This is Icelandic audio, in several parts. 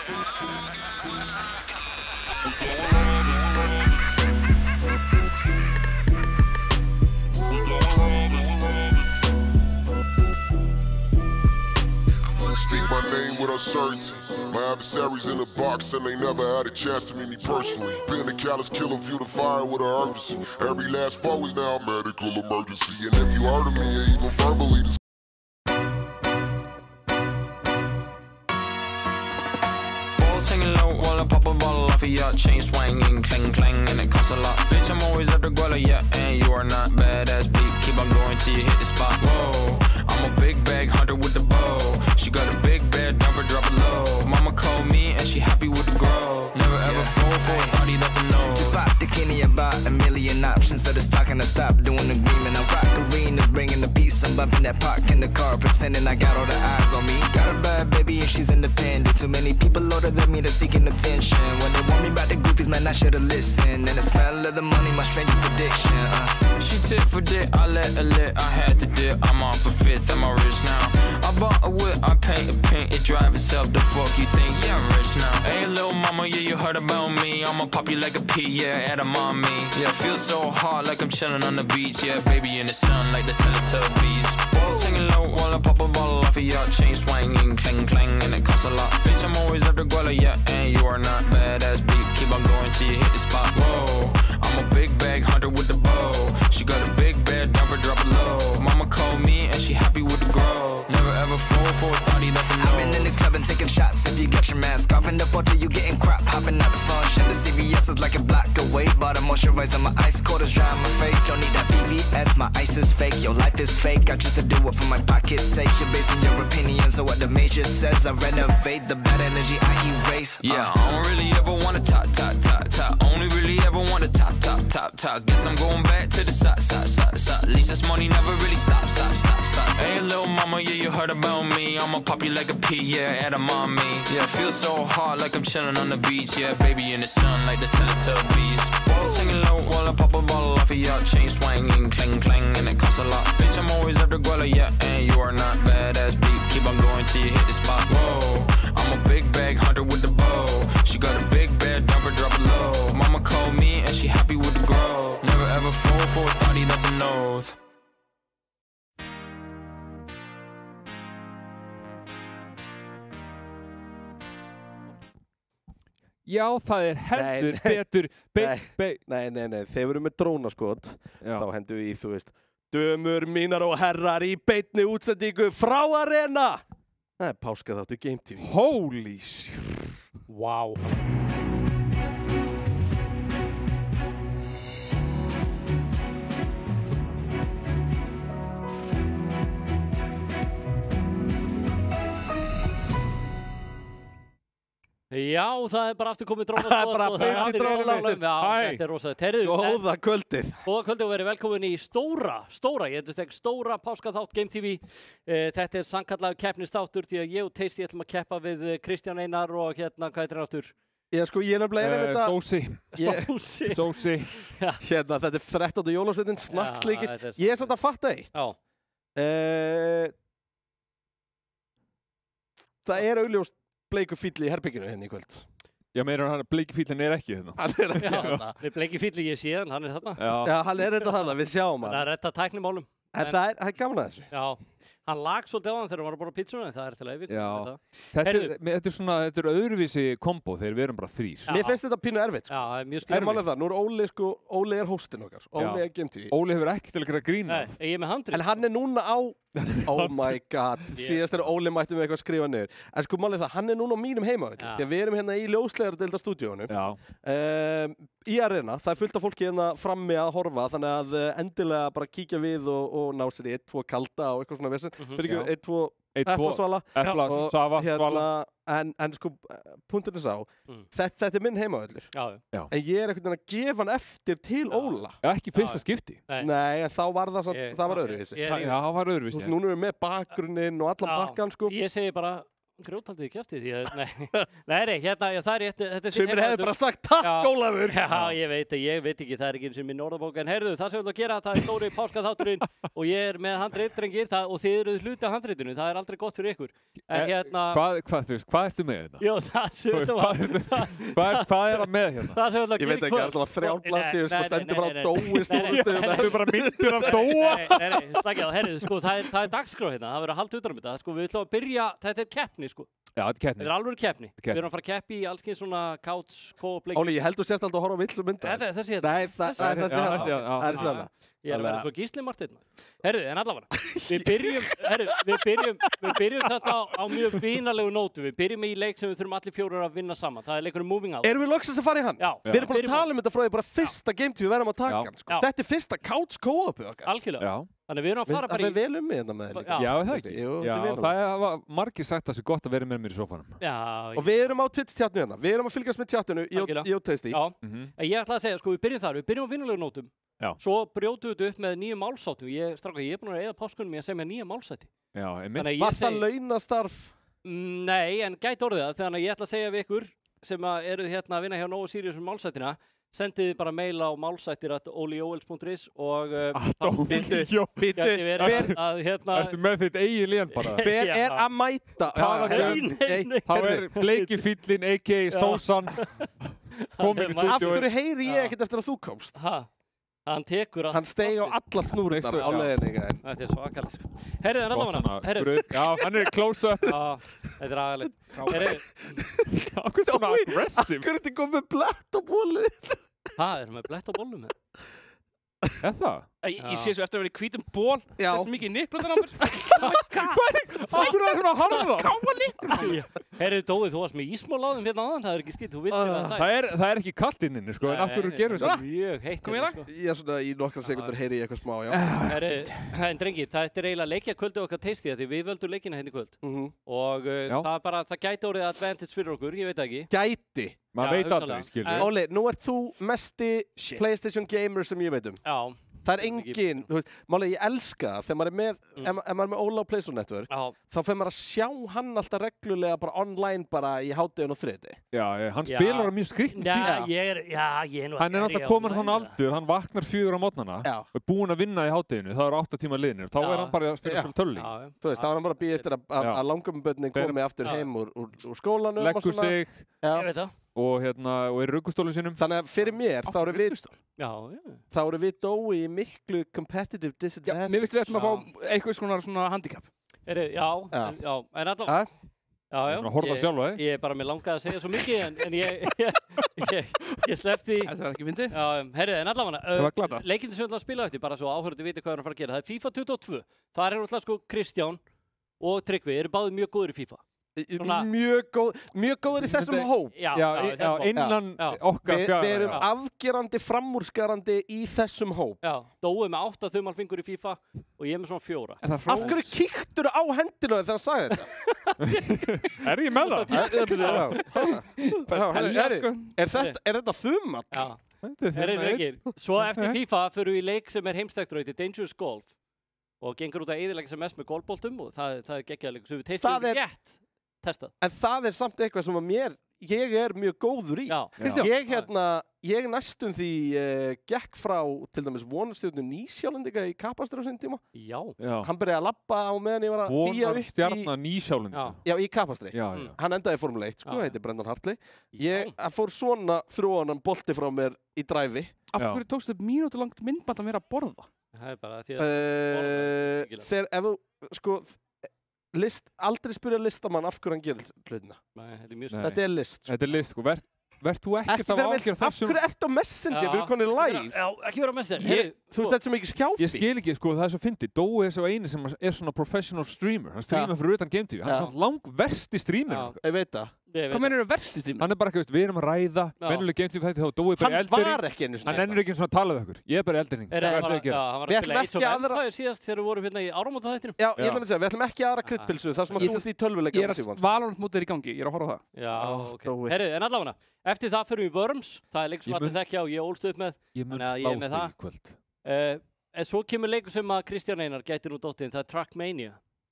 Speak my name with uncertainty. My adversaries in the box and they never had a chance to meet me personally. Been a callous killer, view the fire with an urgency. Every last foe is now a medical emergency. And if you heard of me or even verbally, singing low while I pop a bottle off of your chain swinging, clang clang, and it costs a lot. Bitch, I'm always after Guala, yeah, and you are not badass beat. Keep on going till you hit the spot. Whoa, I'm a big bag hunter with the bow. She got a big bed, drop it low. Mama called me and she happy with the grow. Never ever fall for a party that's a no. Just pop the Kenny about a million options. So the stock and I stop doing the agreement. I'm rock arenas, bringing the peace. I'm bumping that park in the car, pretending I got all the eyes on me. Got a bad baby and she's independent. Too many people older than me that's seeking attention. When they want me about the goofies, man, I should've listened. And the smell of the money, my strangest addiction. She tit for dick, I let her lit. I had to dip, I'm off a fifth, I'm all rich now. I bought a whip, I paint a paint, it drive itself. The fuck you think? Yeah, I'm rich now. Hey, little mama, yeah, you heard about me. I'ma pop you like a pea, yeah, at a mommy. Yeah, feel so hot like I'm chilling on the beach. Yeah, baby in the sun like the Teletubbies. Singing low while I pop a bottle off of your chain swinging, clang clang, and it costs a lot. Bitch, I'm always after Guala, yeah, and you are not badass beat. Keep on going till you hit the spot. Whoa, I'm a big bag hunter with the bow. She got a big bed, drop it low. Mama called me and she happy with the grow. Never ever fall for a party that's a no. I've been in the club and taking shots. If you got your mask off in the photo, you getting crap. Hopping out the function. The CVS is like a block away. Bought a moisturizer, my ice cold is dry on my face. Don't need that VVS, my ice is fake. Your life is fake. I choose to do it for my pocket's sake. You're basing your opinions on what the major says. I renovate the bad energy I erase. Yeah, I don't really ever wanna top. Only really ever wanna top. Guess I'm going back to the side. At least this money never really stop. Hey, little mama, yeah, you heard about me. I'ma pop you like a pea, yeah, at a mommy. Yeah, feel so hot like I'm chilling on the beach. Yeah, baby in the sun like the Teletubbies. Singing low while I pop a bottle off of your chain swinging, clang clang, and it costs a lot. Bitch, I'm always after Guala, yeah, and you are not badass beat. Keep on going till you hit the spot. Whoa, I'm a big bag hunter with the bow. She got a big bed, drop it low. Mama called me and she happy with the grow. Never ever fall for a party that's a no. Já, það heldur betur Nei, þegar við erum með drónaskot þá hendum við í, þú veist, dömur mínar og herrar í beinni útsendingu frá Arena. Það páskaþáttur Game TV. Holy shit. Wow. Já, það bara aftur komið drónaskot. Það bara beint í drónaskot. Já, þetta rosalega. Góða kvöldið. Góða kvöldið og verið velkomin í ég hefði stóra páskaþátt Game TV. Þetta sannkallaður keppnisþáttur því að ég og Tasty ætlum að keppa við Kristján Einar og hvað heitir hann aftur? Já, sko, ég nefnilega þetta... Sósi. Þetta 13. jólasveitin, snakksleikir. Ég samt að fatta eitt. Já. Það augljóst bleiku fíll í herbygginu hérna í kvöld. Já, meira hann bleiki fíllinn ekki hérna. Hann ekki hérna. Bleiki fíll ég sé hann þarna. Já, hann þetta þarna, við sjáum hann. Það retta tæknimálum. En það gaman að þessu. Já, hann lag svolítið á hann þegar hann var að borða pizzuna, en það til að við. Já, þetta öðruvísi kombo þegar við erum bara þrýr. Mér finnst þetta pínu erfitt, sko. Já, mjög skilur. Málega það, nú Óli hóstinn okkar. Óli Game TV. Óli hefur ekki til að gera grín af. Nei, ég er með handrið. En hann núna á... Oh my god, síðast Óli mætti með eitthvað að skrifa niður. En sko málega það, hann núna á mínum heimavelli. Því að við erum hérna í ljóslegardeilda stúdíónu. Í Arena, það fullt af fólki hérna frammi að horfa, þannig að endilega bara kíkja við og ná sér í 1-2 kalda og eitthvað svona vesinn. Fyrir ekki 1-2 eplasvala. Safa, svala. En sko, punkturinn sá, þetta minn heimavellur. En ég einhvern veginn að gefa hann eftir til Óla. Ekki fyrsta skipti. Nei, en þá var það var öðruvísi. Já, það var öðruvísi. Núna erum við með bakgrunninn og allan pakkan, sko. Ég segi bara, grjótaldið í kjæftið því að, nei, hérna, það er rétt. Sumir hefði bara sagt takk, Ólafur. Já, ég veit ekki, það er ekki eins og minn orðabók, en heyrðu, það sem við ætlum að gera, það er stóri páskaþátturinn og ég er með handrit, drengir, og þið eruð hluti af handritinu, það er aldrei gott fyrir ykkur. En hérna... Hvað ertu með þetta? Jó, það sem við Hvað er það með hérna? Það sem við ætlum að Ég veit ekki, það er alltaf þrjálblassi, sko, stendur bara á dói stóðustu. Það er bara myndir af dóa. Nei, slakið á, herrið, sko, það er dagskrá hérna, það verður að halda utan um þetta, sko, við ætlum að byrja, þetta er keppni, sko. Já, þetta er keppni. Þetta er alveg keppni. Við erum að fara að keppi í alls kyns svona couch, co-op leikir. Óli, ég held þú sért alltaf að horfa á villsum mynda. Þessi hérna. Nei, það er þessi hérna. Ég er að vera svo Gísli Marteinn. Herðu, en allavega, við byrjum þetta á mjög vinalegu nótu. Við byrjum í leik sem við þurfum allir fjórar að vinna saman. Það er leikurinn Moving Out. Erum við loksins að fara í hann? Já. Við erum búin að tala um þetta frá því bara fyrsta game tíu við verðum að taka hann. Sko. Já. Þetta er fyrsta couch co-opið okkar. Algjörlega. Já. Þannig við erum að fara bara í... Það er vel um mig hérna með þetta. Já, það ekki. Já, það hafa margir sagt að það sé gott að vera með mér í sófanum. Já. Og við erum á Twitch-tjatnu hérna. Við erum að fylgjast með tjatnu í Tasty. Já. En ég ætla að segja, sko, við byrjum þar. Við byrjum á vinalegu nótum. Já. Svo brjótum við þetta upp með nýjum málsáttum. Ég er búin að eyða páskunum í að segja mér nýja málsætti. Já, einmitt. Var það launastarf? Nei, en gæti orðið það. Þannig að ég ætla að segja við ykkur sem eruð hérna að vinna hjá Nóa Sirius um málsættina, sendið bara mail á málsættir@olioels.is og Ertu með þitt eigin lén bara? Hver er að mæta? Þá er bleikifíllinn, a.k.a. Sósan komið í stúdíu. Af hverju heyri ég ekkert eftir að þú komst? Hann tekur allt. Hann steig á alla snúrurnar á leiðinni. Þetta er svakalegt, sko. Herrið, en allavega. Já, hann er close-up. Þetta er agalegt. Akkur er svona aggressive. Akkur er þetta komið blett á bólið? Erum við blett á bólum? Er það? Ég sé svo eftir að vera í hvítum ból. Þessu mikið nipplunar á mér. Akkur er það svona harða? Káa nipplunar. Herrið, Dói, þú varst með ísmól á þeim hérna áðan. Það er ekki skilt, þú vildi það er ekki kallt inninni, sko. En akkur gerur það? Mjög heitt. Kom ég lag? Já, svona í nokkra sekundur heyri ég eitthvað smá, já. Herrið, en drengir, þetta er eiginlega leikjakvöldu okkar Tasty því við völdum leikina hérna í kvöld. Og það gæti orðið advantage fyrir okkur, ég veit ekki. Gæti. Maður veit aldrei, skilur. Óli, nú ert þú mesti PlayStation gamer sem ég veit um. Já. Það er engin, þú veist, málega ég elska það, þegar maður er með, ef maður er með Óla á PlayStation Network, þá fyrir maður að sjá hann alltaf reglulega bara online bara í hádeginu og þriði. Já, hann spilar á mjög skriktnum tíma. Ég er nú hann er alltaf komin þann aldur, hann vaknar 4 á mótnana og er búinn að vinna í hádeginu, það eru 8 tíma liðnir, þá er hann bara að spila tölvuleik. Þú veist, þá er hann bara að býja eftir að langömböndin komi aftur heim úr skólanum og svona. Leggur sig. Ég veit það. Og er í ruggustólum sínum. Þannig að fyrir mér, þá eru við Dói í miklu competitive disadvantage. Mér finnst við ætlum að fá eitthvað svona handicap. Já, en alltaf. Ég er bara með langað að segja svo mikið, en ég slepp því. Þetta var ekki fyndið. Herru, en allavega, leikindi sem við ætlum að spila eftir, bara svo áhörðu viti hvað við erum að fara að gera. Það er FIFA 22. Það er alltaf sko Kristján og Tryggvi, eru báðir mjög góður í FIFA. Mjög góður í þessum hóp. Já, innan okkar við erum afgerandi framúrskarandi í þessum hóp. Já, Dói með 8 þumalfingur í FIFA og ég með svona 4. Af hverju kíktur á hendina þegar hann sagði þetta? Er ég með það? Er þetta þumal? Já. Svo eftir FIFA fyrir við í leik sem er heimstæktur og heitir Dangerous Golf og gengur út að eyðileggja sem mest með golfboltum og það er geggjaðleikur sem við teistum rétt testað. En það er samt eitthvað sem að ég er mjög góður í. Ég næstum því gekk frá til dæmis vonarstjörnu Nýsjálendinga í Kappastri á sinni tíma. Já. Hann byrjaði að labba á meðan ég var að dýja upp í... Vonarstjörna Nýsjálendinga. Já, í Kappastri. Hann endaði í Formule 1, sko, heitir Brendan Hartley. Ég fór svona þróanan bolti frá mér í dræfi. Af hverju tókstu mínútu langt myndband að vera að borða? Það er bara því að... Þegar, ef þú, sko... aldrei spyrja listamann af hverju hann gerir hlutina. Þetta er list. Þetta er list, sko. Verð þú ekkert af ágjörð þessum... Af hverju ertu á Messenger? Við erum konið live. Já, ekki vera á Messenger. Þú veist, þetta er svo mikið skjáfí. Ég skil ekki, sko, það er svo fyndið. Dói er svo eini sem er svona professional streamer. Hann streamar fyrir utan Game TV. Hann er svona langversti streamer. Ég veit það. Hvað mennur versti streamer? Hann er bara ekki, við erum að ræða, venjuleg Game TV þætti þá Dói bara eldri. Hann var ekki einu svona. Hann ennur ekki svona að tala við okkur. Ég er bara eldring. Hann var að spila Age of Empires síðast þegar við vorum hérna í áramótaþættinum. Já, ég ætla að segja, við ætlum ekki aðra kryddpilsu, það sem að þú ert í tölvuleika. Ég er Valorant mótið í gangi, ég er að horfa á það. Já, ok. Herru, en allavega, eftir það fyrir við Worms, það er leikur sem allir þekkja og ég ólst upp með. Ég mun slá þig í kvöld. En svo kemur leikur sem að Kristján Einar gæti nú dóttinn, það er Trackmania.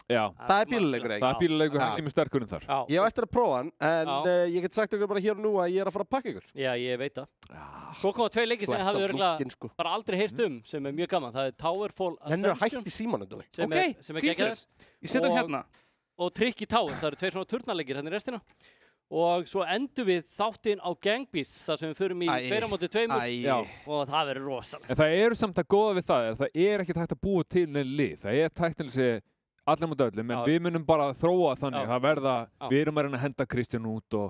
Það er bíluleikur, ekki? Það er bíluleikur, hann kemur sterkur þar. Ég á eftir að prófa hann, en ég get sagt ykkur bara hér og nú að ég er að fara að pakka ykkur. Já, ég veit það. Svo koma 2 leikir sem ég hafði örgulega bara aldrei heyrt sem er mjög gaman. Það er Towerfall Ascension. Henni er hægt í símanum, Dói. Ok, Jesus. Ég setja hann hérna. Og Tricky Tower, það eru 2 svona turnaleikir hérna í restina. Og svo endur við þáttinn á Gang Beasts þar sem við förum í 2-2 og það verður rosalegt. En það eru samt að góða við það er ekki hægt að búa til neinn lið. Það er tæknilega allir mútið öllum, en við munum bara þróa þannig. Það verða, við erum að reyna að henda Kristján út og...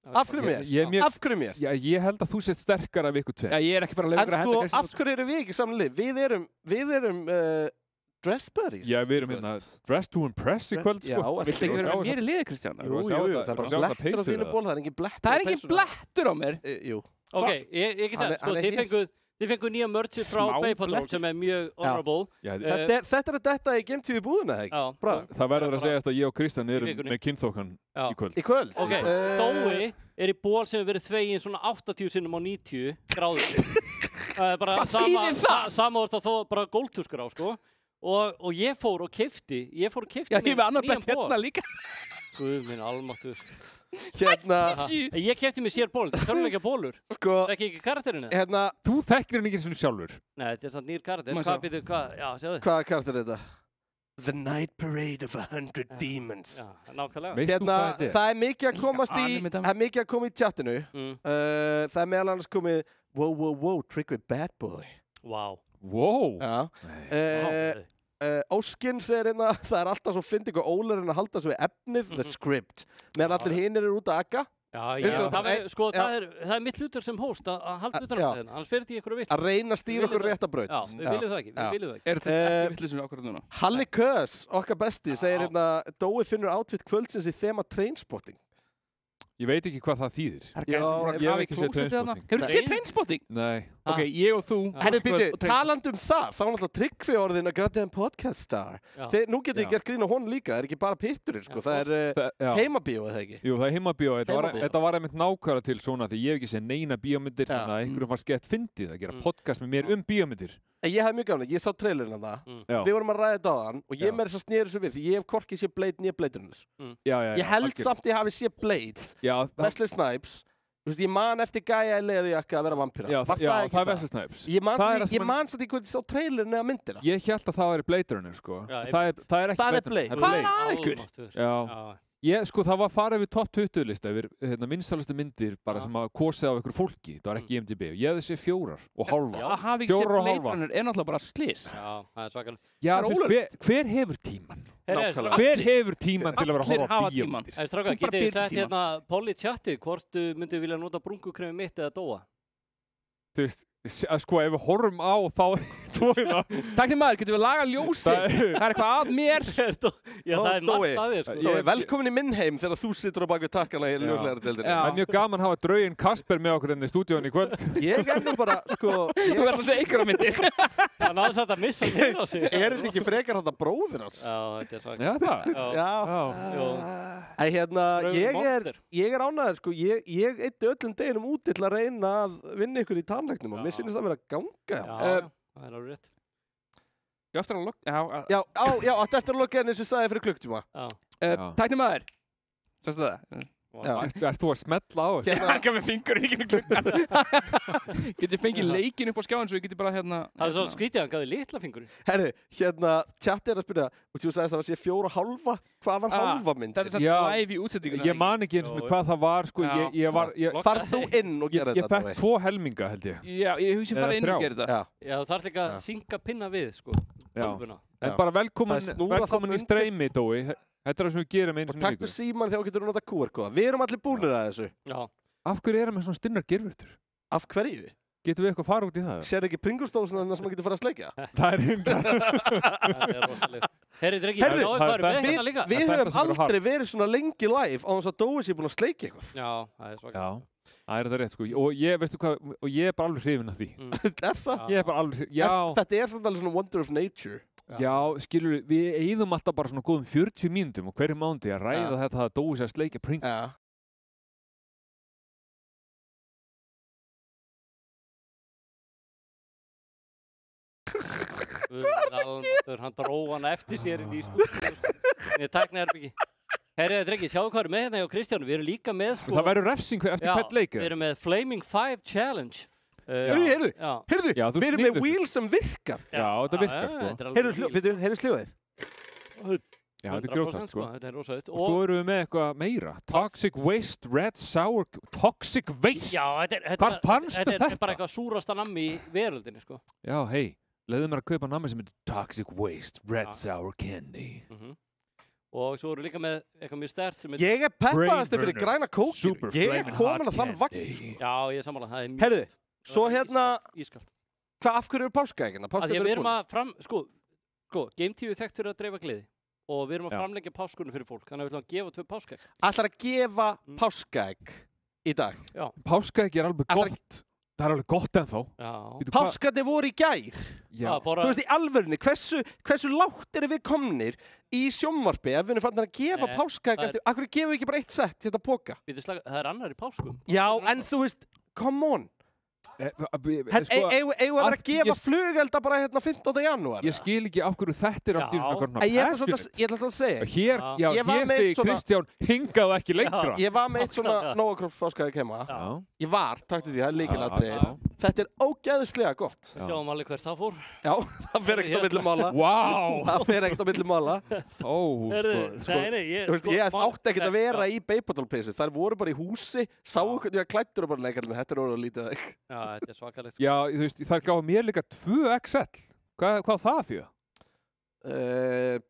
Af hverju mér? Af hverju mér? Já, ég held að þú sett sterkara af ykkur 2. Já, ég er ekki bara að leiður að henda Kristján út. En sko, af hverju eru við ekki saman lið? Við erum dress buddies. Já, við erum hérna dress to impress í kvöld, sko. Viltu ekki vera mér í liði, Kristján? Jú, það er bara blettur á þínu ból, það er engin blettur á það er engin blettur á mér? Jú. Ok, ég ekki það, sko, þið fenguð nýja merchi frá Baypatrol sem er mjög honorable. Þetta er að detta í Game TV búðuna, ekki? Það verður að segjast að ég og Kristján erum með kynþókan í kvöld. Í kvöld? Ok, Dói er í ból sem hefur verið þvegin svona 80 sinnum á 90 gráður. Hvað þýðir það? Sama orð þá bara góltuskur á, sko. Og ég fór og keypti Já, ég með annar bett hérna líka. Guð minn almáttur. Ég keypti mér sér ból, það er ekki bólur. Þekki ekki karakterinu? Þú þekkir hann ekki eins og sjálfur. Nei, þetta er svona nýr karakter. Já, sjáðu. Hvaða karakter er þetta? The Night Parade of 100 Demons. Já, nákvæmlega. Það er mikið að komast í, það er mikið að koma í chatinu. Það er meðal annars komið, wow, trick with bad boy. Wow. Wow. Óskinn segir hérna, það er alltaf svo fyndið og Óli er að halda svo við efnið, the script. Meðan allir hinir eru út að agga. Það er mitt hlutur sem hóst að halda utan á þetta, annars fer þetta í einhverju vitt. Að reyna að stýra okkur rétt að braut. Já, við viljum það ekki, Er þetta ekki vittlisum ákvæður núna? Halli Kös, okkar besti, segir hérna, Dói finnur outfit kvöldsins í þema Trainspotting. Ég veit ekki hvað það þýðir. Ég hef ekki séð Trainspotting. Hefur þú séð Trainspotting? Nei. Ok, ég og þú. Herri, býttu, talandi það, þá er náttúrulega Tryggvi orðin að goddamn podcast star. Nú getur ég gert grín á honum líka, það er ekki bara pitturinn, sko. Það er heimabíó, eða ekki? Jú, það er heimabíó. Þetta var einmitt nákvæmlega til svona, því ég hef ekki séð neina bíómyndir, þannig að einhverjum var skemmt fyndið að gera podcast með mér bíómyndir. Ég hef mjög gaman, ég sá trailerinn af það. Við vorum að ræða þetta á þann og ég með þess að snýra þessu við, því ég hef hvorki séð Blade nýja Blade-unir. Ég held samt ég hafi séð Blade, Wesley Snipes. Þú veist, ég man eftir gæja í leðujakka að vera vampíra. Já, það er Wesley Snipes. Ég man samt í hvernig ég sá trailerinn eða myndina. Ég held að það væri Blade Runner, sko. Það er ekki Blade. Hvað er að ykkur? Já. Sko, það var farið við top 20 lista yfir vinsælustu myndir bara sem að kosið af ykkur fólki. Það var ekki IMDb. Ég hefði séð 4,5. Já, hafi ekki séð Blade Runner er náttúrulega bara slís. Já, það er svakalegt. Já, hver hefur tíman? Hver hefur tíman til að vera að horfa á bíómyndir? Strákar, getið þið sett hérna poll í chatið hvort myndið vilja nota brúnkukremi mitt eða Dóa? Þú veist, sko, ef við horfum á þá tóina. Takk til maður, getum við laga ljósið? Það er eitthvað að mér. Já, það er margt að þér, sko. Velkomin í minn heim þegar þú situr á bak við takkana í ljóslegardeildinni. Það er mjög gaman að hafa drauginn Kasper með okkur inn í stúdíónu í kvöld. Ég er nú bara, sko... Þú verður að segja ykkur á myndir. Það náður þetta að missa mér á sig. Er þetta ekki frekar þetta bróðir hans? Já, þetta er svakar. Já, það? Ég er ánæður, sko. Ég eyddi öllum deginum úti til að reyna að vinna ykkur í tannlæknum og mér sýnist það vera að ganga. Það er alveg rétt. Ég eftir að lokka. Já, átti eftir að lokka en eins og sagði fyrir klukktíma. Takk til maður. Sástu það? Ert þú að smetla á þessu? Ég hakka með fingurinn ekki með klukkan. Get ég fengið leikinn upp á skjáin svo ég geti bara hérna... Það er svo skrítið að hann gaði litla fingurinn. Herri, hérna, chat er að spyrja og þú sagðist að það var sér 4,5. Hvað var halva mynd? Þetta er satt live í útsendinguna. Ég man ekki eins og hvað það var, sko. Farð þú inn og gera þetta? Ég fekk 2 helminga, held ég. Já, ég hugsi fara inn og gera þetta. Já, þú þarf líka að synga pinna við, sko. En bara velkomin í streymi, Dói. Þetta er það sem við gerum einu sinni í viku. Og takk fyrir síman þegar þú getur notað QR-kóða. Við erum allir búnir að þessu. Já. Af hverju erum við svona stinnar gervirtur? Af hverju? Getum við eitthvað að fara út í það? Sér ekki Pringles-dósina þannig að maður getur fara að sleikja? Það er hundar. Það er rosalega. Herri, Dreggi, við höfum aldrei verið svona lengi live á þess að Dói sé búin að sleikja eitthvað. Já, það er svakar. Já, það er þetta rétt, sko. Og ég, veistu hvað, og ég er bara alveg hrifinn af því. Er það? Ég er bara alveg, já. Þetta er samt alveg svona wonder of nature. Já, skilur við eyðum alltaf bara svona góðum 40 mínútum og hverju mánuði að ræða þetta að Dói sé að sleikja Pringles. Hann dró hana eftir sér inn í stúdíu. Ég tækna herbyggi. Herriði, drengir, sjáu hvað með hérna hjá Kristjánu. Við erum líka með, sko... Það verður refsing eftir hvern leik. Við erum með Flaming 5 Challenge. Heyrðu, við erum með wheel sem virkar. Já, þetta virkar, sko. Heyrðu sljóðið. Já, þetta er grjótast, sko. Þetta er rosa auðvitað. Og svo erum við með eitthvað meira. Toxic Waste, Red Sour... Toxic Waste! Já, Hvar fannstu þetta? Þetta er bara eitthvað súrasta nammi í veröldinni, sko. Já, hei. Leiðu mér að kaupa nammi sem heitir Toxic Waste, Red Sour Candy. Og svo erum við líka með eitthvað mjög sterkt sem Ég er peppaðasti fyrir græna kókir. Ég er komin að þann vagn, sko. Já, ég er sammála. Það er mjög... Heyrðu, svo hérna... Ískalt. Hvað af hverju eru páskaeggina? Við erum að Game TV þekkt fyrir að dreifa gleði. Og við erum að framlengja páskunum fyrir fólk. Þannig að við ætlum að gefa 2 páskaegg. Ætlar að gefa páskaegg í dag? Já. Páskaegg er alveg gott. Það er alveg gott ennþá. Páskarnir voru í gær. Já. Þú veist, í alvörunni, hversu lágt eru við komnir í sjónvarpi ef við erum fann að gefa páskaegg eftir... Akkur gefum við ekki bara 1 sett hérna póka? Það er annar í páskum. Já, en þú veist, come on. Eigum við að vera að gefa flugelda bara hérna 15. janúar? Ég skil ekki af hverju þetta er allt í svona passionate. Ég ætla að segja. Hér segir Kristján, hingað ekki lengra. Ég var með eitt svona nógakróps páskaegg heima. Ég var, takk til því, það er lykilatriði. Þetta er ógeðslega gott. Sjáum alveg hvert það fór. Já, það fer ekkert á milli mála. Það fer ekkert á milli mála. Ég átti ekkert að vera í Bape-Bottle-peysu. Þær voru bara í húsi, sáu hvernig ég klæddur og bara leikar með þetta er orðið að lítið þig. Já, þetta er svakalegt. Já, þú veist, þær gáði mér líka 2XL. Hvað það því það?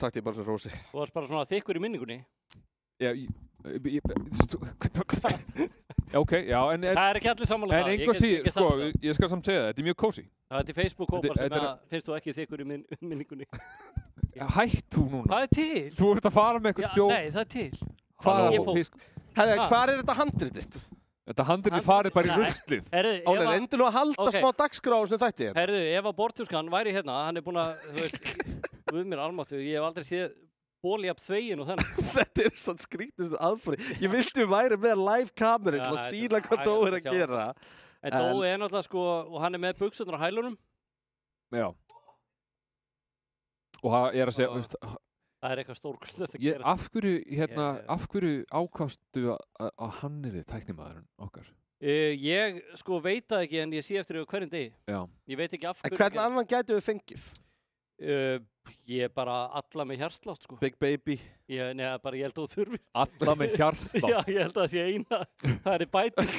Takk til bara sem rósi. Þú varst bara svona þykkur í minningunni. Já, ok, já, en... Það er ekki allir sammála það. En einhver síður, sko, ég skal samt segja það, þetta er mjög cozy. Það er til Facebook-kópar sem finnst þú ekki þykkur í minningunni. Hætt þú núna. Það er til. Þú ert að fara með eitthvað bjóð. Nei, það er til. Hvað er þetta handrit þitt? Þetta handrið farið bara í ruslið. Óli, reyndu nú að halda smá dagskrá sem þætti. Herðu, ef að Bortuskan væri hérna, hann er búinn að, þú veist, við mér almáttu, ég hef aldrei séð bóli af þvegin og þennan. Þetta er sann skrítustu aðfóri. Ég vildi við væri með live kameru til að sína hvað Dói er að gera. En Dói er náttúrulega, sko, og hann er með buxurnar á hælunum. Já. Og það er að segja, þú veist... Það er eitthvað stórkvæmt að gera. Af hverju ákastu að hann er þið tæknimaðurinn okkar? Ég sko veit það ekki en ég sé eftir því hverjum degi. Já. Ég veit ekki af hverju. En hvernig annan gætu við fengið? Ég bara alla með hjartslátt sko. Big baby. Ég held að þú þurfir. Alla með hjartslátt? Já, ég held að það sé eina. Það er bæting.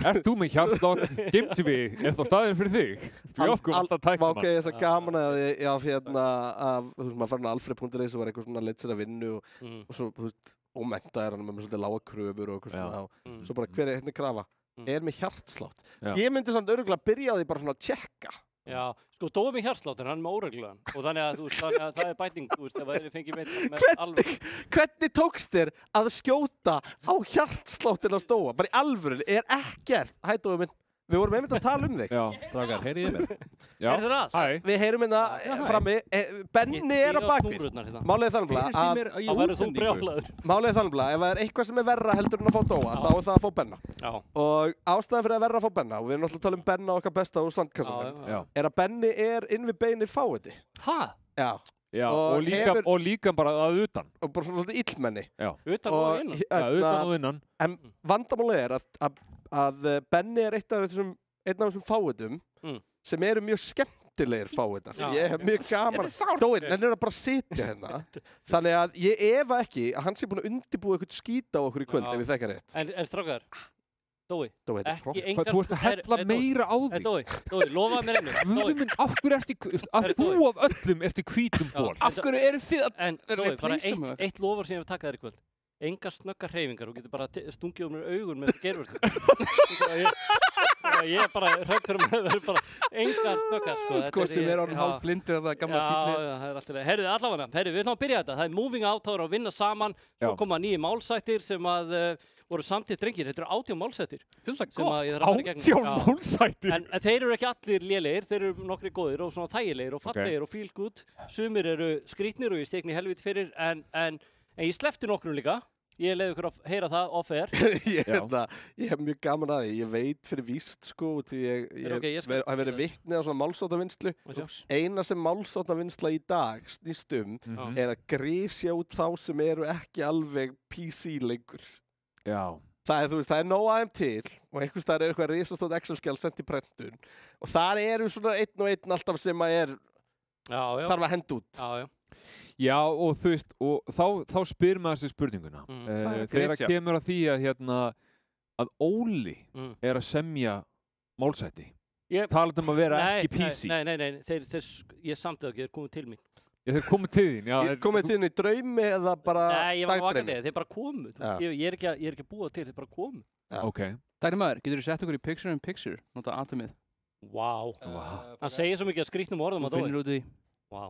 Ert þú með hjartslátt? Game TV, er þá staðinn fyrir þig? Fyrir okkur alltaf tæknimann. Vákæði þess að gaman að þú veist, maður farin að Alfred.is og var eitthvað svona leitt sér að vinnu og svo, þú veist, ómenta er hann með svolítið lága kröfur og eitthvað svona og svo bara hver er hérna krafa? Er með hjartslátt? Ég myndi samt örugglega að byrja á því bara svona að tjekka. Já, sko Dói með hjartslátt en hann með óreglulegan og þannig að það er bæting, þú veist, ef það fengið með alveg. Hvernig tókst þér að skjóta á hjartsláttin að Dóa? Bara í alvöru, er ekkert. Hæ Dói minn, við vorum einmitt að tala þig. Já, strákar, heyriði mér. Já, hæ. Við heyrum hérna frammi, Benni er á bakvið. Málið er þannig að ef það er eitthvað sem er verra heldur en að fá Dóa, þá er það að fá Benna. Og ástæðan fyrir að verra að fá Benna, og við erum náttúrulega að tala um Benna okkar besta úr sandkassanum, er að Benni er inn við beinið fáiði. Hæ? Já. Já, og líka bara að utan. Og bara svona svolítið illmenni. Já. Utan og innan. Já, utan og innan. En vandamálið er að Benni er einn af þessum fáiðum sem eru mjög skemmtilegir fáiðar. Ég hef mjög gaman. Dói, hann er að bara sitja hérna. Þannig að ég efa ekki að hann sé búin að undirbúa eitthvað skýta á okkur í kvöld ef við þekkar rétt. En strákar, Dói, ekki engar... Þú ert að hella meira á því. Dói, lofaði mér einu. Guðmund, af hverju að þú af öllum eftir hvítum ból? Af hverju eru þið að Dói, bara eitt lofar sem ég hef takkað þér í kvöld. Engar snöggar hreyfingar, þú getur bara stungið um mér augun með gervörðu. Ég er bara hrættur að það er bara engar snöggar. Útgóð sem er ánum hálf blindur að það er gamla fíknir. Já, það er alltaf. Herðu, allavega, við ætlum að byrja þetta. Það er moving out, það er að vinna saman. Svo koma 9 málsættir sem að voru samtidig drengir. Þetta eru 18 málsættir. Þetta er gott. 18 málsættir? En þeir eru ekki allir lélegir, þeir eru nokkri góðir og svona þægilegir og fallegir og feel good. Sumir eru skrýtnir og ég stekni helviti fyrir, en ég sleppti nokkrum líka. ég leiði ykkur að heyra það off-air. Ég hef mjög gaman að því, ég veit fyrir víst sko, því ég hef verið vitni á svona málsóttavinnslu. Eina sem málsóttavinnsla í dag snýst er að grísja út þá sem eru ekki alveg PC lengur. Já. Það er nóg aðeim til og einhvers staðar eitthvað risastótt Excel-skjal sent í prentun og þar eru svona einn og einn alltaf sem að þarf að henda út. Já, og þú veist, og þá spyr maður þessi spurninguna. Þegar kemur að því að Óli er að semja málsætti. Talað að vera ekki PC. Nei, ég samtið ekki, þeir komið til mín. Þeir komið til þín, já. Komið til þín í draumi eða bara dagdraumi? Nei, ég var vakandi, þeir bara komið. Ég er ekki að búa til, þeir bara komið. Ok. Dæri maður, getur þú sett okkur í picture-in-picture, nota atomið? Vá. Hann segir svo mikið að skrýtnum orðum að dói. Vá.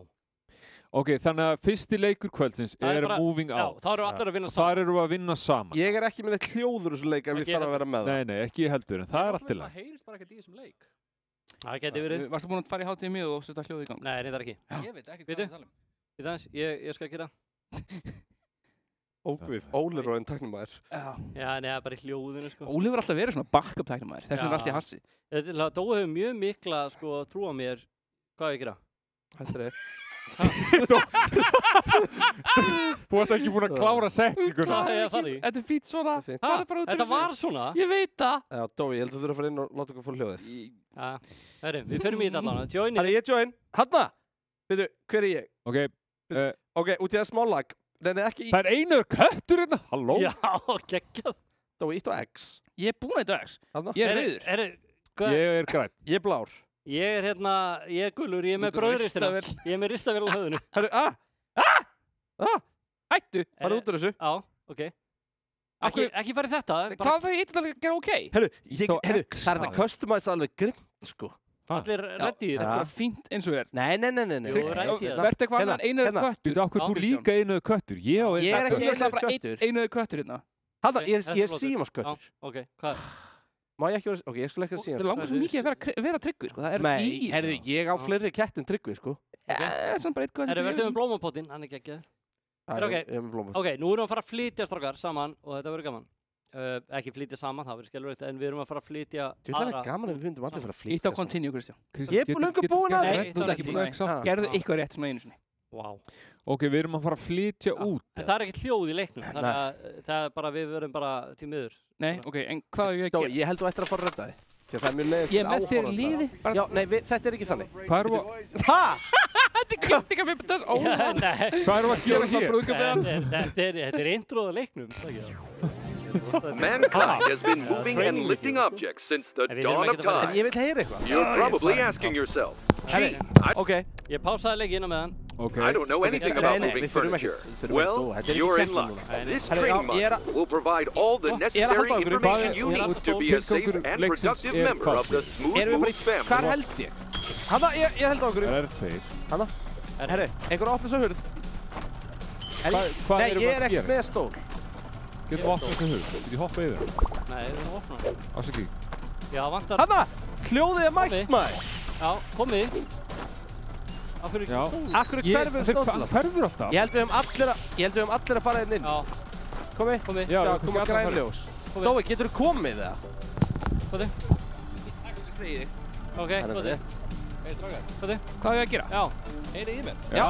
Ok, þannig að fyrsti leikur kvöldsins Moving Out. Já, þá eru allir að vinna saman. Þar eru að vinna saman. Ég er ekki með neitt hljóður þessu leik ef ég þarf að vera með það. Nei, ekki heldur, en það er allt til það. Það heyrist bara ekkert í þessum leik. Það geti verið. Varstu búin að fara í HTMI og setja hljóð í gang? Nei, reyndar ekki. Ég veit ekki hvað það tala um. Við aðeins, ég skal gera. Ógvið, Óli er orðinn tæknimæður. Já, nei, bara í hljóðinu sko. Óli var alltaf verið svona backup tæknimæður, þess vegna er allt í hassi. Dói hefur mjög mikla sko trú á mér hvað ég gera. Þetta er Þú ert ekki búin að klára setninguna. Þetta er fínt svona. Þetta var svona? Ég veit það. Já, Dói, ég held að þú þurfa að fara inn og láta okkur fór hljóðið. Herri, við förum í þetta allan. Join in. Herri, ég join. Hanna! Veitu, hver er ég? Ok, út í það smá lag. Það er einu köttur hérna. Halló? Já, geggjað. Dói, ítt á X. Ég er búin að ítt á X. Ég er rauður. Ég er græn. Ég er blár. Ég er ég er gulur, ég er með brauðristina. Ég er með ristavél á höfðinu. Herru, Hættu. Farðu út úr þessu. Já, ok. Ekki farið þetta. Hvað það hitt að gera ok? Herru, það er þetta customize alveg grimt, sko. Allir reddið. Þetta er bara fínt eins og er. Nei. Vertu eitthvað annan einuður köttur. Þú líka einuður köttur. Ég er ekki einuður köttur hérna. Hanna, ég er símasköttur. Ok, hvað? Má ég ekki vera, ok, ég skal ekki að síma. Það langar svo mikið að vera Tryggvi, sko. Það er nei, herðu, ég á fleiri kett en Tryggvi, sko. Samt bara eitt köttur. Verður með blómapotinn, hann er geggjaður. Ok, nú erum við að fara að flytja strákar saman og þetta verður gaman. Ekki flytja saman, það verður skellurreitt, en við erum að fara að flytja aðra. Það er gaman ef við myndum allir að fara að flytja. Ítt á continue, Kristján. Ég er löngu búinn að það. Þú ert ekki búinn að það. Gerðu eitthvað rétt svona einu sinni. Vá. Ok, við erum að fara að flytja út. Það er ekkert hljóð í leiknum, þannig að það er bara, við verum bara til miður. Nei, ok, en hvað er ég að gera? Ég held þú ættir að fara að redda þig. Því að það er mjög leiðilegt Ég er með þér í liði. Já, nei, þetta er ekki þannig. Hvað erum við Þetta er kritika fyrir þess óvæg. Hvað erum við að gera hér? Þetta er introð af leiknum. Mankind has been moving and lifting objects since the dawn of time. Ég vil heyra eitthvað. You're probably asking yourself, gee, Ok. Ég pásaði leikina með hann. I don't know anything about moving furniture. Well, you're in luck. This training module will provide all the necessary information you need to be a safe and productive member of the Smooth Moves family. Hvar held ég? Hanna, ég held á okkur. Það er tveir. Hanna, herru, einhver opna svo hurð. Nei, ég er ekki með stól. Getur opnað þessu hurð? Getur ég hoppað yfir hann? Nei, við erum opnað. Ásaki. Já, vantar. Hanna, hljóðið er mætt maður. Já, komið. Akkur hverfur stóðan? Hverfur alltaf? Ég held við höfum allir að fara inn. Já. Komið? Já, komið grænljós. Dói, getur þú komið það? Komið. Ok, komið. Komið. Hvað er ég að gera? Já. Heyri í mér? Já.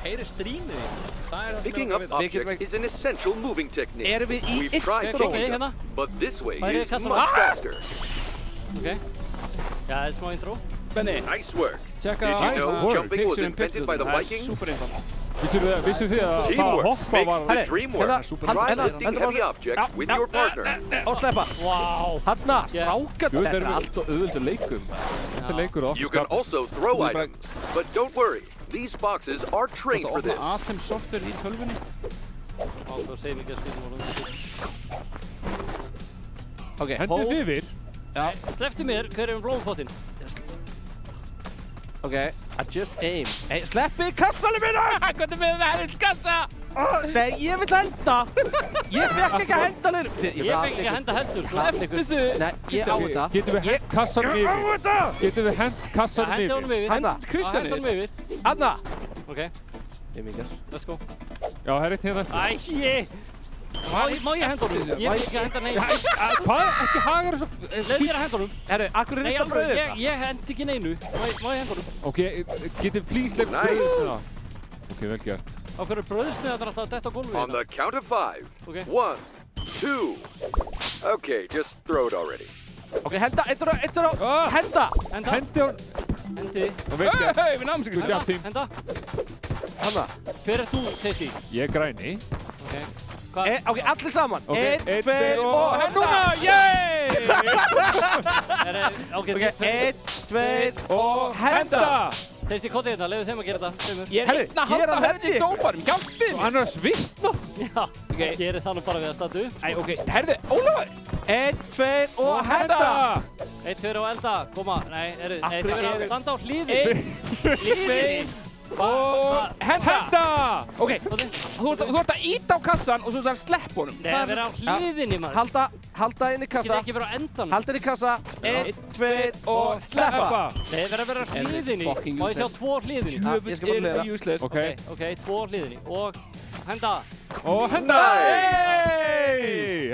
Heyri strímið í. Það er það Picking up objects is an essential moving technique. Erum við í We've tried ykkur picking hérna? up, but this way Hvað er is kassan? much faster. Ok. Já, það er smá intro. Benni, Nice work. tjekka Did you know jumping was picture in invented by the Vikings? Super einfalt. Vissu þið að það Teamwork hoppa var... makes the dream work. Try lifting heavy objects with your partner. Ásleppa. Vá. Hanna, strákar. Þetta er allt og auðvöldur leikum. Þetta er leikur You can also throw items, but don't worry. These boxes are trained for this. Atem software í tölvunni. Það segir mikið að skrifa Ok, Hendið yfir. Slepptu mér, hver er blómapotinn? Ok, adjust aim. Hey, sleppi kassanum minna! Hvað er með helskassa? Nei, ég vil henda! Ég fekk ekki að henda nýr. Ég fekk ekki að henda heldur. Slepp þessu. Nei, ég á þetta. Getum við hent kassanum Ég á yfir? þetta! Getum við hent kassanum Hendi honum yfir? yfir. Hanna. Kristján Hendi honum yfir. Hanna! Ok, Ég mikið. let's go. Já, það er eitt hérna eftir. Æi! Má ég henda honum? Ég vil ekki henda neinu. Hvað? Ekki hagar þessu... Leð mér að henda honum. Herru, akkur er rista brauðið þetta? Ég hendi ekki neinu. Má ég henda honum? Ok, getið please legg brauðið. Ok, vel gert. Á hverju brauðsmiðar alltaf detta á gólfið? On the count of 5. 1, 2. Okay, just throw it already. Ok, henda, eittur á, henda! Hendi hún. Hendi. Hei, við náum sig ekki. Henda. Hanna. Hver er þú, Tasty? Ég er græni. Ok. Ok, allir saman. 1, 2 og núna, yey! Ok, 1, 2 og henda! Tasty, kóti hérna, leiðu þeim að gera þetta. Ég er hérna að halda herði í sófanum, hjálpið! Hann er að svitna. Já, gerir það nú bara við að standa upp. Æ, ok, herði, Ólafur! 1, 2 og henda! 1, 2 og elda, koma. Nei, þið verður að standa á hlýðinni. 1, 2 og henda! Ok, þú ert að íta á kassan og svo þú ert að sleppa honum. Nei, það verður á hlýðinni, maður. Halda inn í kassa. Getur ekki verið á endanum. Halda inn í kassa. 1, 2 og sleppa. Nei, það verður að vera á hlýðinni. Má ég sjá 2 hlýðinni? Ég skal bara leiða. Ok, 2 hlýðinni. Og henda. Og henda!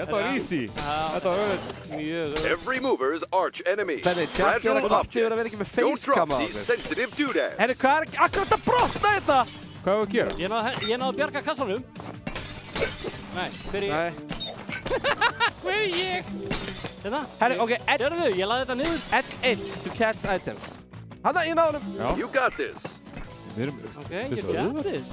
Þetta var easy. Þetta var mjög. Every mover's arch enemy. Fragile objects. Don't drop these sensitive doodads. Herru, hvað er akkurat að brotna þetta? Hvað er að gera? Ég náðu að bjarga kassanum. Nei, hver er ég? Hver er ég? Hérna. Herru, ok, Sérðu, ég laði þetta niður. L1 to catch items. Hanna, ég náðu honum. You got this. Ok, ég got this.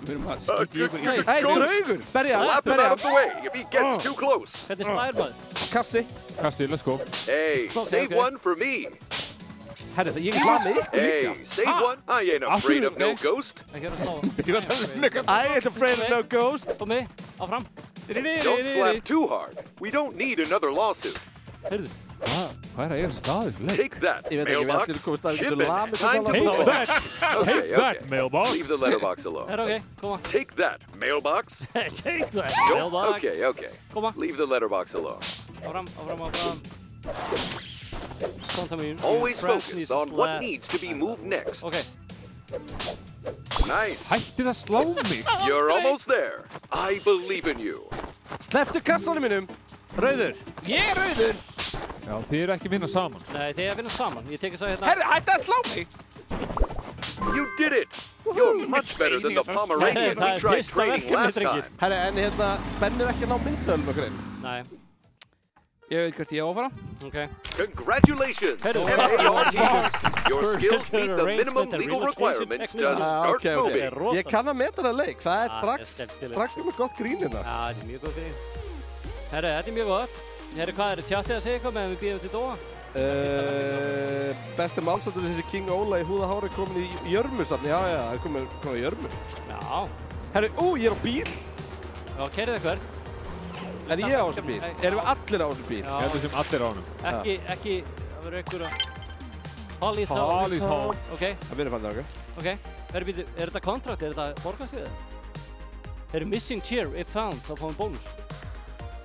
Við erum að skilja ykkur í. Hei, draugur! Berja, slap him out of the way if he gets too close. Hvernig slær maður? Kassi. Kassi, let's go. Hey, save one for me. Herru, ég er hlaðið ykkur líka. Hey, save one. I ain't afraid of no ghost. I ain't afraid of no ghost. Kom með, áfram. Don't slap too hard. We don't need another lawsuit. Heyrðu. Hvað er að eiga þessu staði fyrir leik? Take that, mailbox. Ship it. Time to blow Take that. Okay, Take that, mailbox. Leave the letterbox alone. Okay, koma. Take that, mailbox. Take that, Nope. mailbox. Okay. Koma. Leave the letterbox alone. Áfram. Always focus on what needs to be moved next. Okay. Nice. Hætti það slá mig. You're almost there. I believe in you. Slepptu kassanum mínum. Rauður. Ég er rauður. Já, þið eru ekki að vinna saman. Nei, þið eru að vinna saman. Ég tekið svo hérna. Herri, hætti að slá mig. You did it. You're much better than the Pomeranian we tried training last time. Herri, en hérna, Ben er ekki að ná myndölum okkur inn. Nei. Ég veit hvert ég á að fara. Ok. Congratulations, MAR teachers. Your skills meet the minimum legal requirements to start moving. Ég kann að meta það leik. Það er strax með gott grín hérna. Já, þetta er mjög gott grín. Herri, þetta er mjög gott. Herri, hvað er tjattið að segja eitthvað meðan við býðum til Dóa? Besti málsættur þessi King Óla í húða hári komin í jörmu samt. Já, það er komin í jörmu. Já. Herri, ég er á bíl. Já, keyrið eitthvað. Er ég á þessum bíl? Erum við allir á þessum bíl? Ég held sem allir á honum. Ekki, það verður einhver að... Holly's Hall. Ok. Það verður fannir okkur. Ok. Er þetta kontrakt? Er þetta borgarskiðið? Er missing chair if found, þá fáum við bónus.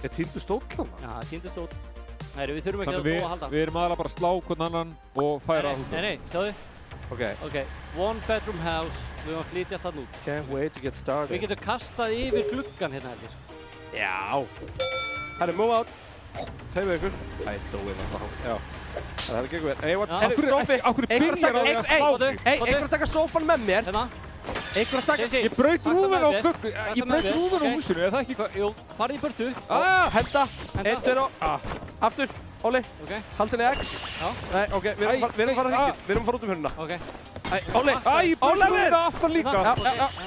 Er týndu stóll hann? Já, týndu stóll. Nei, við þurfum ekki að Dóa að halda. Við erum aðalega bara að slá hvern annan og færa að húsum. Nei, sjáðu. Ok. One bedroom house. Við erum að flytja alltaf nút. Can't wait to get started. Við getum kastað yfir gluggan hérna heldur. Já. Herri, move out. Segðu ykkur. Æ, Dói náttúrulega. Já. Það er ekki ykkur. Áhverju byrjar á því að slá mig? Einhver að taka sófan með mér. Hérna. Einhver að taka... Ég braut rúðun á klukku. Ég braut rúðun á húsinu, er það ekki? Jú, farið í burtu. Henda. Einn, tveir og... Aftur. Óli. Ok. Haldinni X. Já. Nei, ok. Við erum að fara hringið. Við erum að fara út hörnuna. Ok. Óli. Ég braut rúðun aftan líka.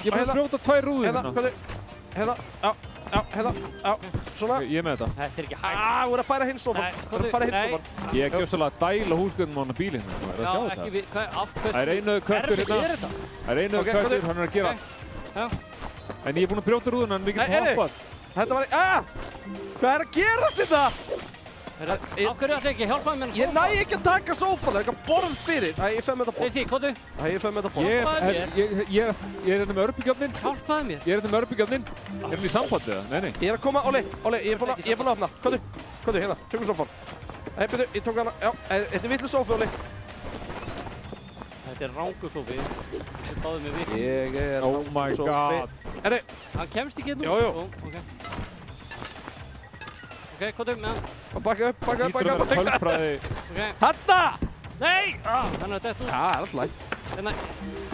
Ég braut brjóta 2 rúður hérna. Hérna, svona. Ég er með þetta. Þetta er ekki hægt. Þú er að færa hinn sofan. Þú er að færa hinn sofan. Ég er gjössalega að dæla húsgögnum á hana bílinn. Já, ekki við, Það er einu köttur hérna. Það er einu köttur, hann er að gera allt. En ég er búinn að brjóta rúðuna, en við getum hoppað. Þetta var... Hvað er að gerast þetta? Af hverju ætla ekki, hjálpaði mér. Ég næ ekki að taka sófan, það er eitthvað borð fyrir. Ég fer með þetta borð. Þessi, kóttu. Ég fer með þetta borð. Ég er hérna með örbygjöfnin. Hjálpaði mér. Ég er hérna með örbygjöfnin. Er hann í sambandi eða? Nei. Ég er að koma, Óli, ég er búinn að opna. Kóttu, hérna, tökum sófan. Byrju, ég tók hana, já, þetta er vitlu sófi, Óli. Þetta er rángu sófi. Þið báðum mig vitlu. Ég er Oh my god. Hann kemst ekki hérna. Jú. Ok, hvað með hann? Bakka upp. Tölfræði. Hanna! Nei! Hann er dett út. Já, alltaf. Hérna,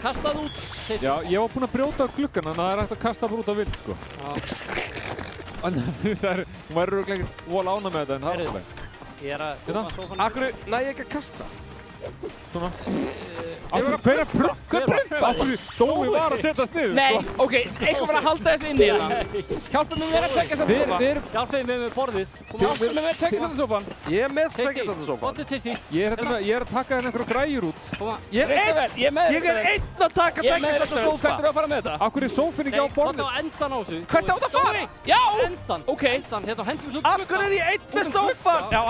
kastað út. Já, ég var búinn að brjóta gluggan, þannig að það er hægt að kasta bara út á vild, sko. Hún verður örugglega ekkert vola ána með þetta, en það er alveg. Ég er að koma sófanum. Akkur næ ég ekki að kasta? Svona. Hver er prumpa? Dói var að setjast niður. Nei, ok, eitthvað var að halda þessu inni hérna. Hjálpum mér að tvekja saman sófa. Hjálpum mér með borðið. Hjálpum mér að tvekja saman sófan. Ég er með tvekja saman sófan. Fóttu til því. Ég er að taka hérna einhverja græjur út. Ég er einn að taka tvekja saman sófa. Hvert eru að fara með þetta? Akkur er sófinn ekki á borðið? Hvað á endan á þessu? Hvert áttu að fara? Já! Endan. Ok. Endan, hérna hendum við svo. Akkur er ég einn með sófan? Já,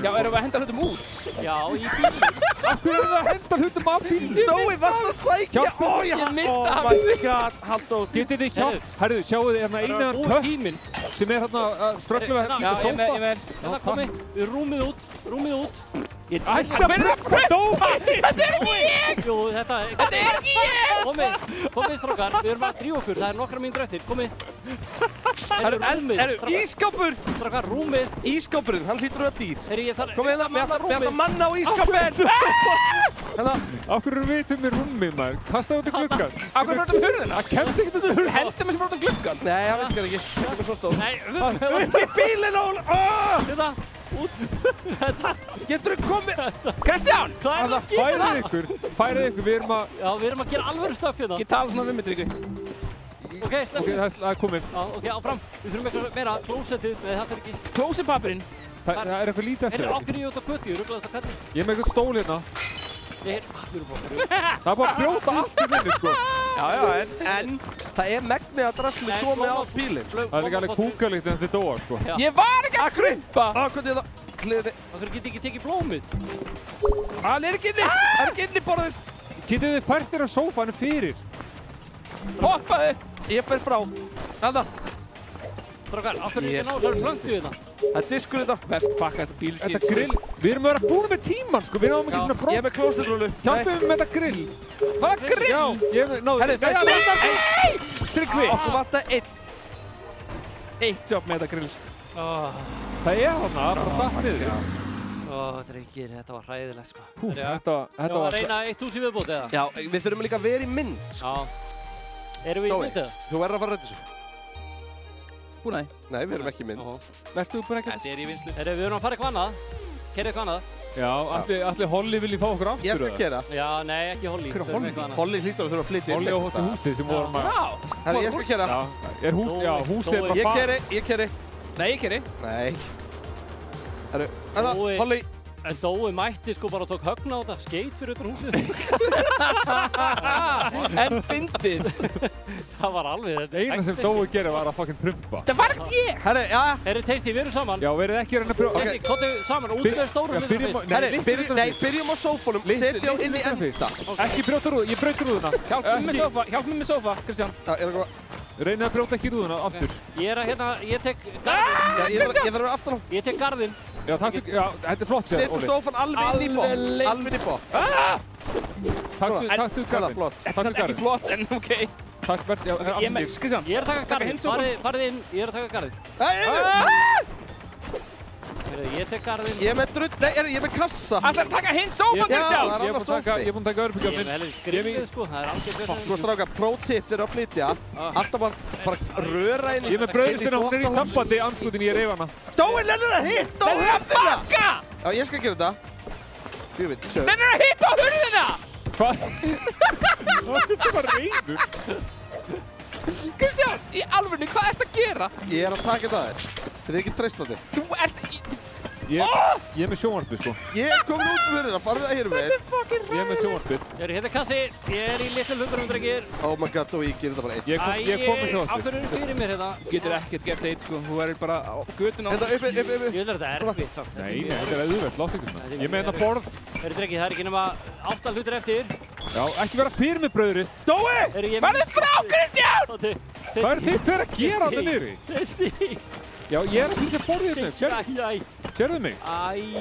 Já, erum við að henda hlutum út? Já, í bílinn. Akkur erum við að henda hlutum af bílinn? Dói, varst að sækja? Ég mista Oh my god, Halldór. Getið þið hjálp? Herru, sjáu þið hérna einaðan pöpp sem er hérna að ströggla við hérna sófa. Hérna komi, við rúmið út. Þetta er ekki ég! Jú, þetta er ekki ég! Komið strókar, við erum að drífa okkur, það er nokkra mínútur eftir, komið. Herru, ískápur! Strókar, rúmið. Ískápurinn, hann hlýtur að vera dýr. Komið hérna, við ætlum að manna á ískápinn! Akkur eru við til með rúmið, maður? Kastaðu út í gluggan. Akkur eru við út hurðina? Það kemst ekkert út í hurðina. Hendum þessi bara út í gluggan. Nei, það virkar ekki. Það er svo stóð. Nei, upp í bílinn, Óla! Þetta, út. Geturðu komið? Kristján! Hvað er það að gera? Færið ykkur, við erum að... Já, við erum að gera alvöru stöf hérna. Ég tala svona við mig, Tryggvi. Ok, slepp. Ok, það er komið. Já, ok, áfram. Við þurfum eitthvað meira. Klósettið, það fyrir ekki. Klósettpappirinn. Það er eitthvað lítið eftir. Ákveðin ég út á götu, ég rugglaðist á kalli. Ég er með eitthvað stól hérna. Það er bara að brjóta allt í minni, sko. Já, en það er megnið að drastlið komið á bílinn. Það er líka alveg kúkalíkt en þetta er dóa, sko. Ég var ekki að krympa! Hvernig er það? Akkur get ekki tekið blómið. Hann er ekki inni! Það er ekki inni borðið! Getið þið fært þér á sófanu fyrir? Hoppaðu! Ég fer frá. Þarna. Strákar, akkur er ekki ná svo slöndu þetta? Það er diskur þetta. Best pakkaðasta bílskip. Þetta grill. Við erum að vera búin með tíman, sko. Við náðum ekki svona brot. Ég er með klósettrúlu. Hjálpum við með þetta grill. Hvaða grill? Já, ég náðu. Herri, Tryggvi! Okkur vantar einn. Eitt jobb með þetta grill, sko. Það er þarna, bara datt niður. Drengir, þetta var hræðilegt, sko. Þetta var... að reyna 1000 viðbót, eða? Já, við þurfum líka að vera í mynd, sko. Já. Erum við í mynd, eða? Þú verður að fara að redda þessu. Búin að? Nei, við erum ekki í mynd. Vertu bara ekkert? Þetta er í vinslu. Við erum að fara eitthvað annað. Kerið eitthvað annað. Já, allir Holly vilji fá okkur aftur. Ég skal gera. Já, nei, ekki Holly. Hver er Holly? Holly hlýtur að þurfa að flytja inn. Holly á hóttu húsið sem vorum að... Herri, ég skal gera. Er hús, já, húsið er bara... Ég keri. Nei, ég keri. Nei. Herru, Holly. En Dói mætti sko bara og tók högna á þetta, skeit fyrir utan húsið. En fyndið. Það var alveg þetta. Eina sem Dói gerði var að fucking prumpa. Það var ekki ég! Herri, já. Herri, Tasty, við erum saman. Já, verið ekki að reyna að pröfa. Tasty, kottu saman, út með stóru hlutum. Herri, byrjum á sófanum, setja á inn í enda. Ekki brjóta rúðuna, ég braut rúðuna. Hjálp mér með sófa, Kristján. Reynið að brjóta ekki rúðuna aftur. Ég er að hérna, ég tek garðinn. Ég þarf að vera aftan á. Ég tek garðinn. Já, þetta er flott. Setjum sófan alveg inn í bótt. Alveg inn í bótt. Taktu garðinn. Þetta er ekki flott, en ok. Takk, Bert. Kristján. Ég er að taka garðinn. Farið inn, ég er að taka garðinn. Ég tek garðinn. Ég er með drull, nei, ég er með kassa. Ætlar að taka hinn sófa, Kristján? Já, það er annars sófi. Ég er búinn að taka örbyggjafinn. Ég er með helvið skrifið, sko. Það er alveg verið. Sko, stráka, pro-tip þegar að flytja. Alltaf bara röra inn í... Ég er með brauðstina, hún er í sambandi, anskutin, ég reif hana. Dói, nennir að hitta á hurðina! Já, ég skal gera þetta. Nennir að hitta á hurðina! Hvað? Það er sem að reyður. Kristján, í alvörni, hvað ert að gera? Ég er að taka þetta að þér. Þið er ekki treystandi. Þú ert... Ég er með sjónvarpið, sko. Ég er komin út með þér, farðu það hér með. Þetta er fucking ræð. Ég er með sjónvarpið. Hérna kassi, ég er í litlu hlutunum, drengir. Oh my god, og ég ger þetta bara einn. Ég kom með sjónvarpið. Af hverju eru fyrir mér hérna? Þú getur ekkert gert eitt, sko. Þú verður bara á götun á... Þetta, upp. Ég vil þetta erfitt, samt. Nei, þetta er auðvelt, látt ykkur svona. Ég með hérna borð. Drengir, það er ekki nema 8 hlutir eftir. Já, ekki vera fyrir mig brauðrist. Dói! Farðu frá, Kristján! Hvað er þitt fyrir að gera þetta niðri? Tasty! Já, ég er að fylgja borðið hérna. Sérðu mig?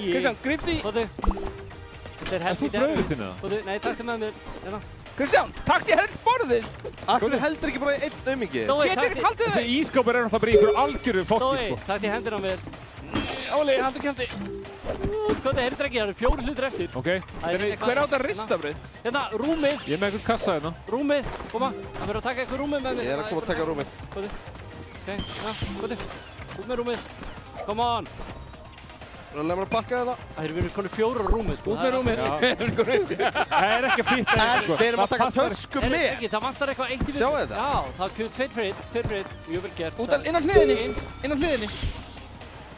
Kristján, griftu í... Þetta er Er þú brauðristinn eða? Nei, taktu með mér. Hérna. Kristján, takk ég helst borðið. Akkur heldur ekki bara einn aumingi? Getur ekki haldið það? Þessi ískápur náttúrulega bara í einhverju algjöru fokki, sko. Takk ég hendina á mér. Óli, haldu kjafti. Hvað það heyrður ekki, það eru 4 hlutir eftir. Ok. Hver á þetta ristabrauð? Hérna, rúmið. Ég er með einhvern kassa hérna. Rúmið, koma. Það verður að taka eitthvað rúmið með mér. Ég er að koma að taka rúmið. Ok, út með rúmið. Come on. Leð mér að bakka þetta. Það eru verið konið 4 rúmið, sko. Út með rúmið. Það er ekki að fýta þetta, sko. Við erum að taka tösku með. Það vantar eitthvað eitt í við. Sjáu þetta? Já, það er 2 frið. Mjög vel gert. Inn á hliðinni.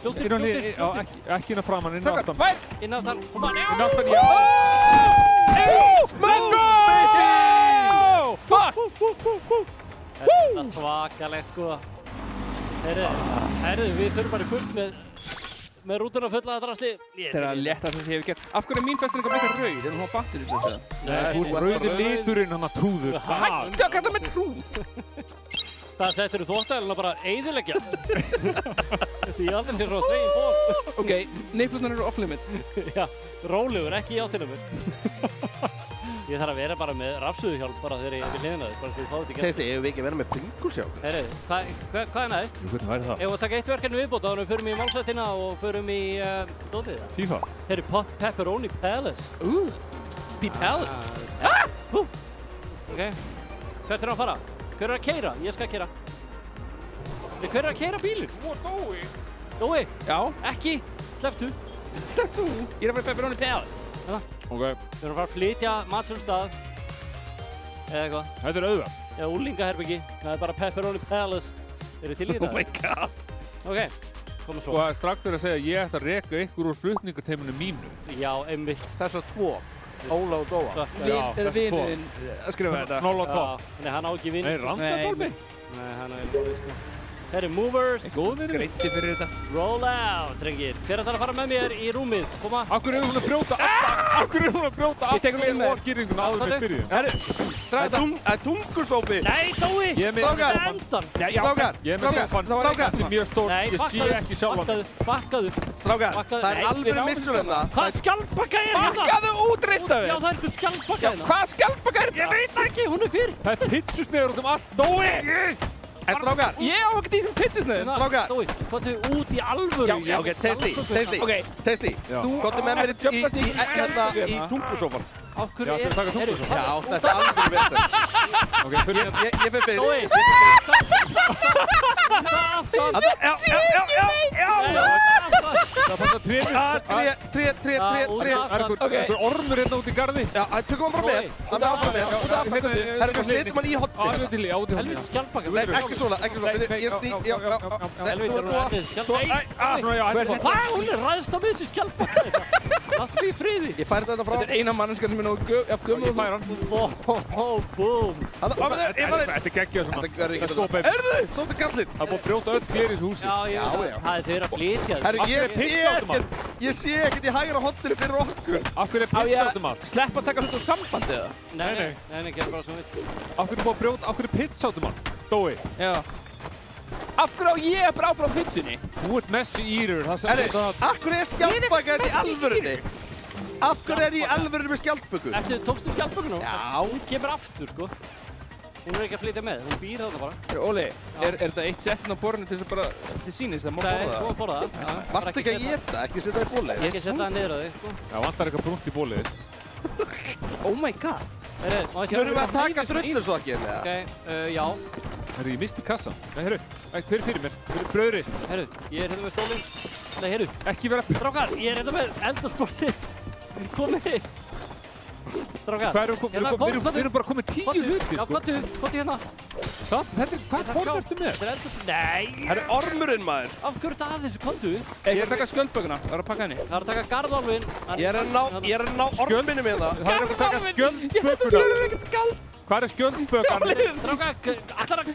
Fljóttir. Ekki inn á framann, inn á aftan. Inn á aftan. Koma, inn á aftan, já. Þetta er svakalegt, sko. Herðu, við þurfum bara fullt með rútuna fulla að drasli. Þetta er að leta það sem ég hef gert. Af hverju er mín festin eitthvað meika rauð? Er hún á batterið sem þetta? Nei, rauði liturinn hann að trúður. Hættu að kalla mig trú! Þetta eru þvóttæluna bara eyðileggja. Því aldrei er svona þvegin bótt. Ok, neiplurnar eru off limits. Já, rólegur, ekki í áttina mér. Ég þarf að vera bara með rafsuðuhjálp bara þegar ég er við hliðina þig, bara svo ég fá þetta í gæst. Teisti, ef við ekki verið með Pringles hjá okkur? Herri, hvað er næst? Hvernig væri það? Ef við taka eitt verkefni viðbót áður en við förum í málsættina og förum í dótið það. FIFA? Herri, Pepperoni Palace. P-Palace. Ok, hvert er að fara? Hver er að keyra? Ég skal keyra. Hver er að keyra bílinn? Þú og Dói. Dói? Já. Ekki, slepptu. Slepptu? Ég er að fara í Pepperoni Palace. Ok. Við erum að fara að flytja matsölustað. Eða eitthvað. Þetta er auðvitað. Eða úlingaherbyggi. Það er bara Pepperoni Palace. Eru til í þetta? Oh my god. Ok, komum svo. Og það er strax að segja að ég ætti að reka ykkur úr flutningateiminu mínu. Já, einmitt. Þess að 2. Óla og Dóa. Er vinurinn að skrifa þetta? 0 og 2. Nei, hann á ekki vinn. Nei, randabólmið. Nei, hann á ekki vinn. Herri, movers. Góð vinur. Greitti fyrir þetta. Roll out, drengir. Hver ætlar að fara með mér í rúmið? Koma. Akkur er hún að brjóta Ég tekur mig með. og girðinguna áður með byrju. Það er tungusópi. Nei, Dói! Strákar. Strákar. Ég er með þoffan. Þetta er mjög stór. Ég sé ekki sjálfan. Bakkaðu. Strákar, það er alveg missur hérna. Hvað skjaldbaka er hérna? Bakkaðu út, ristaðu! Já, það er eitthvað skjaldbaka hérna. Hvað skjaldbaka er þetta? Ég veit ekki, hún er fyrir. Það er pitsusneður út allt. Dói! Strákar. Ég á ekki því sem pizzasneið. Strákar. Dói, hvað er út í alvöru? Já, ok, Teisti. Þú komdu með mér í tungusófan. Af hverju er þetta? Já, þetta er alveg vesen. Ok, fyrir mér. Ég fyrir byrð. Dói! Það fannst að trémur. Tré. Það er einhver ormur hérna út í garði. Já, tökum hann bara með. Það er áfram með. Herru, setur mann í hotni. Helviti skjaldbaka. Nei, ekki svona. Ég stí, já. Helviti er hún erfið skjaldbaka. Hvað? Hún er ræðst á mig þessi skjaldbaka. Láttu mig í friði. Ég færi þetta frá. Þetta er eina manneskan sem er nógu gömul og færan. Búm. Þetta er geggjað svona. Þetta verður ekki þetta. Erðu, sástu kallinn. Það er búið að brjóta öll gler í þessu húsi. Já. Það er þeirra að flytja. Herru, ég sé ekkert í hægra hotninu fyrir okkur. Af hverju er pizzaautomat? Sleppa að taka hlut úr sambandi eða? Nei, gera bara svo vitt. Af hverju er búið að brjóta, af hverju er pizzaautomat? Dói. Já. Af hverju á ég að brábra á pizzunni? Þú ert messi írur. Herru, af hverju er skjaldbaka í alvörunni? Af hverju er í alvörunni með skjaldböku? Tókstu skjaldbökuna? Já. Hún kemur aftur, sko. Hún er ekki að flytja með, hún býr þarna bara. Óli, er þetta eitt settin á borðinu til þess að bara, til sýnist, það má borða það? Það er svo að borða það. Varst ekki að geta, ekki setja það í bólið? Ekki setja það niður á þig, sko. Já, vantar eitthvað brúnt í bólið. Oh my god. Þurfum við að taka drullusokkin, eða? Ok, já. Herru, ég misti kassan. Nei, herru, hver er fyrir mér? Hver er brauðrist? Herru, ég er hérna með stólinn. Nei, herru. Ekki vera... Strákar, ég er hérna með eldursportið. Komið. Strákar. Við erum bara komið 10 hluti, sko. Já, hvað hérna? Hvað borð ertu með? Þetta er eldursportið. Nei. Það er ormurinn, maður. Af hverju þetta að þessu, komdu? Ég er að taka skjöldbökuna, það er að pakka henni. Það er að taka garðálfinn. Ég er að ná orminni með það. Það er að taka skjöldbökuna. Hvað er skjöldbökan? Strákar, allar að...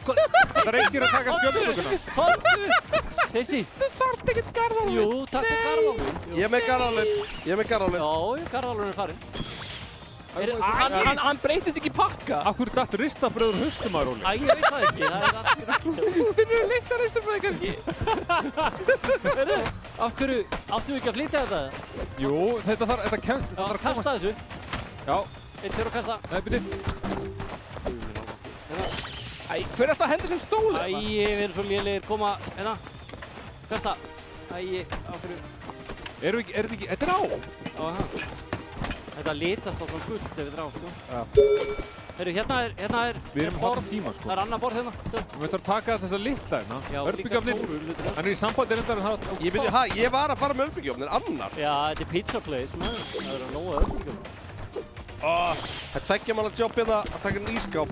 Það er engir að taka skjöldbökuna. Komdu. Teisti. Þú þarft ekkert garðálfinn. Jú, takk garðálfinn. Ég er með garðálfinn. Já, garðálfinn er farinn. Hann breytist ekki í pakka. Af hverju datt ristabrauður haustum að róli? Æ, ég veit það ekki. Það er allir Finnur þú leitt að ristabrauði kannski? Af hverju áttu ekki að flytja þetta? Jú, þetta kemst... Það þarf að kasta þessu. Já. Einn fyrir að kasta. Nei, byrju. Æ, hver er alltaf að henda sem stólu? Æ, við erum svo lélegir. Koma, hérna. Kasta. Æ, áfyrir. Þetta er á. Já, þetta litast á svona gult ef við drá, sko. Já. Herru, hérna er við erum borð. Tíma, sko. Það er annar borð hérna. Við ætlum að taka þessa litla hérna. Örbyggjofnir. Hann er í sambandi en það er Ég byrju, ég var að fara með örbyggjofnir, annar. Já, þetta er pizza place, maður. Það er að nóga örbyggjofnir. Það tveggja manna jobb hérna að taka en ískáp.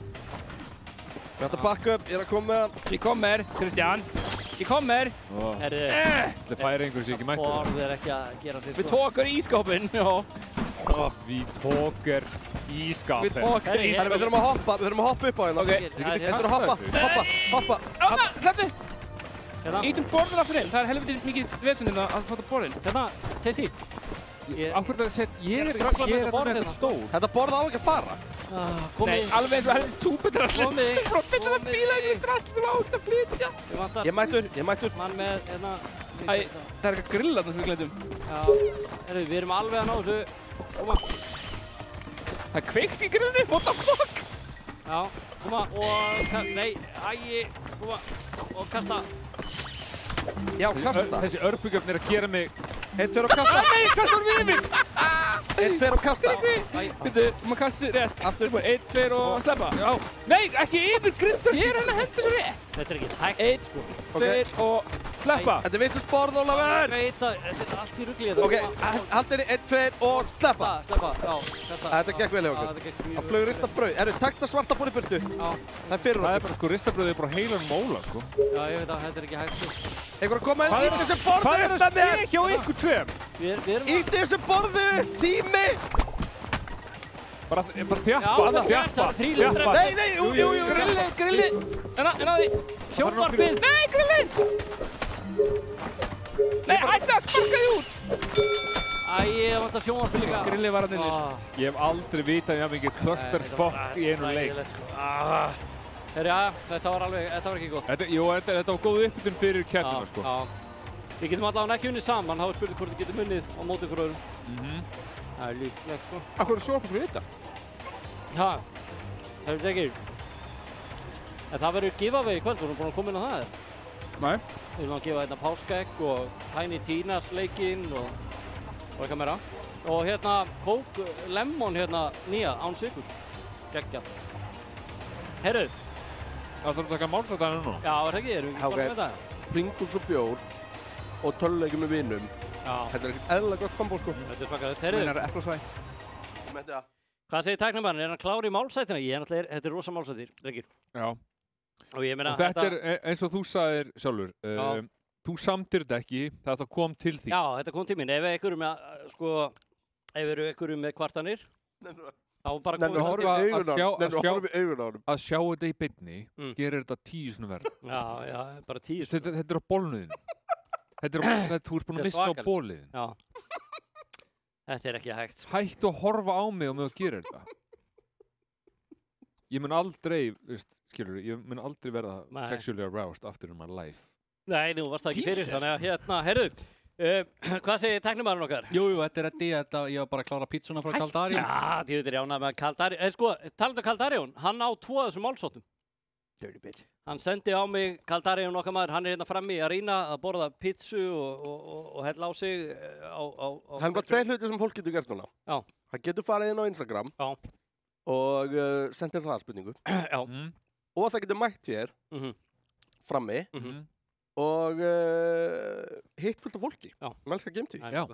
Við ætlum að bakka upp, ég er að koma með hann. Ég kommer, Kristján. Ég kommer. Herru. Það færi einhvers ekki mættu. Borð er ekki að gera sér, sko. Við tókur ískápinn, já. Við tókur ískáp. Við tókur ískáp. Við þurfum að hoppa upp á hérna. Ok. Við getum hoppa. Anna, settu. Ítum borðin aftur inn. Það er helviti mikið vesendin að fóta borðin. Hérna, teisti. Akkur það sett, ég er þetta með eitthvað stól. Þetta borð á ekki að fara. Nei, alveg eins og helviti stúpidrasli. Frá fylla það bíla í drasli sem átt að flytja. Ég mættur. Mann með, hérna. Æ, það er eitthvað grill þarna sem við glemdum. Já, herru, við erum alveg að ná þessu. Koma. Það er kveikt í grillinu, what the fuck? Já, koma og, nei, koma og kasta. Já, kasta. Þessi örbyggjofn er að gera mig. Einn fyrir að kasta. Nei, kasta úr við mig. Einn fyrir að kasta. Býttu, maður kasta rétt. Aftur, einn, tveir og sleppa. Já. Nei, ekki yfir grindverk. Ég er að henda svo rétt. Þetta er ekki hægt. Einn, tveir og sleppa. Þetta er vitlaust borð, Ólafur. Þetta er allt í rugli þetta. Ok, haldir einn, tveir og sleppa. Sleppa, já. Þetta gekk vel hjá okkur. Það flög ristabrauð. Takk það svarta borð í burtu. Já. Það er fyrir okkur. Það er bara sko, ristabrauðið er bara heilan móla, sko. Já, ég veit að þetta er ekki hægt, sko. Einhver að koma inn í þessu borðu upp með mér! Hvað er hjá ykkur tveim? Í þessu borðu! Tími! Bara þjappa. Nei, jú. Grillið. En að því. Sjónvarpið. Nei, grillið! Nei, ætla að sparka því út! Ég vantar sjónvarpið líka. Grillið var hann inni. Ég hef aldrei vitað að ég haf mikið clusterfuck í einu leik. Herri, þetta var ekki gott. Þetta var góð uppbytun fyrir keppnina, sko. Já. Við getum allavega ekki unnið saman, þá er spurning hvort við getum unnið á móti ykkur öðrum. Það er líklegt, sko. Akkur er sjónvarpið fyrir þetta? Já, það er ekki. En það verður giveaway í kvöld, vorum búin að koma inn á það. Nei. Við erum að gefa hérna páskaegg og Tiny Tina's leikinn og eitthvað meira. Og hérna Coke Lemon hérna nýja, án sykurs. Geggjað. Herru. Það þarf að taka málsætana núna. Já, er það ekki? Erum við ekki bara með það? Pringles og bjór og töluleikjum með vinum. Já. Þetta er ekkert eðlilega gott kombo, sko. Þetta er svakalegt. Herru. Það er eplasvæ. Hvað segir tæknumæðurinn? Er hann klár í málsætina? Þetta er rosa málsætir, drengir. Já. Og ég meina þetta er eins og þú sagðir sjálfur. Þú samtir þetta ekki, það kom til því. Já, þetta kom til mín. Ef einhverjum með kvartanir, þá bara komið að sjá þetta í beinni gerir þetta 10 svona verð. Já, bara 10. Þetta er á bólnuðin. Þú ert búin að missa á bóliðin. Já. Þetta er ekki hægt. Hættu að horfa á mig og með að gera þetta. Ég mun aldrei, ég mun aldrei verða sexually aroused after in my life. Nei, nú varst það ekki fyrir, þannig að hérna, heyrðu, hvað segir tæknumæðurinn okkar? Jú, þetta er þetta, ég var bara að klára pítsuna frá Caldarion. Já, ég veit ánægð með Caldarion. Sko, talandi um Caldarion, hann á 2 af þessum málsóttum. Dirty bitch. Hann sendi á mig Caldarion okkar maður, hann er hérna frammi í Arena að borða pítsu og hella á sig Það er bara 2 hluti sem fólk getur gert núna. Já. Það getur farið inn á Instagram. Já. Og sendir það spurningu. Já. Og það getur mætt hér frammi og hitt fullt af fólki. Já. Melska geimtíð. Já.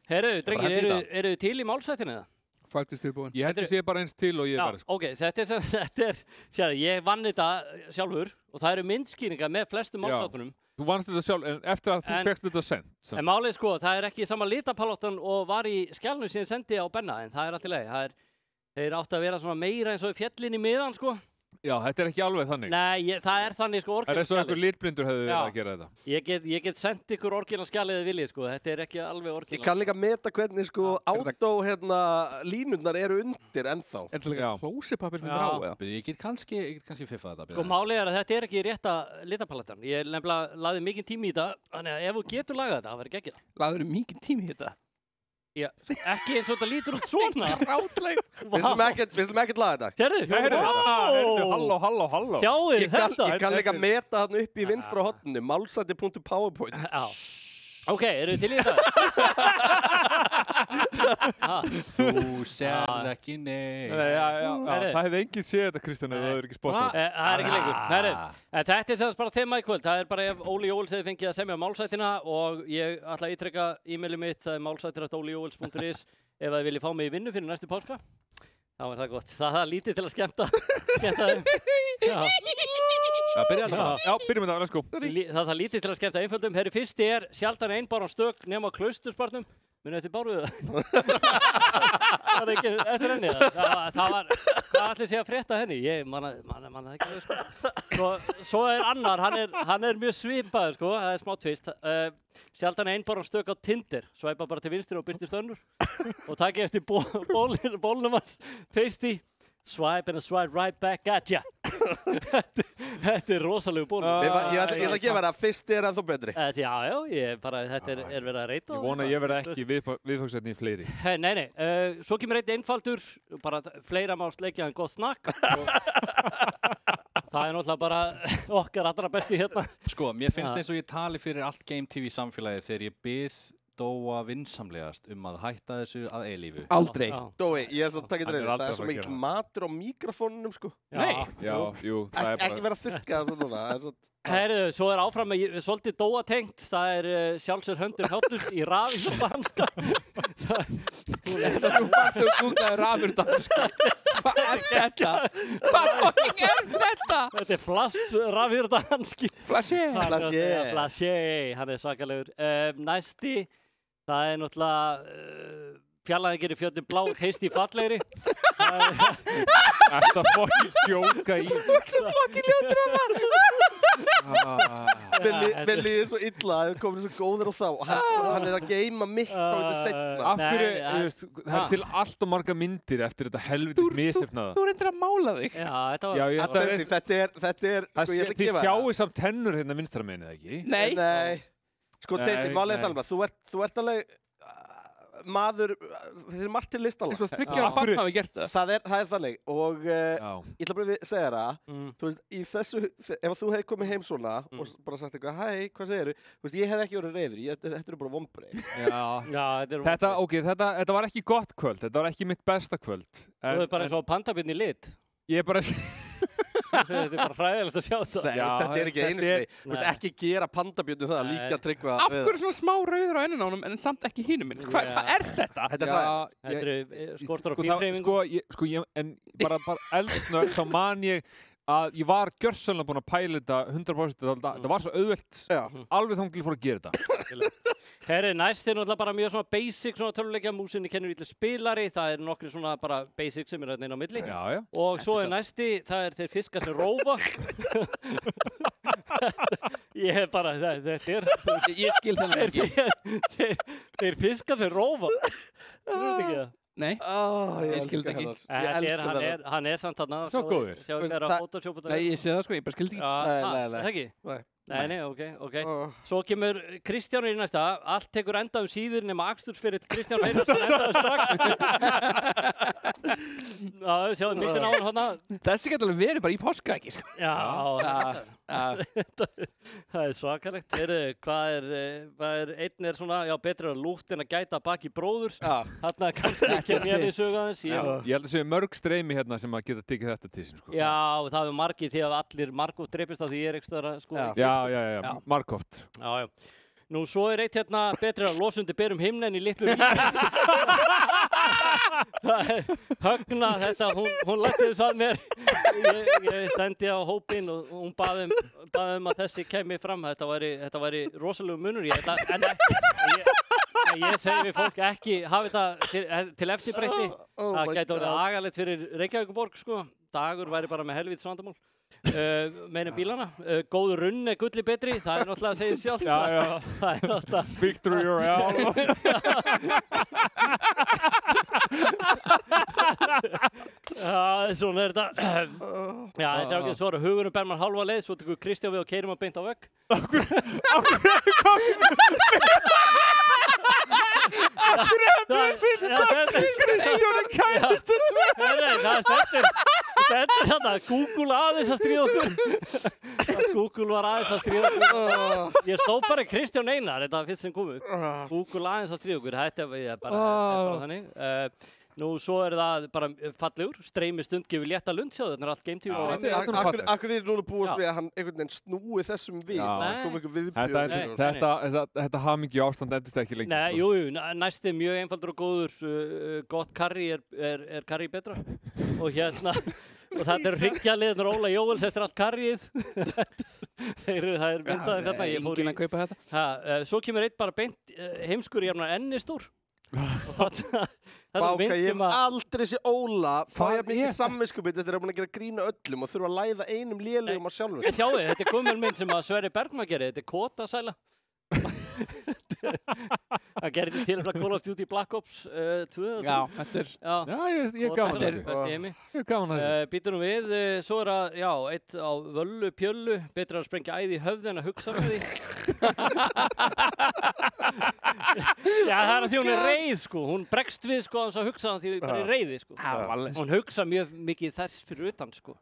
Herru, drengir, eru þið til í málsætinu eða? Faktisk tilbúin. Ég heldur sé bara eins til og ég bara sko. Ok, þetta er, sér, ég vann þetta sjálfur og það eru myndskýringar með flestum málsætunum. Þú vannst þetta sjálf, en eftir að þú fegst þetta send. En málið sko, það er ekki sama litapalottan og var í skjálnum sem ég sendi á Benna, en það er allt í lagi. Þeir átti að vera svona meira eins og fjallin í miðan, sko. Já, þetta er ekki alveg þannig. Nei, það er þannig, sko, orginal skjalið. Það er eins og einhver litblindur hefði verið að gera þetta. Ég get sendt ykkur orginal skjalið eða viljið, sko. Þetta er ekki alveg orginal. Ég kann líka meta hvernig, sko, línurnar eru undir ennþá. Er þetta líka klósipapir sem er á, eða? Ég get kannski fiffað þetta. Sko, málið er að þetta er ekki rétta litapalettan. Ég nefnilega laði mikinn tími í þetta, þannig að ef þú getur lagað þetta, það verður geggjað. Lagður mikinn tími í þetta? Já, ekki eins og þetta lítur út svona. Grátlegt. Við slum ekkert laga þetta. Sérðu? Halló. Sjáðu þetta. Ég kann líka meta hann upp í vinstra hotninu, málsæti.powerpoint. Já. Ok, eru við til í þetta? Þú serð ekki nei. Það hefði enginn séð þetta, Kristján, ef það hefur ekki spottað. Það er ekki lengur. En þetta er semst bara þema í kvöld. Það er bara ef Óli Jóels hefði fengið að semja málsætina og ég ætla að ítreka e-mailið mitt, það er málsætir@olijóels.is ef þið viljið fá mig í vinnu fyrir næstu páska. Þá er það gott. Það er lítið til að skemmta þeim. Byrjum við það, let's go. Það er lítið til að skemmta einföldum. Herri, fyrsti er sjaldan einbáran stök nema á Klaustursbarnum. Munið eftir Báruðu það? Það er ekki eftir henni það? Það var, hvað ætli sé að frétta henni? Ég manna ekki það, sko. Svo er annar, hann er mjög svipaður, sko. Það er smá tvist. Sjaldan einbáran stök á Tinder. Svæpa bara til vinstri og byrtist önnur. Og takið eftir bólnum hans. Pasty. Swipe and a swipe right back at ya. Þetta er rosalegu bólum. Ég ætla að gefa það, fyrst er ennþá betri. Já, þetta er verið að reyta. Ég vona að ég verði ekki viðfangsefni í fleiri. Nei. Svo kemur einn einfaldur, bara fleira má sleikja en gott snakk. Það er náttúrulega bara okkar allra besti hérna. Sko, mér finnst eins og ég tali fyrir allt Game TV samfélagið þegar ég bið Dóa vinsamlegast að hætta þessu að eilífu. Aldrei. Dói, ég er svo að taka þetta reyna. Það er svo mikil matur á mikrofónunum, sko. Nei. Jú, það er bara... Ekki vera að þurrka það svona. Herðu, svo er áfram með svolítið Dóa tengt. Það er sjálfsögur höndur háttust í rafurdanska. Þetta er svo fast að googlaði rafurdanska. Hvað er þetta? Hvað fucking er þetta? Þetta er flash rafurdanski. Flashe. Hann er svakalegur. Næsti. Það er náttúrulega fjallaðingir í fjöldum blá, heisti fallegri. Þetta fucking djóka í. Svo fucking ljótur á það. Mér líður svo illa að við komum svo góður á þá og hann er að geima miklu á þetta setna. Af hverju, það er til allt og marga myndir eftir þetta helvitis misefnaða. Þú reyndir að mála þig. Þetta er, sko ég ætla að gefa það. Þið sjáu samt tennur hérna vinstra meginn, eða ekki? Nei. Sko, Teisti, málega þalma, þú ert alveg maður, þetta er margt til listalag. Svo þryggjar að barn hafi gert það. Það er þannig og ég ætla bara að segja það, þú veist, í þessu, ef þú hefði komið heim svona og bara sagt eitthvað, hæ, hvað segirðu? Þú veist, ég hef ekki verið reiður, þetta eru bara vonbrigði. Þetta var ekki gott kvöld, þetta var ekki mitt besta kvöld. Þú er bara eins og pandabinn í lit. Ég er bara... Þetta er bara hræðilegt að sjá þetta. Þetta er ekki einu sinni. Ekki gera pandabjörnum það, líka tryggva. Af hverju svona smá rauður á enninu á honum en samt ekki hinum minn? Hvað er þetta? Þetta er hræðilegt. Þetta eru skortur á fínreifingu. En bara eldsnöggt þá man ég að ég var gjörsamlega búinn að pæla þetta 100%. Það var svo auðvelt. Alveg þangað til fór að gera þetta. Herri, næst er náttúrulega bara mjög svona basic svona töluleikja, músinni kennur ítli spilari, það er nokkri svona bara basic sem er inn á milli. Og svo er næsti, það er þeir fiskar sem rófa. Ég er bara, þetta er... Ég skil þennan ekki. Þeir fiskar sem rófa. Þú veit ekki það? Nei, ég skildi ekki. Hann er samt þarna. Svo góður. Sjáum við að Photoshop. Nei, ég sé það sko, ég bara skildi ekki. Nei, ok. Svo kemur Kristján í næsta. Allt tekur enda síður nema akstursfyrir Kristján Einarsson endaðu strax. Já, sjáum myndin á hann hana. Þessi getur alveg verið bara í páska, ekki sko. Já. Það er svakalegt. Hvað er einn er svona, já, betra að lútt en að gæta baki bróður. Þarna kannski ekki mér í sögðaðins. Ég held að séu mörg streymi hérna sem að geta tekið þetta til sín, sko. Já, það er margið því að allir margótt dreipist af því ég er ekki staðar að sko. Já, margótt. Já. Nú, svo er eitt hérna betri að losundi berum himnen í litlu vík. Það er Högna, þetta, hún lætti þess að mér. Ég sendi á hópinn og hún bað að þessi kemi fram. Þetta væri rosalegu munur. Ég segi við fólk ekki hafa þetta til eftirbreytti. Það gæti orðið agalegt fyrir Reykjavíkurborg, sko. Dagur væri bara með helvítis vandamál. Meina bílana. Góður runn er gulli betri. Það er náttúrulega að segja sjálft. Já. Það er náttúrulega... Victory Royale. Já, svona er þetta. Já, þessi er ekki svara. Hugurinn ber mann hálfa leið, svo tekur Kristján við og keyrir mann beint á vegg. Það stóð bara Kristján Einar, þetta var fyrst sem komu. Google aðeins að stríða okkur, þetta er bara þannig. Nú, svo það bara fallegur, streymi stund gefur létta lund, sjáðu, þetta allt Game TV. Akkur núna búast við að hann einhvern veginn snúi þessum við, kom einhver viðbjöð. Þetta hamingju ástand endist ekki lengi. Nei, jú, næsti mjög einfaldur og góður, gott karri er karri betra. Og og þetta hryggjarliðin Óla Jóels eftir allt karrið. Það myndaði hérna. Enginn að kaupa þetta. Svo kemur einn bara beint heimskur jafnar enni stór. Báka, ég hef aldrei séð Óla fá ég mikið samviskubit eftir að búin að gera grína öllum og þurfa að læða einum lélegum á sjálfum. En sjáu, þetta er gömul mynd sem að Sverrir Bergman gerir, þetta er Kotasæla. Það gerði til að Call of Duty Black Ops 2. Já, þetta er... Já, ég gaf hann þessu. Ég gaf hann þessu. Býtum við, svo það, eitt á völlu pjöllu, betra að sprengja æði í höfði en að hugsa með því. Já, það að því hún er reið, sko. Hún bregst við, sko, að hugsa því bara í reiði, sko. Hún hugsa mjög mikið þess fyrir utan, sko.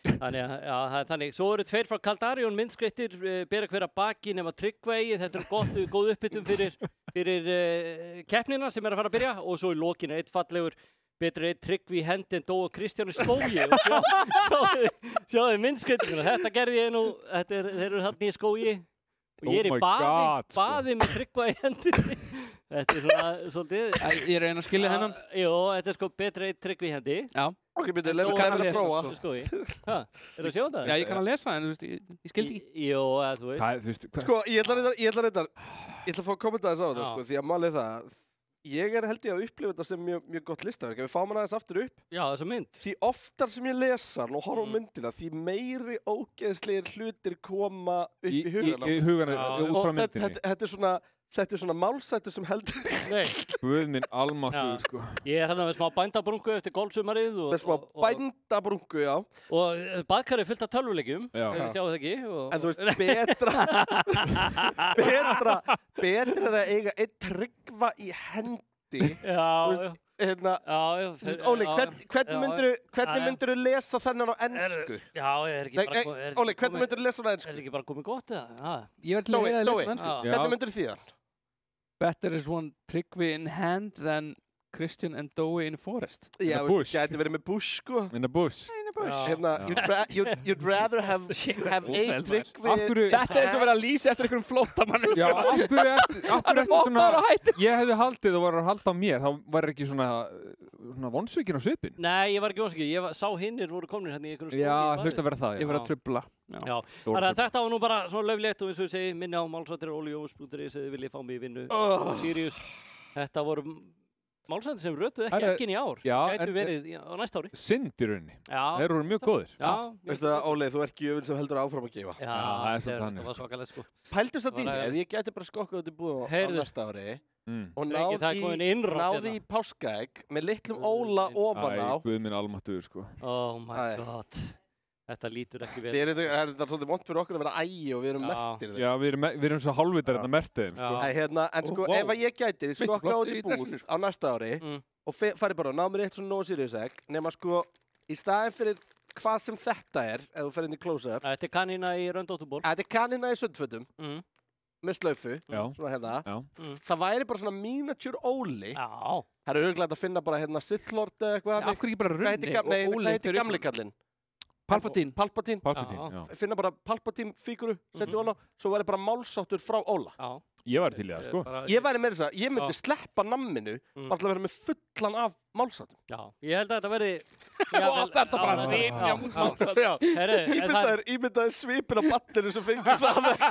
Þannig, það er þannig. Svo eru tveir frá Kaldarion myndskreittir, bera hver að baki nema Tryggvegi. Þetta er góð uppbyttum fyrir keppnina sem er að fara að byrja. Og svo í lokinu eitt fallegur, betri eitt Tryggvi í hendi en dóu Kristján í skógi. Sjáðu myndskreittinguna. Þetta gerði ég nú, þeir eru þarna í skógi. Og ég er í baði með Tryggva í hendi. Þetta er svona svolítið. Ég er að skilja hennan. Jó, þetta er sko betri eitt Tryggvi í hendi. Já. Ok, byrju, lefum við að prófa. Er það að sjá það? Já, ég kann að lesa, en þú veist, ég skildi ekki. Jó, þú veist. Sko, ég ætla að fá að kommenta þess á þetta, sko, því að málið það, ég held ég að upplifa þetta sem mjög gott listaverk. Ef við fáum hana þess aftur upp. Já, þessa mynd. Því oftar sem ég lesa og horfa á myndina, því meiri ógeðslegir hlutir koma upp í hugana. Í hugana, út frá myndinni. Þetta er svona málsættur sem heldur. Nei. Guð minn almáttugur, sko. Ég er hérna með smá bændabrungu eftir golfsumarið. Með smá bændabrungu, já. Og baðkarið fullt af tölvuleikjum. Já. Sjáu það ekki. En þú veist, betra er að eiga einn Tryggva í hendi. Já. Óli, hvernig myndirðu lesa þennan á ensku? Já, ég er ekki bara komið... Óli, hvernig myndirðu lesa hann á ensku? Er þetta ekki bara komið gott eða? Ég var til að leiða að lesa ensku. Hvernig myndirðu því það? Better is one Tryggvi in hand than Christian and Dói in a forest. Já, það gæti verið með bush, sko. In a bush. You'd rather have a Tryggvi... Þetta er svo verið að lýsa eftir einhverjum flóttamanni. Já, af hverju svona... Ég hefði haldið og var að halda á mér, þá var ekki svona vonsvikinn á svipin. Nei, ég var ekki vonsvikinn. Ég sá hinnir voru komnir hérna í einhverjum skóli. Já, hlust að vera það. Ég var að trubla. Já, þannig að þetta var nú bara svona löflegt og eins og ég segi, minni á málsáttir óljós.is eða viljið fá mig í vinnu. Sirius, þetta voru málsættir sem rötuðu ekki inn í ár. Gætu verið á næsta ári. Synd í rauninni. Þeir eru mjög góðir. Veistu það, Óli, þú ert gjöfin sem heldur áfram að gefa. Já, það var svakalega, sko. Pældust það því, ef ég gæti bara skokkað út í búið á næsta ári og náði í páskaegg með litlum Óla ofan á. Æ, Guð minn almáttugur, sko. Oh my god. Þetta lítur ekki vel. Það er svolítið vont fyrir okkur að vera ægi og við erum mertir. Já, við erum svo hálfvitar hérna mertið þeim, sko. En sko, ef ég gæti skokka út í búð á næsta ári og farið bara að ná mér eitt svona nóg Sirius-egg, nema sko, í staðin fyrir hvað sem þetta er, ef þú ferð inn í close-up. Þetta er kanína í röndóttuból. Þetta er kanína í sundfötum, með slaufu, svona hérna. Það væri bara svona miniature Óli. Það er auðvitað að finna bara hérna Sith Lord eða eitthvað. Af hverju ekki bara runni og Óli fyrir gamli kallinn? Palpatine, já. Finna bara Palpatine fíguru, setja hana, svo væri bara málsáttur frá Óla. Ég væri til í það, sko. Ég væri meira þess að, ég myndi sleppa namminu, bara til að vera með fullan af málsáttum. Já, ég held að þetta verði... Þetta bara þín, Ímyndaði svipin á ballinu sem fengur það vekk.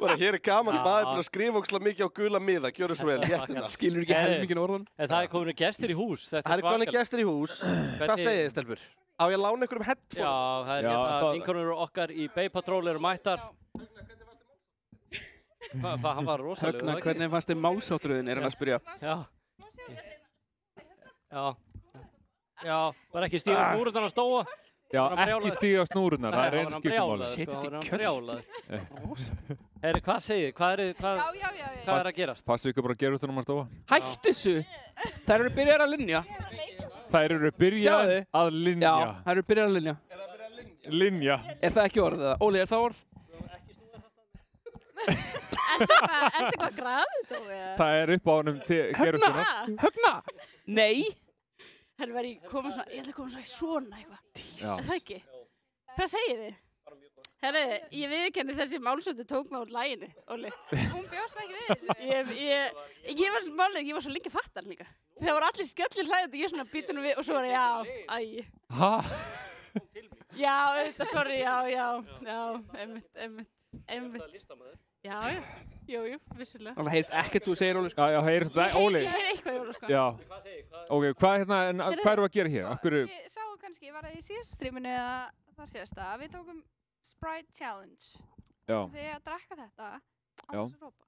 Bara, hér er gaman maður búin að skrifa ókslega mikið á gula miða, gjöru svo vel, hérna. Skilur ekki helmingin orðan. En það er komin gestir í hús. Það er komin gestir í hús. Hvað segir þið, stelpur? Á ég að lána einhverjum headphone? Já, það er hérna, vinkonur okkar í Bay Patrol eru mættar. Hann var rosalega. Högna, hvernig fannst þið málsátturinn, er hann að spyrja? Já, var ekki stíga snúrurnar að stóa? Já, ekki stíga snúrurnar, það er einu skiptumáli. Setjast í kjöld. Herri, hvað segið? Hvað er að gerast? Passu ykkur bara að gera út um að stóa? Hættu þessu! Þær eru byrjar að linja. Þær eru byrjað að linja. Já, þær eru byrjað að linja. Linja. Er það ekki orð eða? Óli, er það orð? eitthvað grafið, Tói? Það upp á honum Högna? Nei. Ég ætla að koma svona eitthvað. Það ekki. Hvað segir þið? Herri, ég viðurkenni þessi málsvöldu tók mig úr laginu, Óli. Hún bjóst ekki við þessu. Ég var svo lengi fattar líka. Það voru allir skellir hlæðandi og ég svona býtunum við og svo var ég, Hæ? Já, þetta, sorry, einmitt. Já, jú, vissulega. Það heyrst ekkert svo segir Óli, sko. Já, heyrst það, Óli. Ég heyr eitthvað, Óli, sko. Já. Ok, hvað erum við að gera hér? Ég sá kannski, var það í síðasta stríminu eða þar síðasta, við tókum Sprite Challenge. Já. Þegar að drekka þetta á Já. þessu rópa.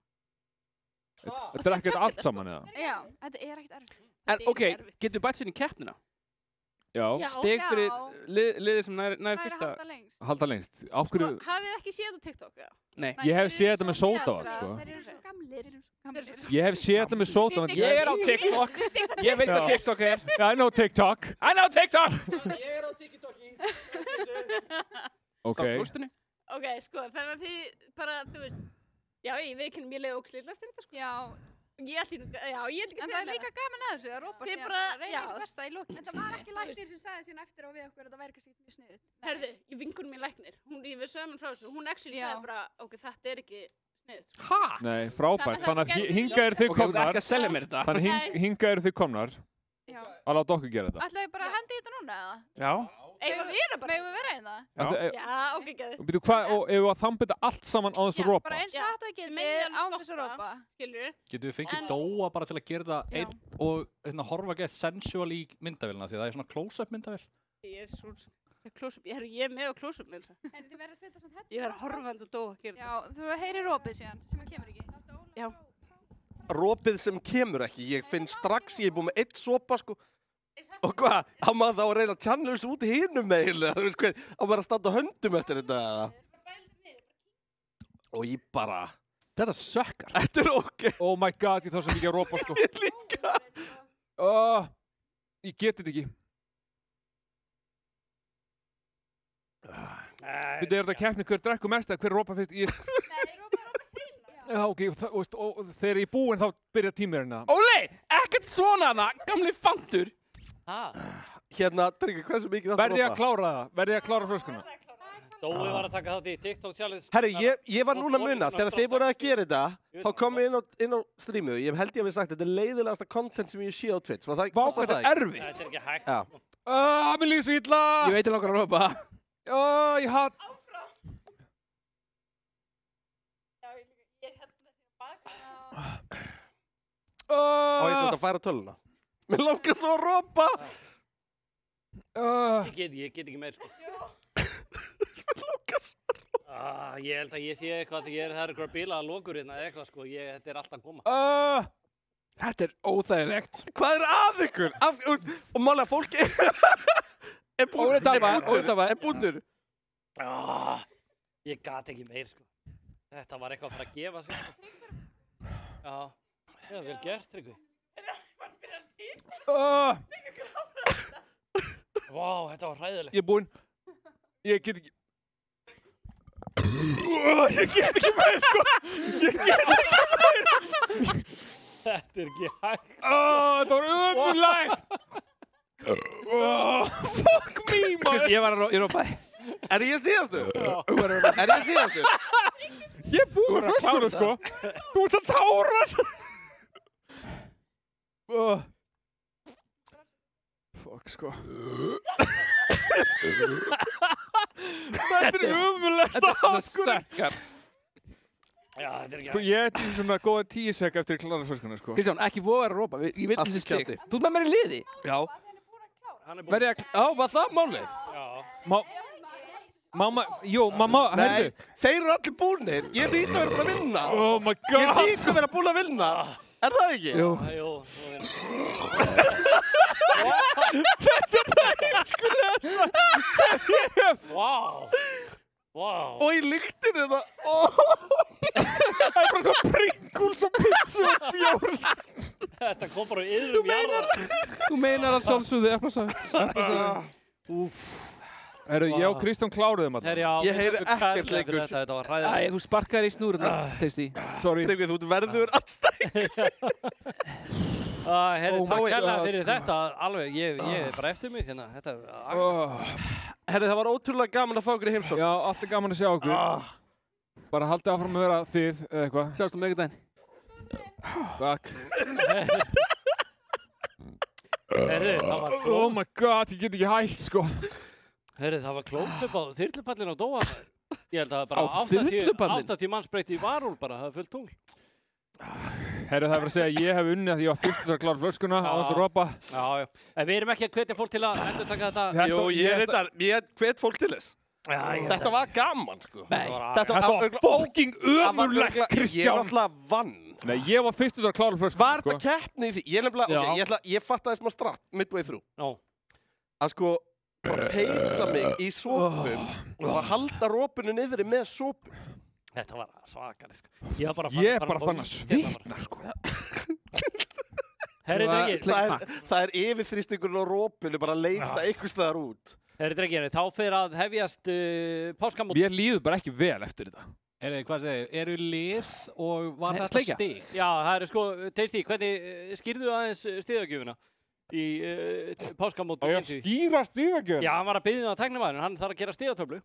Drekka þetta allt saman, eða? Já, þetta ekkert erfitt. En ok, getur við bætt sér í keppnina? Já. Steg fyrir liðið sem nær fyrsta. Halda lengst. Af hverju? Hafið þið ekki séð á TikTok, eða? Nei. Ég hef séð þetta með sódavatn, sko. Þeir eru svo gamlir. Ég hef séð þetta með sódavatn. Ég á TikTok. Ég veit hvað TikTok er. I know TikTok. I know TikTok. Ég á TikToki. Ok. Ok, sko, þannig að þið bara, þú veist, já, ég viðurkenni mér leið ógeðslega eftir þetta, sko. Já. Ég held ekki að segja það er líka gaman að þessu, að rópa Þið síðan bara, að reyna eitt besta í lokin. En það var ekki læknir sem sagði síðan eftir á við okkur að það væri kannski mjög sniðugt. Herðu, ég vinkunum mér læknir. Við sögum frá þessu. Hún actually sagði bara, ok, þetta er ekki sniðugt. Hæ? Nei, frábært. Þannig að hingað eru þið komnar. Ok, þú ert ekki að selja mér þetta. Þannig að hingað eru þið komnar. Já. Að láta okkur gera þetta. Ætlaðu bara að hendi þetta núna, eða? Já. Eigum við vera bara? Megum við vera í það? Já, ok, geði. Býtu, hvað, og ef við að þambita allt saman á þessu rópa? Bara eins og þetta getur án þessu rópa. Skilur? Getur við fengið Dóa bara til að gera það einn og horfa gett sensual í myndavélina því það er svona close-up myndavél? Ég er svo... Ég er með á close-up mynda. En þið verður að setja svona þetta? Ég verður horfandi að Dóa að gera það. Já, þú heyrir rópið síðan, sem kemur ekki. Já. Rópið sem kemur ekki. Ég finn strax, ég er búinn með einn sopa, sko. Og hvað? Á maður þá að reyna að channela þessu út í hinum eiginlega, þú veist hvað, á maður að standa höndum eftir þetta eða? Og ég bara... Þetta sökkar. Þetta er ok. Oh my god, ég þá sem ekki að rópa, sko. Ég líka. Ég geti þetta ekki. Býtu, er þetta keppni hver drekkur mest eða hver rópa fyrst? Nei, rópa seinna. Já, ok, og þegar ég er búinn þá byrja tímirinn að... Óli, ekkert svona það, gamli fantur. Hérna, Tryggvi, hversu mikið þetta Verði ég að klára það? Verði ég að klára flöskuna? Dói var að taka þátt í TikTok challenge. Herri, ég var núna að muna, þegar þið voru að gera þetta, þá kom ég inn á streamið og ég held ég að við sagt þetta er leiðilegasta content sem ég sé á Twitch. Vá, þetta er erfitt. Þetta er ekki hægt. Já. Mér líður svo illa. Ég veit langar að rópa. Ég hatt... Ég held þessi baka. Og ég semst að færa töluna. Mér langar svo að rópa. Ég get ekki meir, sko. Mér langar svo að rópa. Ég held að ég sé eitthvað, það er eitthvað bílaða lokur hérna eða eitthvað, sko. Þetta er alltaf að koma. Þetta er óþægilegt. Hvað er að ykkur? Og málega fólki er búnur. Ég gat ekki meir, sko. Þetta var eitthvað að fara að gefa sig, sko. Já, vel gert, Tryggvi. Vá, þetta var hræðilegt. Ég er búinn. Ég get ekki... Ég get ekki meir, sko. Ég get ekki meir. Þetta er ekki hægt. Þetta var ömurlegt. Fuck me, maður. Ég var að rópaði. Er ég síðastur? Er ég síðastur? Ég er búinn með flöskuna, sko. Þú ert að tárast. Fuck, sko. Þetta er ömurlegst að Þetta sökkar. Já, þetta er ekki Sko, ég er svona góða 10 sek eftir að klára flöskuna, sko. Kristján, ekki vogar að rópa. Ég veit þessi stig. Þú ert með mér í liði. Já. Verði að... Já, var það málið? Já. Mamma, mamma, herðu. Nei, þeir eru allir búnir. Ég hlýt að vera búin að vinna. Oh my god. Ég hlýt að vera búin að vinna. Er það ekki? Jú. Jú. Þetta er æskulegast sem ég hef. Vá. Og í lyktinni það. Það er bara svo Pringles og pizza og bjór. Þetta kom bara yfir jarðar. Þú meinar að sjálfsögðu eplasafi. Úff. Herru, ég og Kristján kláruðum alltaf. Ég heyri ekkert lengur. Þetta var ræðið. Æ, þú sparkaði í snúruna, Tasty. Sorry. Tryggvi, þú verður andstæðing. Herru, takk kærlega fyrir þetta. Alveg, ég er bara eftir mig. Herru, það var ótrúlega gaman að fá okkur í heimsókn. Já, alltaf gaman að sjá okkur. Bara haldið áfram að vera þið, eða eitthvað. Sjáumst á miðvikudaginn. Takk. Herru, það var Oh my god, ég get ekki hægt, sko. Herru, það var klómp á þyrlupallin á Dóa. Ég held að bara Á þyrlupallinn? 80 manns breytti í varúl bara, það er fullt tungl. Herru, það er að segja að ég hef unnið að ég var fyrst að klára flöskuna á þessu ropa. Já. En við erum ekki að hvetja fólk til að endurtaka þetta. Jú, ég hvet fólk til þess. Þetta var gaman, sko. Nei, þetta var fucking ömurlegt, Kristján. Ég var alltaf vann. Nei, ég var fyrst að klára flöskuna. Var þetta keppni í því? Ég nefnilega, ég fattaði smá stratt midway through. Að sko, peysa mig í sópum og að halda rópunu niðri með sópum. Þetta var svakar, sko. Ég er bara fann að svitna, sko. Herri, drengir. Það er yfirþrýstingurinn á rópunu bara að leita einhvers staðar út. Herri, drengir, þá fyrir að hefjast páskamót. Mér líður bara ekki vel eftir þetta. Hvað segir, eru lið og var þetta stig? Já, það er sko, Tasty, hvernig skýrðu aðeins stigagjöfuna í páskamót? Já, skýra stigagjöfuna? Já, hann var að biðja á tæknimaðurinn, hann þarf að gera stigatöflu.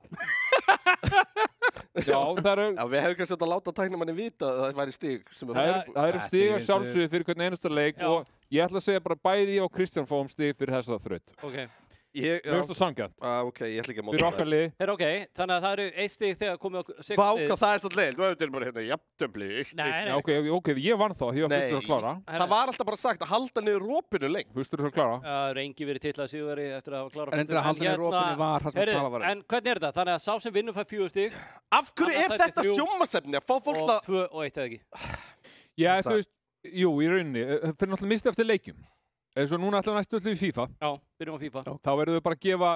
Já, það eru... Já, við hefum kannski að láta tæknimanni vita að það væri stig. Það eru stiga sjálfsögðu fyrir hvern einasta leik og ég ætla að segja bara bæði ég og Kristján fáum stig fyrir þessa þraut. Ok. Við erum það sangjant. Ok, ég ætla ekki að móta það. Fyrir okkar lið. Ok, þannig að það eru 1 stig þegar komið á 6 stig. Vá, hvað það er satt leil. Þú hefur bara hérna jafntöfli. Nei. Ok, ég vann þá. Ég var fyrstur að klára. Það var alltaf bara sagt að halda niður rópinu lengt. Fyrstur að klára. Það eru engi verið titlað sigurveri eftir að hafa klárað. En endur að halda niður rópinu var það sem tala var. En hvernig er þetta? Þannig að sá sem vinnur fær 4 stig. Af hverju er þetta sjónvarpsefni að fá fólk að... 2 og 1 eða ekki? Já, þú veist, jú, í rauninni. Fyrir náttúrulega misti eftir leikjum. Eða svo núna ætlum við næstu öllu í FIFA. Já, byrjum á FIFA. Þá verðum við bara að gefa,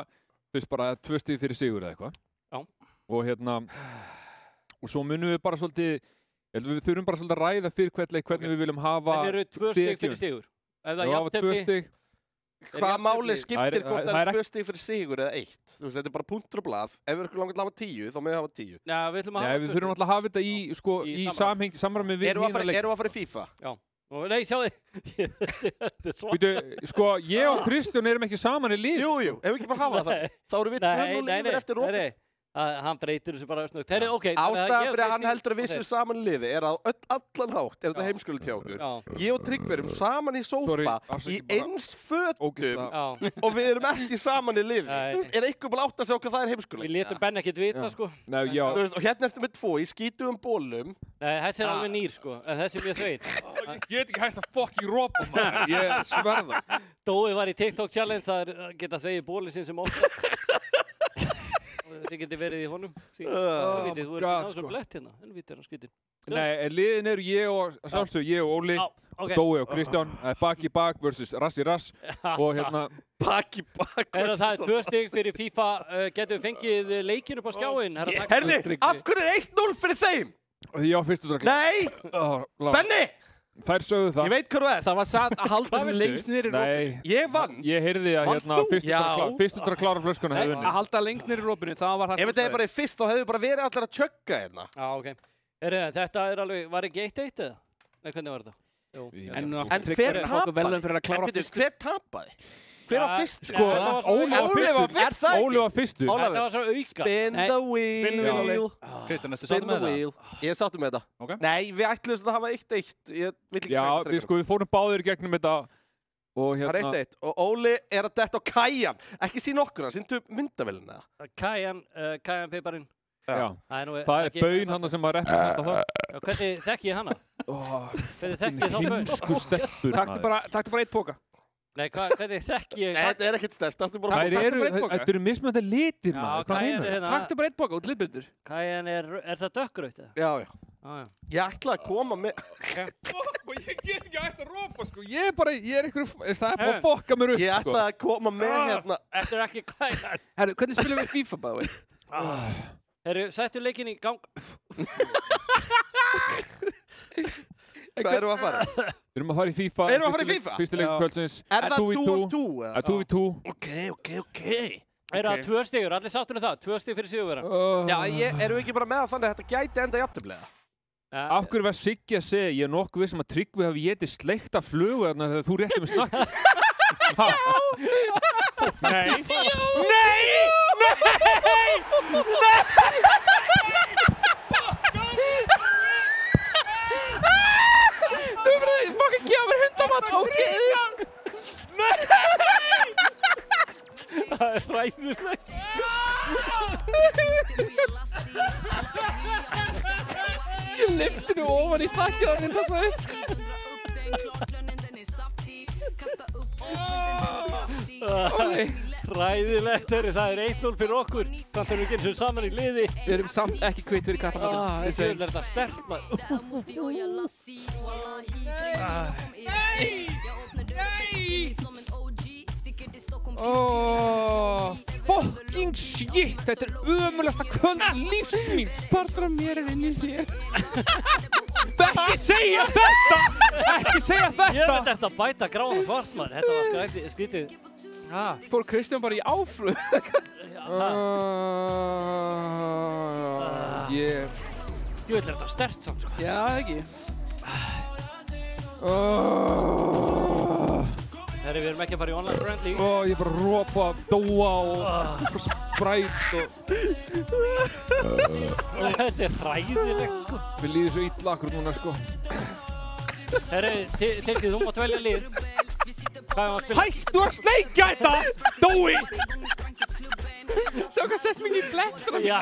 þú veist, bara 2 stig fyrir sigur eða eitthvað. Já. Og svo munum við bara svolítið, við þurfum bara svolítið að ræða fyrir hvert leik hvernig við viljum hafa stig. En eru 2 stig fyrir sigur? Ef það jafntefli... Hvað máli skiptir hvort það er 2 stig fyrir sigur eða 1? Þú veist, þetta er bara punktur og blað. Ef við langar til að hafa 10, þá með að hafa 10. Já, við ætlum að hafa... Við þurfum alltaf að hafa þetta í samræmi við hína leik. Erum við að fara í FIFA? Já. Nei, sjá þið. Sko, ég og Kristján erum ekki saman í lið. Jú, ef við ekki bara hafa það. Þá eru við yfir eftir rópinu. Hann breytir þessu bara snögt. Ástæðan fyrir að hann heldur að við séum saman í liði er að allan hátt er þetta heimskulegt hjá okkur. Ég og Tryggvi erum saman í sófa í eins fötum og við erum ekki saman í liði. Er einhver bara átt að sjá hvað það er heimskulegt? Við létum Ben ekkert vita, sko. Og hérna eftir með 2 í skítuðum bólum. Nei, þessi er alveg nýr, sko. Þessi er mjög þveit. Ég get ekki hægt að fokk í rópa, maður. Ég sverða. Dói var í TikTok challenge, það geta þvegið bólið sín sem ofta. Þið getur verið í honum. Þú er ekki náttúrulega blett hérna. En við erum skýtin. Nei, liðin eru ég og Óli, Dói og Kristján. Bak í bak versus rass í rass. Og hérna... Bak í bak versus... Það er 2 stig fyrir FIFA. Getum við fengið leikinn upp á skjáin? Herði, af hverju er 1-0 fyrir þeim? Því ég var fyrst út að Nei! Benni! Þær sögðu það. Ég veit hvað þú er. Það var satt að halda sem lengst niður í rópinu. Nei. Ég vann. Ég heyrði að fyrst út að klára flöskuna hefði unnið. Að halda lengst niður í rópinu, það var það. Ef þetta hefði bara í fyrst, þá hefði bara verið allir að tjögga hérna. Já, ok. Þetta er alveg, var ekki 1-1 eða? Nei, hvernig var þetta? En hver tapaði? Hver var fyrst? Óli var fyrstu. Þetta var svo auka. Spin the wheel. Kristján, ertu sáttur með þetta? Ég er sáttur með þetta. Nei, við ætlum að hafa 1-1. Já, við fórum báðir gegnum þetta. Það er 1-1. Og Óli er að detta á Kajan. Ekki sín okkur, síndu myndavélina. Kajan Peiparinn. Já, það er baun hann sem að representa það. Hvernig þekki ég hana? Hvernig þekki ég þá baun? Hinsku stelpur. Taktu bara 1 póka. Nei, hvernig þekki ég? Nei, þetta er ekkert stelt. Þetta eru mismunandi litir, maður. Hvað meina það? Taktu bara 1 póka út liðbundur. Kajan er það dökkraut eða? Já. Ég ætla að koma með... Ég get ekki hægt að rópa, sko. Ég er einhverju... Það er bara að fokka mér upp, sko. Ég ætla að koma með hérna... Þetta er ekki Kajan. Herru, hvernig spilum við FIFA, bæði? Herru, settu leikinn í gang. Hvað erum við að fara? Við erum að fara í FIFA. Erum við að fara í FIFA? Fyrsti leikur kvöldsins. Er það 2v2? 2v2. Ok. Er það 2 stigur? Allir sáttur það? 2 stig fyrir sigurvera. Já, erum við ekki bara með það þannig að þetta gæti enda jafntefli? Af hverju var Siggi að segja, ég nokkuð vissum að Tryggvi hafi getið sleikta flugu þarna þegar þú rétti með snakkið? Nei! Nei! Þú verður að fucking gefa mér hundamat, ok? Það ræðilegt. Ég lyfti nú ofan í snakkið og hann tók það upp. Ræðilegt, það 1-0 fyrir okkur. Samt erum við ekki saman í liði. Við erum samt ekki kvitt fyrir kattamatum. Þetta er þetta sterkt, maður. Fucking shit, þetta er ömurlegasta kvöld lífsmíns. Partur af mér inn í þér. Ekki segja þetta! Ekki segja þetta! Ég veit þetta bæta grána hvort, maður. Þetta var skrítið. Fór Kristján bara í áflug? Ég vil þetta sterkt samt, sko. Já, ekki. Herri, við erum ekki að fara í online friendly. Ég bara ropa, dóa og spræt og... Þetta er hræðilegt, sko. Við líðum svo illa akkur núna, sko. Herri, Tilkið, þú mátt velja lið. Hvað er að spila? Hættu að sleikja þetta, Dói! Sjá hvað sést mikið í blekk. Já,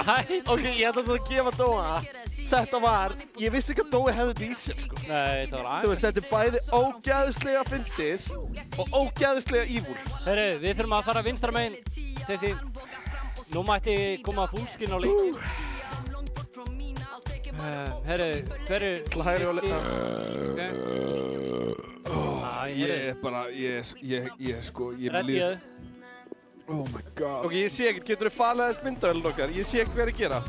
Ok, ég ætla að gefa Dóa. Þetta var, ég vissi ekki að Dói hefði þetta í sér, sko. Nei, þetta var Þú veist, þetta er bæði ógeðslega fyndið og ógeðslega evil. Herri, við þurfum að fara vinstra megin. Tilkið, nú mætti koma fullskinn á leik. Herri, hverju... Hægri og leik. Ég Reddiðu. Oh my god. Ok, ég sé ekkert, getur þið falið aðeins myndavelin okkar? Ég sé ekkert hvað er að gera.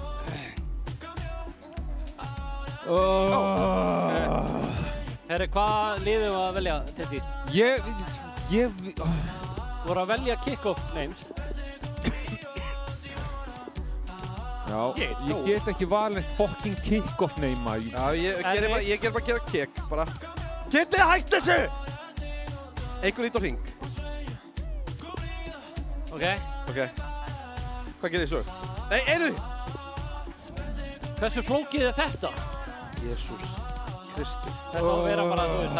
Herri, hvað liðum við að velja, Tilkið? Voru að velja kick-off names. Já, ég get ekki valið fucking kick-off name. Já, ég ger bara að gera kick, bara. Getið hægt þessu! Einhver ít á hring. Ok. Hvað gerir þið svo? Nei, einu! Hversu flókið er þetta? Jésús Kristi. Þetta á að vera bara, þú veist,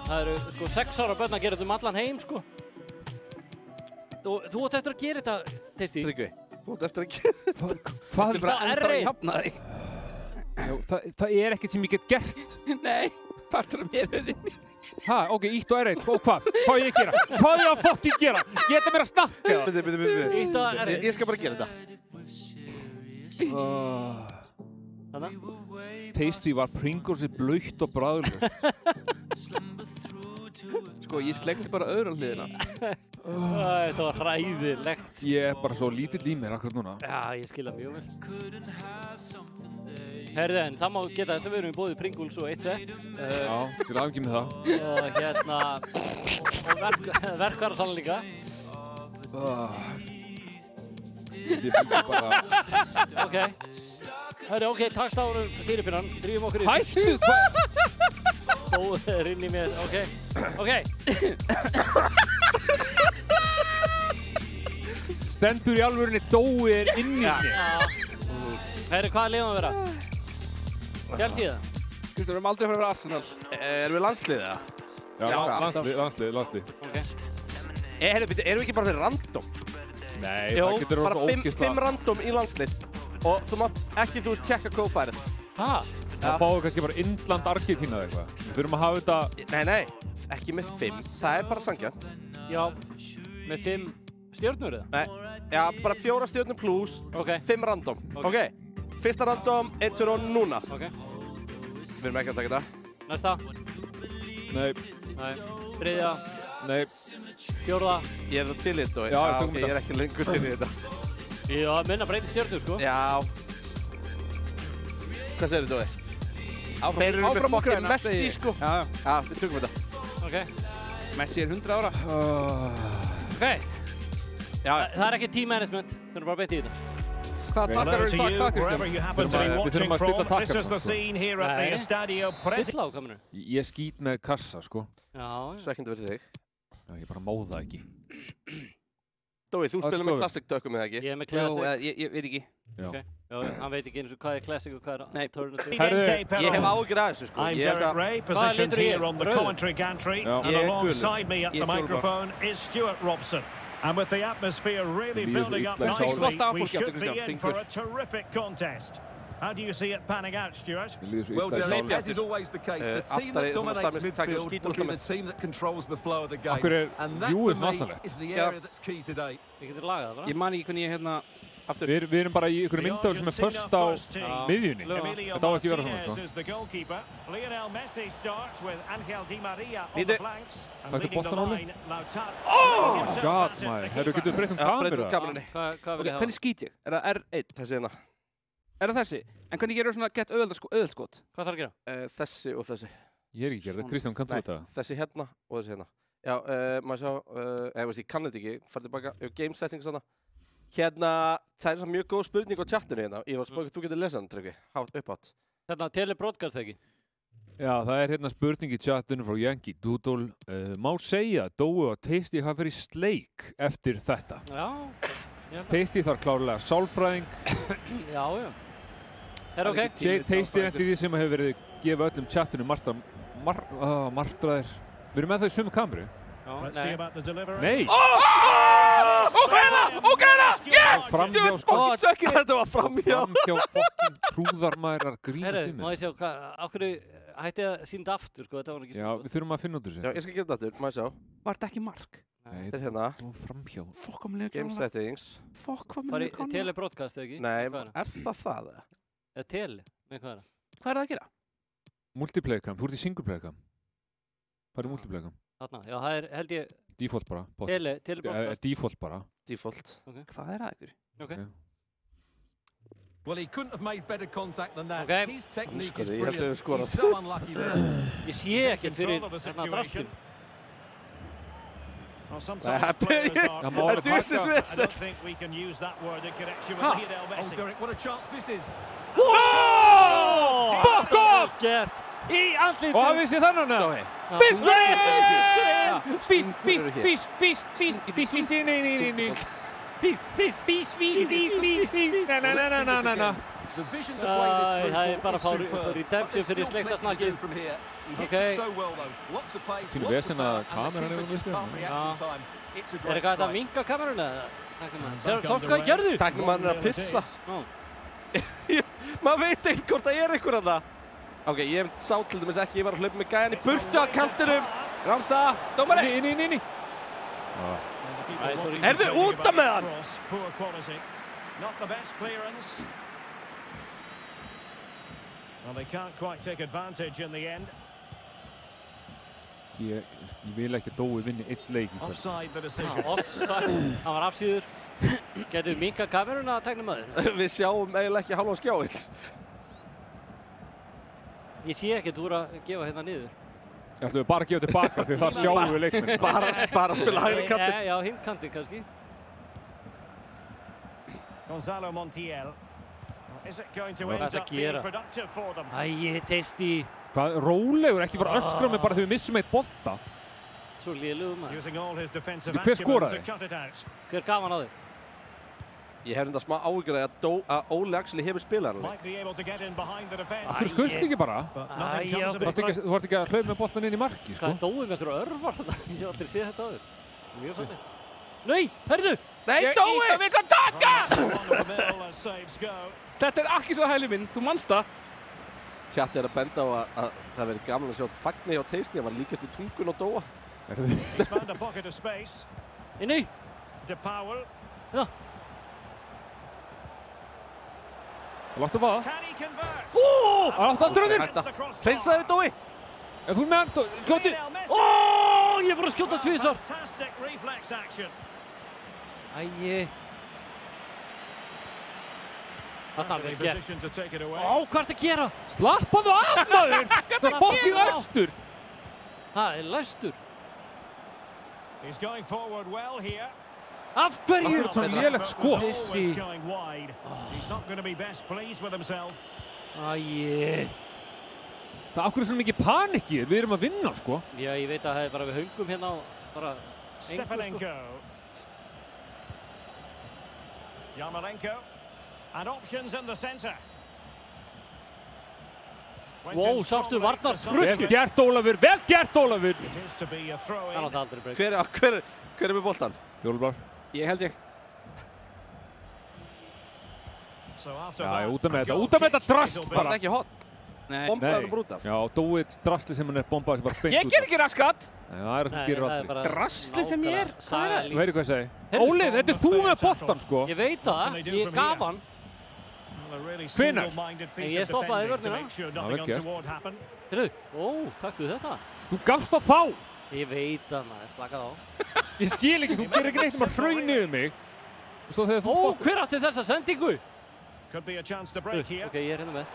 það eru sko 6 ára börn að gera þetta allan heim, sko. Þú átt eftir að gera þetta, Tilkið. Tryggvi, þú átt eftir að gera þetta. Hvað er bara ennþá að jafna þig? Það er ekkert sem ég get gert. Nei, partur af mér er inni. Ok, ítt og R1, og hvað? Hvað á ég að gera? Hvað á ég að fucking gera? Ég ætla mér að snakka. Ítt og R1. Ég skal bara gera þetta. Þannig? Tasty var Pringles blautt og bragðlaust. Sko, ég sleikti bara öðru á hliðina. Þetta var hræðilegt. Ég er bara svo lítill í mér akkurat núna. Já, ég skil það mjög vel. Herði, en það má geta þess að við erum í bóði Pringles og 1 set. Já, til afgjum með það. Og hérna, og verkvarasalinn líka. Ég vil bara... Ok. Herri, ok, takk árum stýripinnan. Drýfum okkur í... Hættu! Dó er inn í mér, ok. Stendur í alvörinni Dói er inn í mér. Herri, hvaða lið má vera? Fjalltíða? Kristján, við erum aldrei að fara að vera Arsenal. Erum við landsliðið það? Já, landslið. Erum við ekki bara fyrir random? Nei, það getur bara 5 random í landslið. Og þú mátt ekki, þú veist, tjekka kófærið. Það fáum við kannski bara Indland, Argentína eða eitthvað. Við þurfum að hafa þetta... Nei, ekki með 5. Það er bara sanngjarnt. Já, með 5 stjörnur eða? Nei, já, bara 4 stjörnur plus, 5 random. Ok, fyrsta random, 1 tur og núna. Ok. Við erum ekki að taka þetta. Næsta. Nei. Þriðja. Nei. Fjórða. Ég er það til í þetta. Já, ég er ekki lengur til í þetta. Já, minna breyti stjörnur, sko. Já. Hvað segir þú, Dói? Þeir eru með fucking Messi, sko. Já, við tökum þetta. Ok. Messi er 100 ára. Ok. Það ekki team management, við erum bara beint í þetta. Hvað takkar eru takk, Við þurfum að stilla takkar. Stilla á kamerun? Ég skýt með kassa, sko. Já. Svekkjandi verið þig. Já, ég bara móð það ekki. Dói, þú spilar með classic tökum eða ekki? Ég með classic. Ég veit ekki. Já, hann veit ekki eins og hvað classic og hvað alternative. Ég hef ágjur að þessu, sko. I'm Derek Ray, positioned here on the commentary gantry, and alongside me at the microphone is Stuart Robson. And with the atmosphere really building up nicely, we should be in for a terrific contest. How do you see it panning out, Stuart? Well, Derek, as is always the case, the team that dominates midfield will be the team that controls the flow of the game. And that, for me, is the area that's key today. Ég man ekki hvernig ég hérna... Við erum bara í einhverju myndaður sem först á miðjunni. Þetta á ekki vera svona, sko. Þetta er boltan áli. God, maður. Herru, getur þú breytt kameru? Hvernig skýt ég? Er það R1? Þessi hérna. Er það þessi? En hvernig gerur svona gett auðvöldskot? Hvað þarf að gera? Þessi og þessi. Ég er ekki að gera það. Kristján, kanntu þetta? Þessi hérna og þessi hérna. Já, maður sjá, ég kann þetta ekki. Fær tilbaka, game settings þarna. Hérna, það er mjög góð spurning á chatinu hérna. Ég var að spóka, þú getur lesað hann, Tryggvi. Uppátt. Hérna, telebroadcast ekki? Já, það er hérna spurning í chatinu frá Yankee Doodle. Má segja að Dói og Tasty hafa verið sleik eftir þetta. Já. Tasty þarf klárlega sálfræðing. Já. Er ok? Tasty er því sem hefur verið gefa öllum chatinu martraðir. Við erum með það í sömu kameru. Nei! Ógræna! Yes! Framhjá, sko. Þetta var framhjá. Framhjá fokkin trúðarmæður að grínast í mig. Má ég sjá, á hverju hætti að sýnda aftur, sko, þetta var ekki... Já, við þurfum að finna út úr þessu. Já, ég skal gera þetta aftur, má ég sjá. Var þetta ekki mark? Nei, þetta er hérna. Framhjá. Game settings. Farið telebroadcast, eða ekki? Nei, er það? Eða tele? Með hvað er það? Hvað er það að gera? Multiplayer cam, þú ert í single player cam. Farið multiplayer cam. Þarna, já, það er, held ég... Default bara. Telebroadcast. Default bara. Default. Hvað er það ykkur? Ok. Well, he couldn't have made better contact than that. Okay. His technique is He's brilliant. He's so unlucky there. Ég sé ekkert fyrir þarna drastin. Well, sometimes players are... I don't think we can use that word in connection with Lionel Messi. Oh, Derek, what a chance this is. Whoa! Fuck off! Gert. Í andlitið. Og hafið séð þannig að? Fiskurinn! Fís. Na. Það er bara fá redemption fyrir sleiktarsnakkið. Ok. Fínu vesen að kameran er um visku. Er eitthvað að minka kameruna? Sástu hvað ég gerði? Tæknumann er að pissa. Maður veit ekkert hvort það er einhver að það. Ok, ég sá til dæmis ekki, ég var að hlaupa með gæjan í burtu á kantinum. Ramstad, dómari. Inn. Herðu, út af með hann! Not the best clearance. Well, they can't quite take advantage in the end. Ég vil ekki að Dói vinni eitt leik í kvöld. Offside the decision. Offside, hann var afsíður. Getur við minka kameruna að tækna maður? Við sjáum eiginlega ekki halvan skjáinn. Ég sé ekki að þú eru að gefa hérna niður. Ég ætlum við bara að gefa tilbaka því þar sjáum við leikmenn. Bara að spila hægri kanti. Já, hinn kanti kannski. Gonzalo Montiel. Is it going to end up being productive for them? Æ, Tasty. Hvað, rólegur, ekki fara öskra mig bara þegar við missum eitt bolta. Svo lélugur maður. Hver skoraði? Hver gaf hann á þig? Ég hef enda smá áhyggjur að Óli actually hefur spilað hann. Þú skust ekki bara. Þú vart ekki að hlaupa með boltan inn í marki, sko. Hvað, Dói með einhverju örvar þarna? Ég hef aldrei séð þetta áður. Mjög svolítið. Nei, herðu! Nei, Dói! Ég vil að taka! Þetta er ekki svo hæli minn, þú manst það. Tjatti er að benda á að það verið gaman að sjá Fagni á Tasty, hann var líka eftir tungun og Dóa. Inni! Já. Láttu vaða. Láttu aftur á þér! Hreinsaði við Dói! Ef þú er með hann, skjóti! Ég er bara að skjóta tvisvar! Æi. Þetta er vel gert. Hvað ert að gera? Slappaðu af, maður! Það er fokking östur! Það er læstur. Af hverju? Það er svona lélegt skot. Æi. Það er okkur svona mikið panikið, við erum að vinna, sko. Já, ég veit að það er bara við höngum hérna og bara engu, sko. Yarmolenko, and options in the centre. Wow, sástu varnar trukku. Vel gert, Ólafur, vel gert, Ólafur. Hann átti aldrei breyk. Hver er með boltan? Jólbar. Ég held ég. Já, út af með þetta drast bara. Var það ekki hot? Nei. Bombaður bara út af. Já, Dóið drastli sem hann bombaði sem bara beint út af. Ég ger ekki raskat. Já, það er það sem gerir aldrei. Drastli sem ég er? Hvað er það? Þú heyrir hvað ég segi. Óli, þetta er þú með boltan, sko. Ég veit það, ég gaf hann. Hvenær? En ég stoppaði vörnina. Já, vel gert. Heyrðu, taktu þetta. Þú gafst á þá. Ég veit að maður, slakað á. Ég skil ekki, þú gerir ekki neitt um að hraun niður mig. Hver átti þessa sendingu? Ok, ég er hérna með.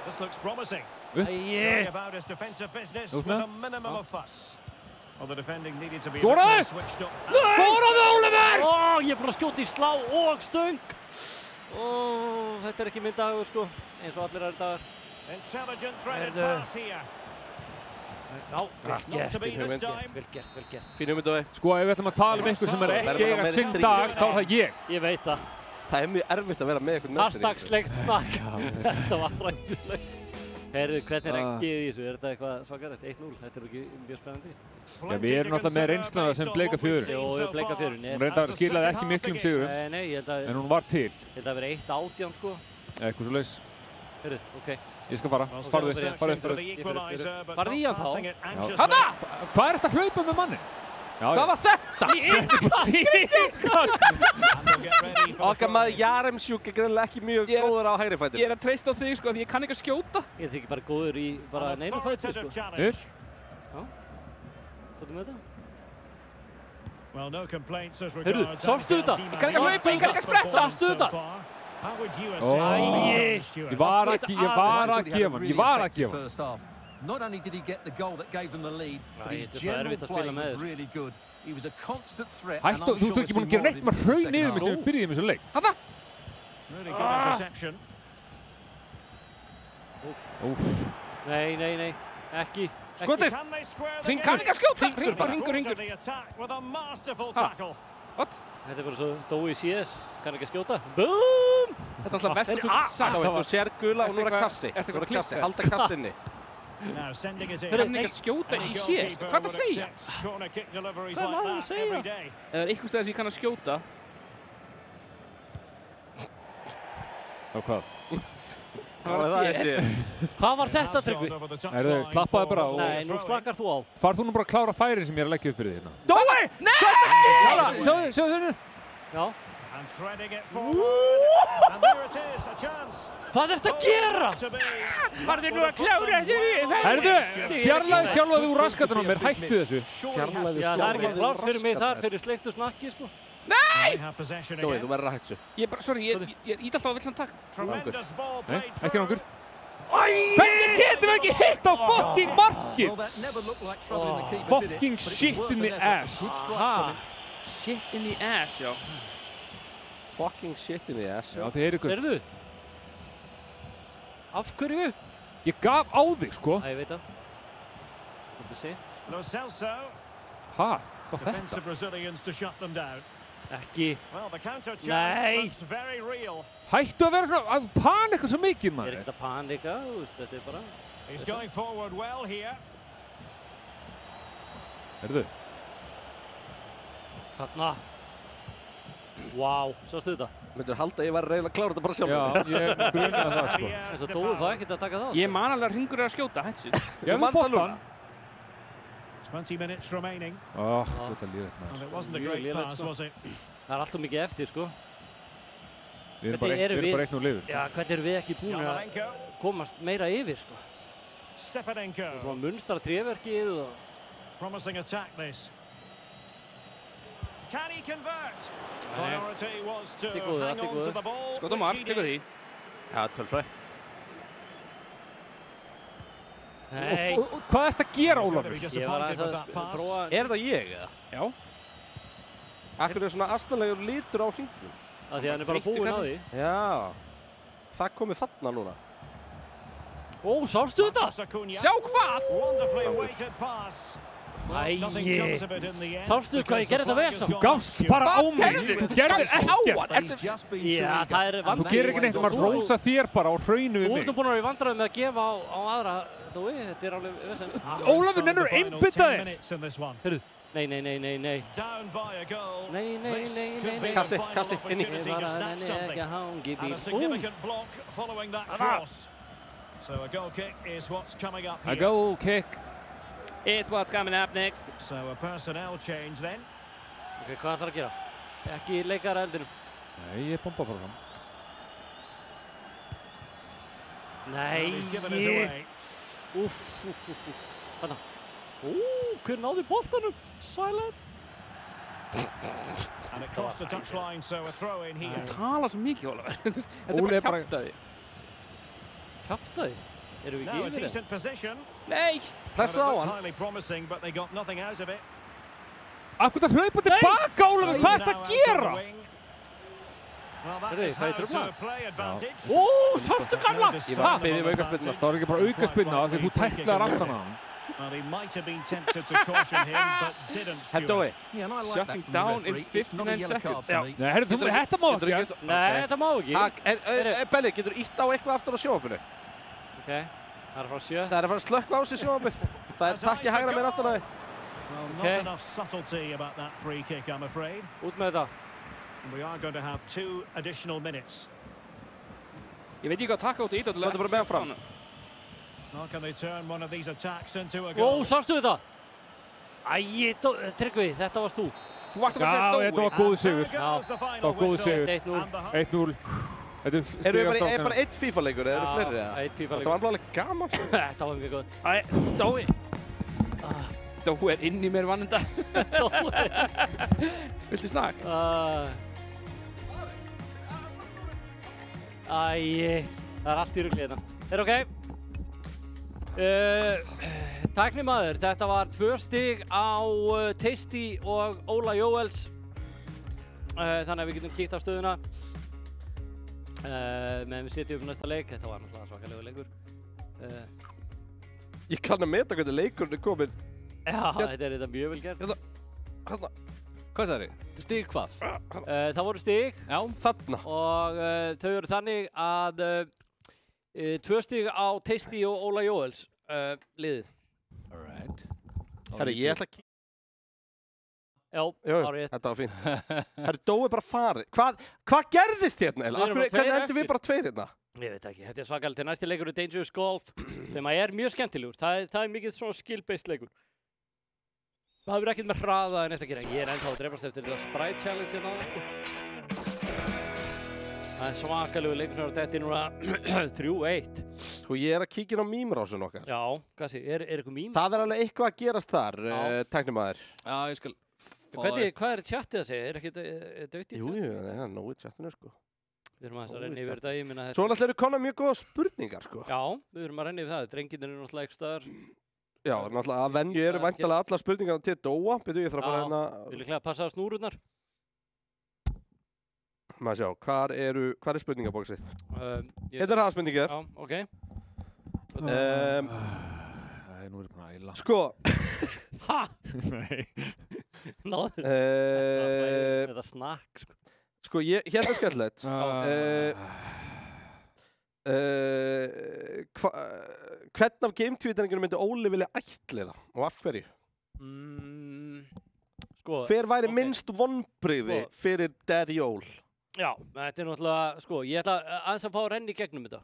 This looks promising. Æi. About his defensive business with a minimum of fuss. Well, the defending needed to be switched up. Skoraðu, Oliver! Ég er búinn að skjóta í slá og stöng. Þetta er ekki minn dagur, sko, eins og allir aðrir dagar. Intelligent threaded pass here. Já, vel gert. Fínu mynd og Sko, ef við ætlum að tala um einhver sem er ekki eiga sinn dag, þá er það ég. Ég veit það. Það er mjög erfitt að vera með einhvern með sér. Hashtag-slegt snakk. Þetta var rættulegt. Heyrðu, hvernig er XG-ið í þessu? Er þetta eitthvað svakalegt? 1-0, þetta er ekki mjög spennandi. Já, við erum náttúrulega með reynsluna sem bleika fjörun. Jó, bleika fjörun. Hún reyndar skilaði ekki miklum sigurum. Nei, ég held að... En hún var til. Ég held að vera 1-18, sko. Eitthvað svo leys. Heyrðu, ok. Ég skal fara. Farðu. Farðu í hann þá. Hanna! Hvað er þetta að hlaupa með mannin? Hvað var þetta? Okkar maður Jaremsjúk er greinilega ekki mjög góður á hægri fætur. Ég er að treysta á þig, sko, því ég kann ekki að skjóta. Ég er ekki bara góður í bara neinu fætur, sko. Já. Hvað með þetta? Heyrðu, sástu þetta? Ég kann ekki að hlaupa, ég kann ekki að spretta. Sástu þetta? Ég var að gefa hann. Not only did he get the goal that gave them the lead, but his general play was really good. He was a constant threat. Hættu, þú ert ekki búinn að gera neitt með hraun niður mig sem við byrjuðum þessu leik. Hanna! Really good interception. Nei, ekki. Skotið! Kann ekki að skjóta! Hringur. What? Þetta er bara svo Dói CS, kann ekki að skjóta. Boom! Þetta er alltaf vestur svo saga. Þú sér gula og nú er það kassi. Halda kassinni. Kann ekki að skjóta í CS. Hvað er það að segja? Hvað er maður að segja? Ef það er einhvers stað sem ég kann að skjóta. Og hvað? Hvað var þetta, Tryggvi? Slappaði bara og... Nei, nú slakar þú á. Farð þú nú bara að klára færin sem ég er að leggja upp fyrir þérna. Dói! Nei! Sjáðu þennu. Já. Hvað ert að gera? Farðu nú að klára þig! Herðu, fjarlæði sjálfa þig úr raskatunum mér, hættu þessu. Fjarlæði Já, það er ekki klart fyrir mig þar, fyrir sleiktu snakki, sko. Nei! Dói, þú verður að hættu þessu. Sorry, ég ít alltaf á villan takk. Nei, ekki rangur. Hvernig getum við ekki hitt á fucking markið? Fucking shit in the ass. Shit in the ass, já. Fucking shit in the ass, já. Þið heyrðu ykkur. Heyrðu? Af hverju? Ég gaf á þig, sko. Æ, ég veit það. Þetta er sent. Ha? Hvað þetta? Ekki. Nei! Hættu að vera svona að panika svo mikið, Ég maður. er ekkert að panika, þú veist, þetta er bara... He's going forward well here. Heyrðu. Þarna. Vá, sástu þetta? Myndur halda að ég var að reyna að klára þetta bara sjálf. Já, ég grunaði það, sko. Þess að Dói það ekkert að taka það. Ég man alveg að hringur er að skjóta, hættu sér. Ég hef boltan. 20 minutes remaining. Þetta er lýrætt, And maður. it wasn't a great pass, was it? Það er alltaf mikið eftir, sko. Við erum bara einn og lifur, sko. Já, hvernig erum við ekki búin að komast meira yfir, sko. Stepanenko. Við erum búin að munstra tréverkið og... Promising attack this. Can he convert? Priority was to hang on to the ball. Skot og mark, tekur því. Já, tölfræ. Nei. Hvað ert að gera, Ólafur? Ég var að prófa... Er það ég, eða? Já. Akkur er svona astanlegur litur á hringnum? Það því hann bara búinn á því. Já. Það komið þarna núna. Ó, sástu þetta? Sjá hvað? Æi, sástu hvað ég gerði þetta vel samt? Þú gafst bara á mig, þú gerðir ekkert. Já, það er vandræði. Þú gerir ekki neitt, maður rósa þér bara á hraunu við mig. Þú ert búin að vera í vandræði með að gefa á aðra, þetta er alveg vesen. Ólafur, nennur einbytta þér. Heyrðu, nei. Nei. Kassi, inni. Ég bara nenni ekki að hangi bíl. So a goal kick is what's coming up here. A goal kick is what's coming up next. So a personnel change then. Ok, hvað ætlar að gera? Ekki leikara eldinum. Nei, ég bomba bara fram. Nei. Úff. Þarna. Hver náði boltanum? Silent. And across the touchline, so a throw in here. Þú talar svo mikið, Ólafur. Þetta er bara kjaftaði. Kjaftaði? Erum við ekki yfir það? Nei! Pressa á hann. Akkur það hlaupa tilbaka, Ólafur, hvað ert að gera? Hörðu, hvað er tröflað? Ó, sástu gamla! Ég var að beðið um aukaspyrna. Það var ekki bara aukaspyrna því þú tæklaðir aftan á hann. Hefdói. Shutting down in 59 seconds. Nei, herru, þetta má ekki. Nei, þetta má ekki. Belli, getur þú ítt á eitthvað aftur á sjónvarpinu? Ok, það er að fara að sjö. Það er að fara að slökkva á sig sjónvarpið. Það er takki hægra meira aftan á því. Út með þetta. Ég veit ekki hvað taka út í þetta. Þetta er bara með fram. Ó, sástu þetta? Æi, Tryggvi, þetta varst þú. Þú varst að segja Dói. Já, þetta var góð sigur. Það var góð sigur. 1-0. 1-0. Erum við bara einn FIFA-leikur eða eru fleiri? Einn FIFA-leikur. Þetta var alveg gaman. Þetta var mjög góð. Dói. Dói er inn í mér vannenda. Viltu snakk? Æi, það er allt í rugli hérna. Er ok? Tæknimaður, þetta var 2 stig á Tasty og Óla Jóels. Þannig að við getum kíkt á stöðuna. Meðan við setjum upp næsta leik. Þetta var náttúrulega svakalegur leikur. Ég kann að meta hvernig leikurinn er komin. Já, þetta er mjög vel gert. Hérna. Hvað sagði þið? Stig hvað? Það voru stig. Já. Þarna. Og þau eru þannig að 2 stig á Tasty og Óla Jóels liðið. Alright. Herri, ég ætla að kíkja. Já, árið. Þetta var fínt. Herri, Dói bara farið. Hvað gerðist hérna? Hvernig endur við bara 2 hérna? Ég veit ekki, þetta er svakalega. Næsti leikur er Dangerous Golf, sem er mjög skemmtilegur. Það er mikið svona skill-based leikur. Það hefur ekkert með hraða en eftir að gera. Ég er ennþá að drefast eftir þetta Sprite Challenge hérna. Það er svakalega leikur sem er þetta er núna 3-1. Sko ég er að kíkja á mýmrásun okkar. Já, Gassi, er eitthvað mým? Það er alveg eitthvað að gerast þar, tæknimaður. Já, ég skal... Hvað er chatið að segja? Er ekki dögt í chat? Jú, það er nógu í chatinu, sko. Við erum að renna yfir þetta, ég minna þetta. Svo náttúrulega eru konar mjög góða spurningar, sko. Já, við erum að renna yfir það. Drengirnir eru náttúrulega ekki staðar. Já, náttúrulega að venju eru væntanlega allar spurningarna til Dóa. Byrju, ég þarf að fara hérna... Við líklega að passa á snúrurnar. Maður sjá, hvað er spurningabóksið? Þetta er það spurningir. Já, ok. Nú er ég búin að æla. Sko. Ha? Nei. Náður. Þetta snakk, sko. Sko, hérna er skemmtilegt. Hvern af game-tweetingunum myndi Óli vilja ættleiða og af hverju? Sko. Hver væri minnst vonbrigði fyrir Daddy Ól? Já, þetta er náttúrulega, sko, ég ætla aðeins að fá að renna í gegnum þetta.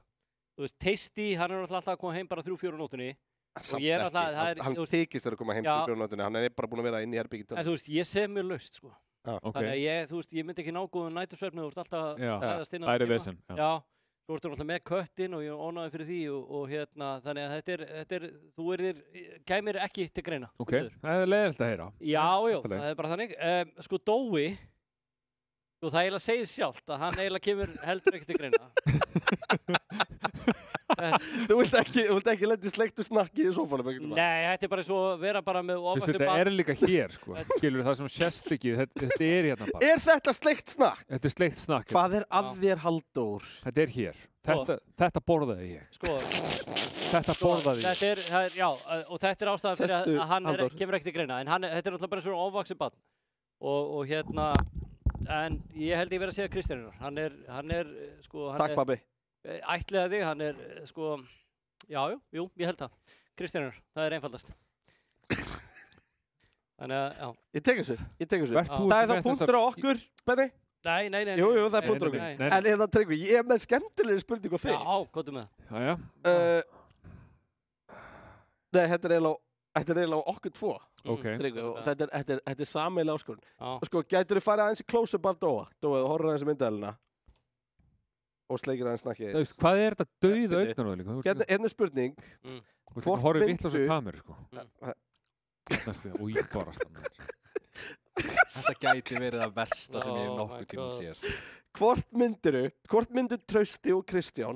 Þú veist, Tasty, hann er náttúrulega alltaf að koma heim bara 3-4 nótunni. Og ég er alltaf, hann þykist að koma heim 3-4 nótunni, hann er bara búin að vera inn í herbyggjum. En þú veist, ég sef mér laust, sko. Þannig að þú veist, ég myndi ekki ná góðum nætursvefni, þú ert alltaf að hæðast inn á það er vesen. Já, þú ert alltaf með köttin og ég ónaði fyrir því og hérna, þannig að þetta er, þú kæmir ekki til greina. Ok, það er leiðilegt að heyra. Já, það er bara þannig. Sko, Dói, það eiginlega segir sjálft að hann eiginlega kemur heldur ekki til greina. Þú vilt ekki lenda í sleiktu snakki í sófanum? Nei, þetta bara svo að vera bara með ofast Þetta líka hér, sko. Skilur það sem sést ekki, þetta hérna bara. Þetta sleikt snakk? Þetta sleikt snakk. Hvað að þér, Halldór? Þetta hér. Þetta borðaði ég. Sko. Þetta borðaði ég. Já, og þetta ástæðan fyrir að hann kemur ekkert í greina. En þetta náttúrulega bara svona ofvaxið barn. Og hérna, en ég held ég verið að segja Kristjánar. Hann er, sko... Takk, pabbi. Ætliða þig, hann er, sko... Jú, ég held það. Kristjánar, það einfaldast. Þannig að, já. Ég tek þessu. Það það punktur á okkur, Benni? Nei. Jú, það punktur á okkur. En það Tryggvi, ég með skemmtilegri spurningu á þig. Já, góðu með það. Já. Nei, þetta er eiginlega okkur tvo. Tryggvi, og þetta er sameiginlega áskorun. Sko, gætur þið farið aðeins í close-up af Dóa? Dóa, þú horfður aðeins í myndavélina. Og sleikir aðeins snakkið. Hvað er þetta dauða augnaráð líka? Hérna er spurning. Hvort horfið vitlaus á kameru, sko. Þetta gæti verið það versta sem ég hef nokkuð tíma séð. Hvort myndu Trausti og Kristján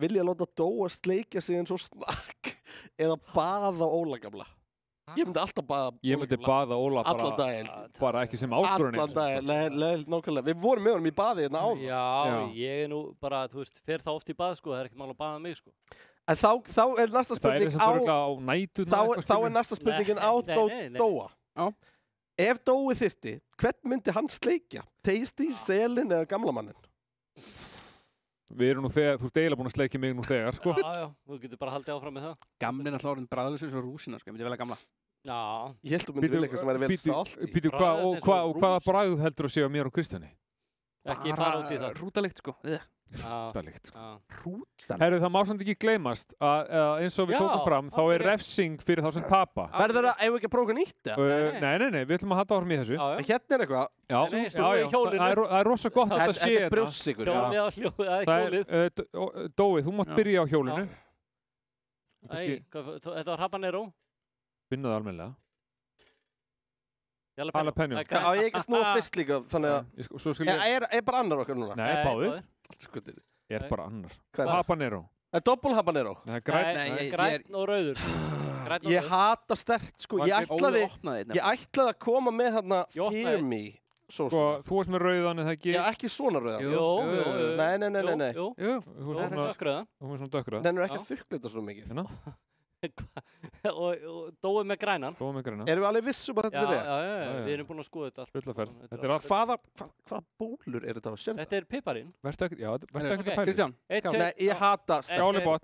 vilja láta Dóa sleikja sig eins og snakk eða baða Óla gamla? Ég myndi alltaf baða Óla gamla. Ég myndi baða Óla bara ekki sem áskorun. Allan daginn, nákvæmlega. Við vorum með honum í baði hérna áður. Já, ég er nú bara, þú veist, fer það oft í bað, sko. Það er ekkert mál að baða mig, sko. En þá er næsta spurning á Dóa. Ef Dói þyrfti, hvern myndi hann sleikja? Tasty, Selin eða gamlamannin? Við erum nú þegar, þú ert eiginlega búin að sleikja mig nú þegar, sko. Já, þú getur bara haldið áfram með það. Gamlinn alltaf orðin bragðlaus og rúsina, sko, ég myndi velja gamla. Já. Ég held þú myndi vilja eitthvað sem væri vel salt. Hvaða bragð heldur að séu að mér og Kristjáni? Ekki fara út í það. Hrútalikt, sko. Hrútalikt, sko. Herru, það má samt ekki gleymast að eins og við tókum fram, þá er refsing fyrir þá sem tapa. Verður það, ef við ekki að prófa nýtt? Nei, við ætlum að halda áfram í þessu. Hérna er eitthvað. Já, það er rosa gott að sé þetta. Þetta er brjóstsikur. Dói, þú mátt byrja á hjólinu. Þetta var habanero. Finna það almennilega. Jalapeno. Já, ég ekki snúa fyrst líka, þannig að... Er bara annar okkar núna? Nei, báðir. Er bara annar. Habanero. Það er doppel habanero. Græn og rauður. Ég hata sterkt, sko. Ég ætlaði að koma með þarna Fear Me. Sko, þú varst með rauðan eða ekki? Já, ekki svona rauðan. Jú. Nei. Jú. Þú er svona dökkröðan. Den er ekki að þurrklita svo mikið. Og Dói með grænan. Erum við alveg vissum að þetta er það? Já, við erum búin að skoða þetta allt. Fullaferð. Hvaða bólur er þetta? Þetta er piparinn. Verstu ekki að pæla. Kristján. Nei, ég hata skálibott.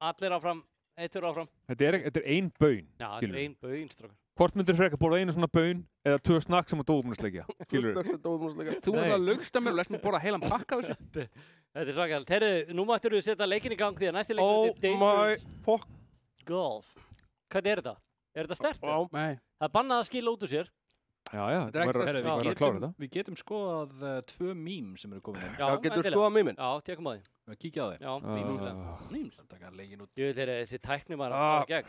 Allir áfram, eittur áfram. Þetta er ein baun. Já, þetta er ein baun, strákar. Hvort myndir frekar borða einu svona baun eða 2 snakk sem að Dói búin að sleikja? Þú er að lugsta mér og lest mér borða heilan pakka af þessu. Þetta er svakalt. Herru, nú mættur við setja leikinn í gang því að næsti Golf. Hvað er þetta? Er þetta sterkt? Nei. Það er bannað að skila út úr sér. Já, við getum skoðað 2 mím sem eru komin inn. Já, getum við skoðað míminn? Já, tekum á því. Kíkja á því. Já, míms. Það taka leikin út. Ég vil þeirra þessi tækni bara gegn.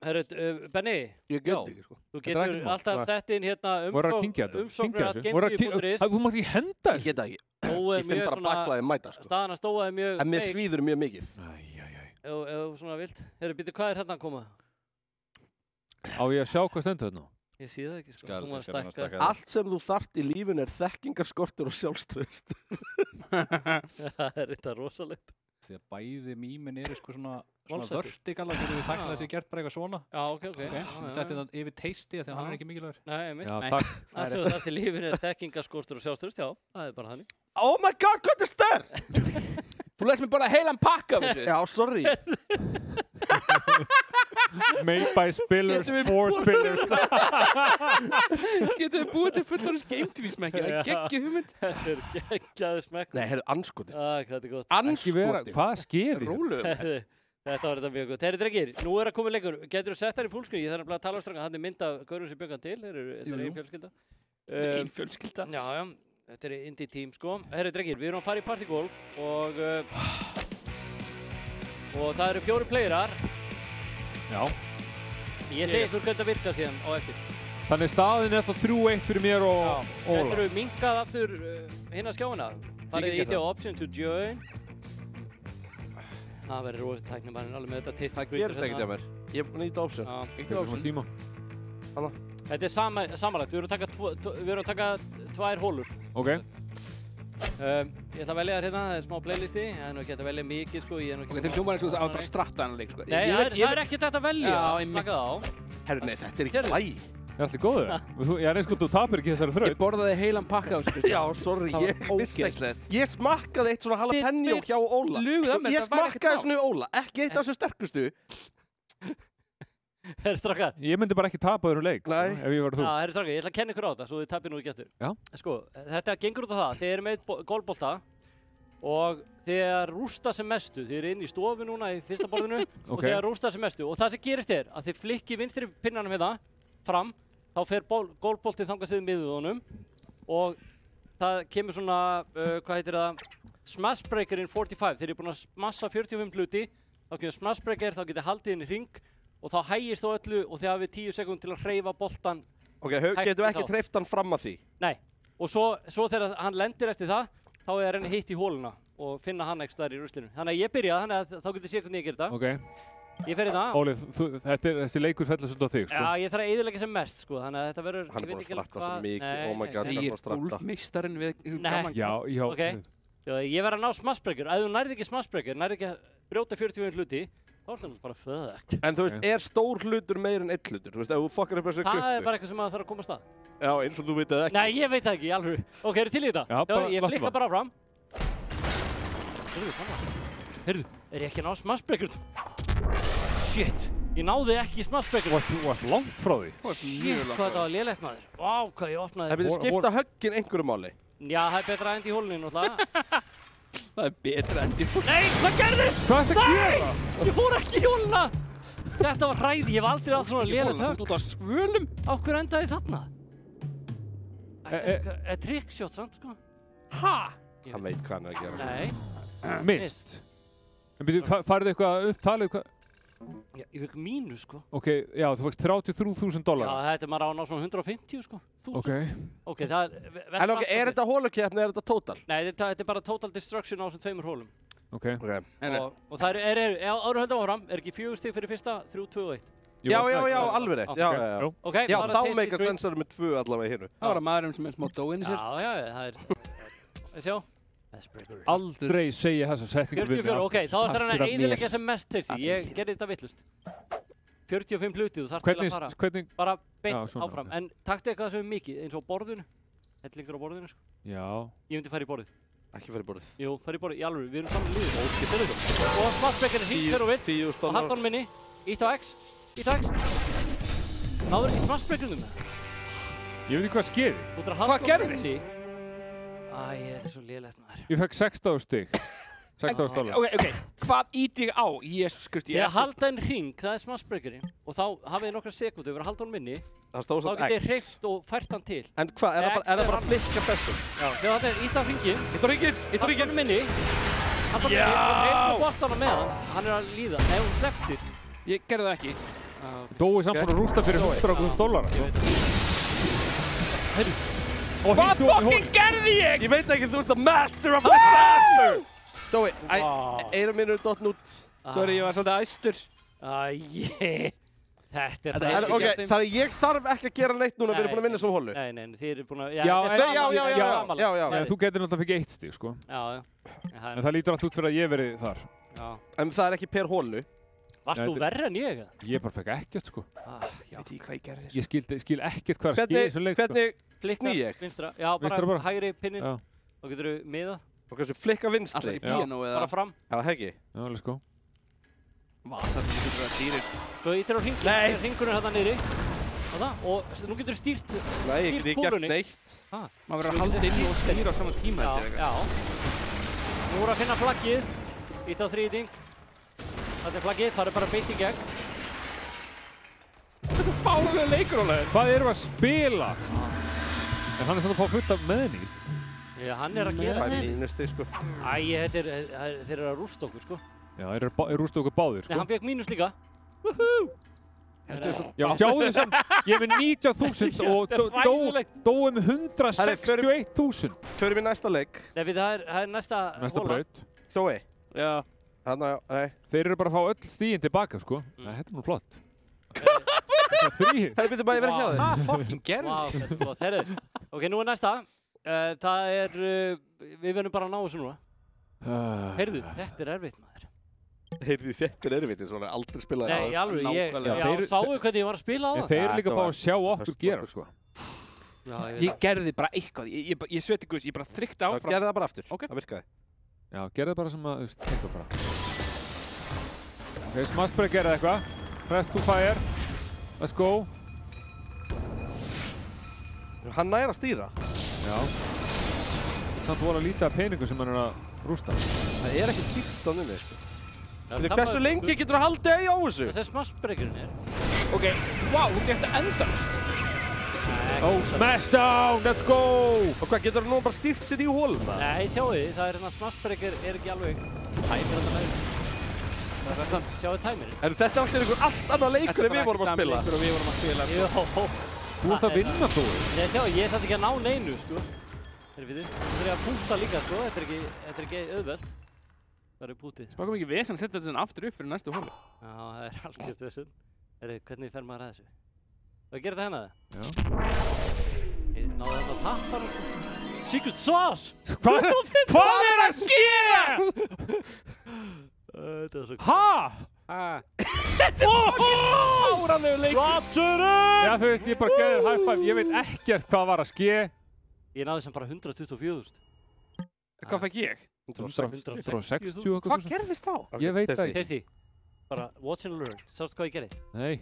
Herru, Benni. Ég get ekki, sko. Þú getur alltaf sett inn hérna umsóknar@gametview.is. Þú mátt ekki henda þessu. Ég get ekki. Ég finn bara baklaði mæta, sko. Staðan að Stóa er mjög... En mér svíður mjög mikið. Ef svona vilt. Herru, býttu, hvað er hérna að koma? Á ég að sjá hvað stendur þetta nú? Ég sé það ekki, sko. Allt sem þú þarft í lífin er þekkingarskortur og sjálfstraust. Það er þetta rosalegt. Því að bæði mýmin eru sko svona vertikala þegar við takna þessi gert bara eitthvað svona. Já, ok. Setti það yfir Tasty því að hann er ekki mikilvægur. Nei, mitt. Allt sem þú þarft í lífin er þekkingarskortur og sjálfstraust, já. Það er bara þannig. Oh my god, hvað er stærn? Þú lest mér bara heilan pakka af þessu. Já, sorry. Made by Spillers, for Spillers. Getum við búið til fullorðins GameTV-smekki? Það er geggjuð hugmynd. Þetta er geggjaður smekk. Nei, heyrðu, anskotin. Þetta er gott. Anskotin. Hvað skeri? Rólum. Þetta var þetta mjög gott. Herri drengir, nú er að koma leikur. Getur þú sett þær í fullscreen? Ég þarf að tala um stranga. Hann er mynd af Gaurum sem bjöggan til. Þetta er ein fjölskylda. Ein fjölskylda? Já. Þetta er indie team, sko. Herri drengir, við erum að fara í partygolf og það eru 4 playerar. Já. Ég segi ykkur hvernig það virkar síðan á eftir. Þannig staðin er það 3-1 fyrir mér og Óla. Þetta eru minkað aftur hinn að skjána. Farið í á option to join. Það verður rosa tæknimannin alveg með þetta tist. Það gerist ekkert hjá mér. Ég er búin að nýta option. Ítti option. Þetta er samanlagt. Við erum að taka 2 hólur. Ok. Ég ætla að velja þér hérna, það er smá playlisti. Ég hef nú ekki hægt að velja mikið, sko. Ok, til hljómar eins og það var bara stratta hennar leik, sko. Nei, það er ekkert hægt að velja. Slaka á. Herru, nei, þetta er ekki lægi. Það er alltaf góður. Ég er eins og þú tapir ekki þessari þraut. Ég borðaði heilan pakka á þessu. Já, sorry, ég smakkaði eitt svona jalapeno hjá Óla. Ég smakkaði svona Óla, ekki eitt af þessu sterkustu. Herri strákar. Ég myndi bara ekki tapa þér leik, ef ég var þú. Herri strákar, ég ætla að kenna ykkur á þetta, svo þið tapir nú ekki eftir. Já. Sko, þetta gengur út á það, þið eru með golfbolta og þið er rústa sem mestu. Þið eru inn í stofu núna í fyrsta borðinu og þið er rústa sem mestu. Og það sem gerist er að þið flikki vinstri pinnanum hérna fram, þá fer golfboltinn þangað sér miðuð honum og það kemur svona, hvað heitir það, smash breaker in 45. Þeir eru búin að smassa 45 hluti, þá kemur smash breaker, þá getið haldið inn í hring og þá hægist á öllu og þið hafið 10 sekúnd til að hreyfa boltan. Ok, getum við ekki hreyft hann fram að því? Nei, og svo þegar hann lendir eftir það, þá er henni hitt í hóluna og finna hann ekki staðar í ruslinu. Þannig að ég byrja, þannig að þá getur þið séð hvernig ég gerir þetta. Ok. Ég fer í það. Óli, þessi leikur fellur svolítið á þig, sko. Já, ég þarf að eyðileggja sem mest, sko, þannig að þetta verður... Hann er búin að slatta svo mikið, oh my god, hann er búin að slatta. Golfmeistarinn við gaman. Já. Ok, ég verð að ná smashbreaker. Ef þú nærið ekki smashbreaker, nærið ekki að brjóta 40 hluti, þá er það bara fuck. En þú veist, er stór hlutur meir en 1 hlutur? Þú veist, ef þú fokkar upp þessu Það er bara eitthvað sem maður þarf að komast að. Já, eins og þú veit það ekki. Nei, ég veit það ekki, alveg. Ok, eru til í þetta? Já, ég flikka bara fram. Heyrðu, er ég ekki að ná smashbreaker? Shit, ég náði ekki smashbreaker. Þú varst langt frá því. Shit, hvað þetta var lélegt, maður. Vá, hvað ég opnaði. Það byrði skipta höggin einhverju máli. Já, það er betra að enda í hólunni, náttúrulega. Það er betra að enda í hólunni. Nei, hvað gerðist? Hvað ertu að gera? Ég fór ekki í hóluna. Þetta var hræði, ég hef aldrei átt svona lélegt högg. Þú ert á svölum. Á hverju endaði þarna? Er trickshot samt, sko? Ha? Hann veit hvað hann er að gera. Nei. Mist. En byrju, farið eitthvað upptalið hvað? Já, ég fekk mínus, sko. Ok, já, þú fækst $33,000. Já, þetta er maður án á svona 150, sko. Ok. Ok, það er... En ok, er þetta holukeppni eða er þetta total? Nei, þetta er bara total destruction á þessum 2 hólum. Ok. Og það áður höldum áfram, er ekki 4 stig fyrir fyrsta, 3, 2 og 1. Já, alveg rétt. Já. Ok, já, þá meikar sensorum með 2 allavega hérna. Það var að maðurinn sem er smá dóinn í sér. Já, það er... Sjá. Aldrei segja þessa setningu við mig. 44, ok, þá er það að eyðileggja sem mest til því. Ég gerði þetta vittlust. 45 hluti, þú þarft til að fara. Hvernig? Bara beint áfram. En taktu eitthvað sem er mikið, eins og borðinu. Hellingur á borðinu, sko. Já. Ég myndi fara í borðið. Ekki fara í borðið. Jú, fara í borðið, í alveg, við erum saman liðið. Og smashbreaker er hýtt fyrir og vill. Og haldun minni, ítt á X. Náður ekki smashbreakernum með? Ég veit ekki hvað skeiði. Hvað gerðist? Þetta er svo lélegt, maður. Ég fekk 16 stig. $16. Ok, hvað íti ég á? Jésús Kristi. Þegar halda einn hring, það er smashbreakerinn. Og þá hafið þið nokkra sekundu yfir að halda hann minni. Þá getið þið hreyft og fært hann til. En hvað, er það bara að flikka bestum? Já, þegar það er ítt á hringinn. Ítt á hringinn. Minni. Halda hann minni og hreyft og boltana með hann. Hann er að líða. Nei, hún sleftir. Ég gerði það ekki. Dói samt búin að rústa fyrir $100,000. Heyrðu. Hvað fokkin gerði ég? Ég veit ekki, þú ert að master of disaster! Dói, 1 mínútu dott nút. Sorry, ég var svolítið æstur. Þetta er það. Ok, þannig að ég þarf ekki að gera neitt núna, við erum búin að vinna svo hólu. Nei, þið eru búin að... Já. Þú getur náttúrulega fikk 1 stig, sko. Já. En það lítur allt út fyrir að ég verið þar. Já. En það er ekki per hólu. Varst þú verri en ég? Ég bara fekk ekkert, sko. Ég veit ekki hvað ég gerði. Ég skil ekkert hvað er skeið sem leik, sko. Hvernig sný ég? Vinstra. Já, bara hægri pinnin. Þá getur þú miða. Og kannski flikka vinstri. Alltaf í píanó eða? Bara fram. Já, heggi. Já, let's go. Vasarni getur það dýrir, sko. Svo ítir á hringurinn. Nei! Hringurinn hérna niðri. Og nú getur þú stýrt kúlunni. Nei, ég get gert neitt. Maður verður að halda inn og stýra á sama tíma. Já. Nú er að finna flaggið. Ít á þrýting. Þetta er flaggið, það er bara beint í gegn. Þetta er fálega leikur, Óli. Hvað erum við að spila? En hann er samt að fá fullt af meðnís. Já, hann er að gera það. Mínusti, sko. Þeir eru að rústa okkur, sko. Já, þeir eru rústa okkur báðir, sko. Nei, hann fekk mínus líka. Woohoo! Já, sjáu þess að ég er með 90.000 og dói með 161.000. Förum við næsta leik. Nei, það er næsta braut. Hlói. Já. Þarna, nei. Þeir eru bara að fá öll stíðin tilbaka, sko. Nei, þetta nú flott. Þetta þrýr. Það byrja bara að vera hjá þig. Hvað fucking gerði? Vá, þetta er flott. Herru, ok, nú næsta. Það við verðum bara að ná þessu núna. Heyrðu, þetta erfitt, maður. Heyrðu, þetta erfitt, eins og hann aldrei spilaði á það. Nei, alveg, sáu hvernig ég var að spila á það? Þeir eru líka bara að sjá okkur gera, sko. Ég gerði bara eitthvað. Ég sveti guðs, ég bara þrykti áfram. Gerði það bara aftur. Það virkaði. Já, gerði bara sem að, þú veist, tenka bara. Ok, Smashbreak gerði eitthvað. Press to fire. Let's go. Hann nær að stýra. Já. Samt voru að líta peningum sem hann er að rústa. Það er ekki dýrt á nynni, sko. Hversu lengi getur þú haldið á þessu? Þessi Smashbreakurinn er. Ok, wow, þú getur endast. Oh, smash down, let's go! Og hvað, getur þú nú bara stýrt sér í hóluna? Nei, sjáu þið, það er hérna Smashbreaker er ekki alveg tæmir þetta með. Það er samt, sjáu þið tæmirinn. Þetta er alltaf allt annað leikur en við vorum að spila. Þetta er samleikur og við vorum að spila. Jó. Þú ert að vinna þú. Nei, sjáu, ég þarf ekki að ná neinu, sko. Þeir við þið. Þú þurfið að púta líka, sko. Þetta er ekki auðvelt. Það er pútið. Spákum ekki vesen að setja þetta aftur upp fyrir næstu hólu. Já, það er algjört vesen. Hvernig fer maður að þessu? Það gerir þetta hennar? Já. Ég náði þetta að tappa hann. Secret sauce! Hvað er að ske?! Þetta er svo... Ha?! Þetta er fáránlegur leikur! Robsurinn! Já, þú veist, ég bara gerði high five. Ég veit ekkert hvað var að ske. Ég náði sem bara 124.000. Hvað fekk ég? 160 Hvað gerðist þá? Ég veit það ekki. Heyrði, bara watch and learn. Sástu hvað ég gerði? Nei.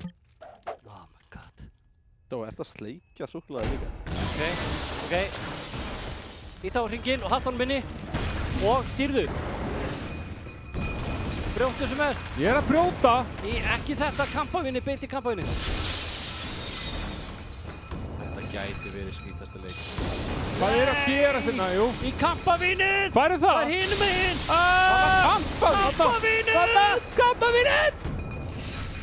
Oh my god. Dó, ert að sleikja súkkulaði líka. Ok. Ítt á hringinn og hattan minni. Og stýrðu. Brjóttu sem mest. Ég er að brjóta. Ekki þetta kampavinni, beint í kampavinni. Þetta gæti verið skrítasta leik. Hvað er að gera þérna, jú? Í kampavinnin! Hvað er það? Það er hinum meginn! Kampavinnin!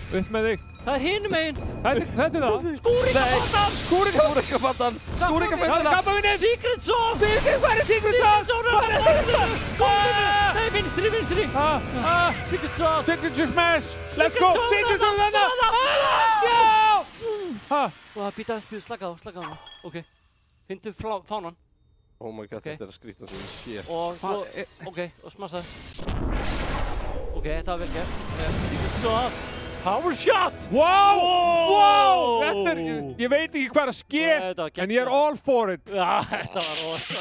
Upp með þig. Það er hinum meginn! Þetta er það? Skúrikafattan! Skúrikafattan! Skúrikafattan! Kampavinnin! Secret sauce! Hvað er secret sauce? Nei, vinstri! Secret sauce! Signature smash! Let's go! Signature sauce þarna! Og býta slaka á hana. Ok. Fyndu fánan. Oh my god, þetta er að skrýta sem shit. Og svo, ok, og smassa. Ok, þetta var vel gert. Secret sauce! Power shot! Wow! Þetta er, ég veit ekki hvað er að ske, en ég er all for it. Já, þetta var rosa.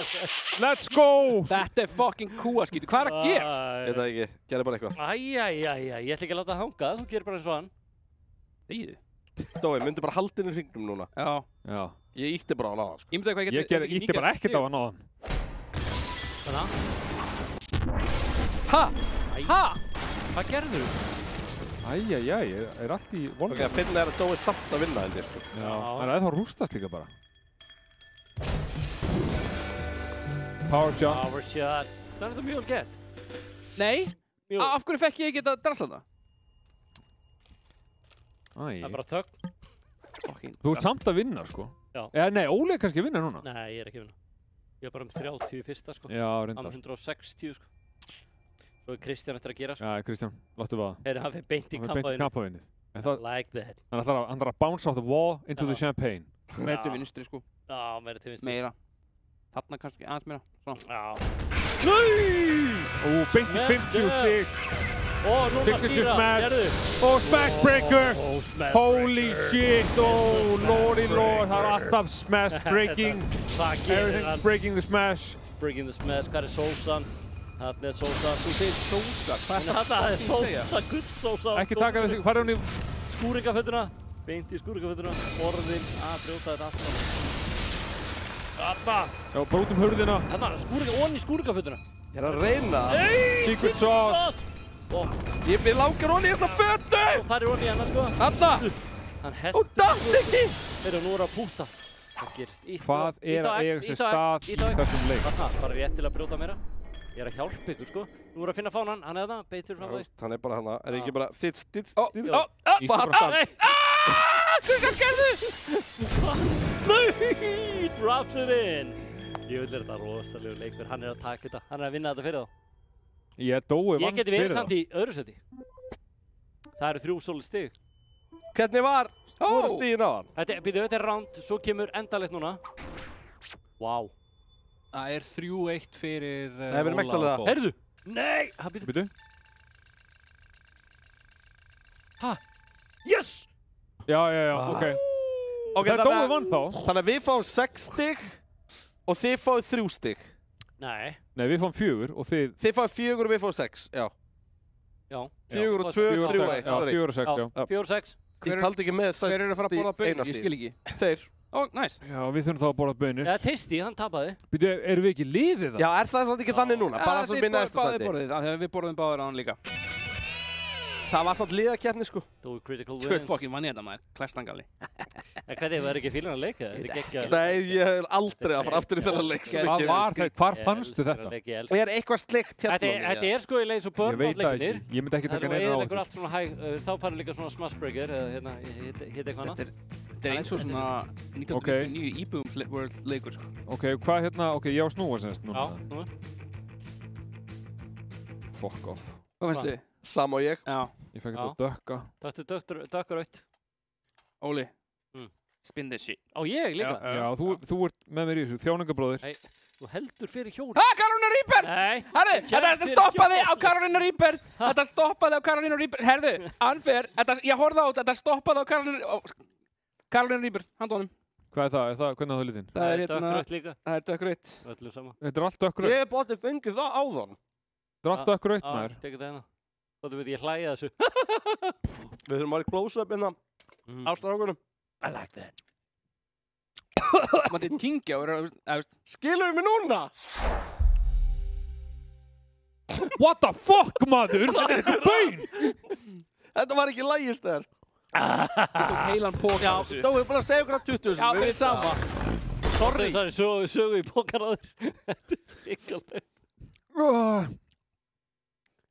Let's go! Þetta er fucking kúaskíti. Hvað er að gerast? Ég veit það ekki, gerði bara eitthvað. Ég ætla ekki að láta það hanga, þú gerir bara eins og hann. Þegið. Dói, myndi bara halda inn í hringnum núna. Já. Ég ítti bara á hann á það, sko. Ég ítti bara ekkert á hann á hann. Ha? Hvað gerður þú? Er allt í volum. Ok, að finna að Dói samt að vinna, held ég, sko. Já, en það rústast líka bara. Power shot. Það er þetta mjög vel gett. Nei, af hverju fekk ég ekki þetta drasla það? Það er bara þögn. Þú ert samt að vinna, sko. Já. Nei, Óli er kannski að vinna núna. Nei, ég er ekki að vinna. Ég er bara 30 í fyrsta, sko. Já, reyndar. Hann 160, sko. Svo er Kristján eftir að gera, sko. Já, Kristján, láttu vaða. Hann fyrir beint í kampavinnið. Like that. Hann þarf að bounce off the wall into the champagne. Meira til vinstri, sko. Já, meira til vinstri. Meira. Þarna kannski aðeins meira. Svona. Já. Beint í 50 stig. Og núna stýra, gerðu. Smash breaker. Holy shit, lordy lord. Það alltaf smash breaking. Everything's breaking the smash. Breaking the smash, hvað er sósan? Þarna er sósa. Þú segir sósa, hvað er það? Það er sósa, gull sósa. Ekki taka þessu, farið hún í skúringafötuna. Beint í skúringafötuna. Orðin að brjóta þetta alltaf. Þarna. Já, brótum hurðina. Þarna, onni í skúringafötuna. Ég er að reyna. Secret sauce. Ég langar onni í þessa fötu. Þú farir onni í hennar, sko. Þarna. Hún datt ekki. Heyrðu, nú er að púta. Hvað er að eiga sér stað í þessum leik? Þarna, bara rétt til að brjóta meira. Ég er að hjálpa ykkur, sko. Nú er að finna fánan, hann er þarna, beitur fram á því. Hann er bara hana, er ekki bara fyrst still? Hvað gerðu? Nei! Drops it in! Ég vil vera þetta rosalegur leikur, hann er að taka þetta, hann er að vinna þetta fyrir þá. Ég geti verið samt í öðru seti. Það eru 3 solid stig. Hvernig voru stigin á hann? Þetta er round, svo kemur endalegt núna. Vá. Það er 3-1 fyrir Nei, við erum ekkert alveg það. Heyrðu! Nei! Býtu. Ha? Yes! Já, ok. Það er Dói vann þá. Þannig að við fáum 6 stig og þið fáið 3 stig. Nei, við fáum 4 og þið... Þið fáið 4 og við fáum 6, já. 4 og 2, 3 og 1. Já, 4 og 6, já. 4 og 6. Ég taldi ekki með Hver er að fara að borða bönir? Ég skil ekki. Þeir. Ó, næs. Já, við þurfum þá að borða bönir. Já, Tasty, hann tapaði. Býtu, erum við ekki liðið það? Já, er það samt ekki þannig núna? Bara sem við næsta sæti. Við borðum báðir á hann líka. Það var samt liðakeppni, sko. Dói critical wins. Tvöld fokkin mann ég þetta maður, klæstangali. Hvernig, var ekki fílan að leika? Nei, ég hef aldrei að fara aftur í þennan leik. Hvar fannstu þetta? Og ég er eitthvað sleikt hérna. Þetta er sko í leið svo börnmáttleikinir. Ég myndi ekki taka neina á þetta. Þá farið líka svona smashbreaker eða hitt eitthvað annað. Þetta er eins og svona 1999 íbúum world leikur, sko. Ok, hvað hérna, ég á snúa semst núna. Já, núna. Fuck off. Hvað finnst þið? Sam og ég. Já. Ég fekk þetta dökka. Taktu dökkarautt. Óli. Spin this shit. Á ég líka? Já, þú ert með mér í þessu, þjáningabróðir. Nei, þú heldur fyrir hjónu. Carolina Reaper! Nei. Herðu, þetta stoppaði á Carolina Reaper. Þetta stoppaði á Carolina Reaper. Herðu, unfair. Ég horfði á þetta stoppaði á Carolina Reaper. Handónum. Hvað er það? Hvernig er það litinn? Það er dökkarautt líka. Það er dökkarautt. Öllu sama. Þetta er allt dökkarautt. Ég hef bótið fengið það áðan. Þetta er allt dökkarautt, maður. Tekið það hérna. Þú veit ég hlæja þessu. Við þurfum að vera close-up hérna á strákunum. I like that. Matti kingja og skilur mig núna? What the fuck, maður? Það er eitthvað baun! Þetta var ekki lægistert. Ég tók heilan póka á þessu. Þú hefur bara að segja okkur að 20 sem. Já, við erum sama. Sorry. Það er sögu í pókar á þér. Þetta er ykkarlegt.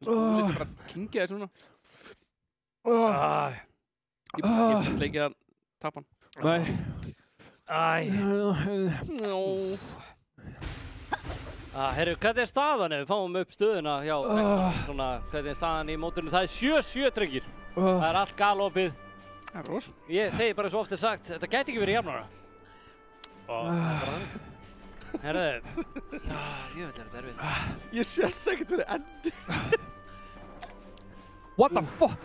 Þú veist bara kingja þessu núna. Ég finnst leikið að tapa hann. Nei. Herru, hvernig er staðan ef við fáum upp stöðuna hjá hvernig er staðan í móturinu? Það er 7-7 drengir. Það er allt galopið. Það er ros. Ég segi bara svo ofta sagt, þetta gæti ekki verið jafnara. Herru, ég veit þetta erfið. Ég sést ekkert fyrir endi. What the fuck?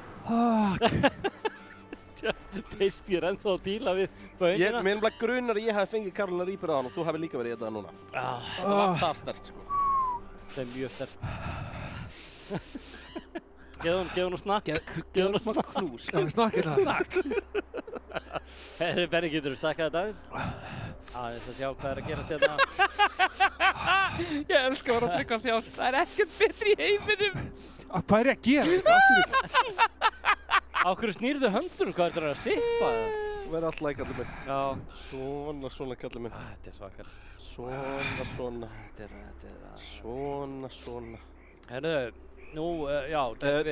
Tasty er ennþá að díla við bönina. Mér er bara grunar að ég hef fengið Carolina Reaper á hann og þú hefði líka verið í þetta núna. Það var það sterkt, sko. Það er mjög sterkt. Geðu hún snakk. Geðu hún snakk knús. Já, snakk hérna. Snakk. Herri, Benni, getur þú stakkað þetta aðeins? Aðeins að sjá hvað er að gerast hérna. Ég elska að vera að tryggja þjást. Það er ekkert betri í heiminum. Hvað er ég að gera? Á hverju snýrðu höndunum? Hvað er þetta að sippa? Þú verður alltaf í kallið minn. Já. Svona kallið minn. Þetta er svakar. Svona. Herru, nú, já.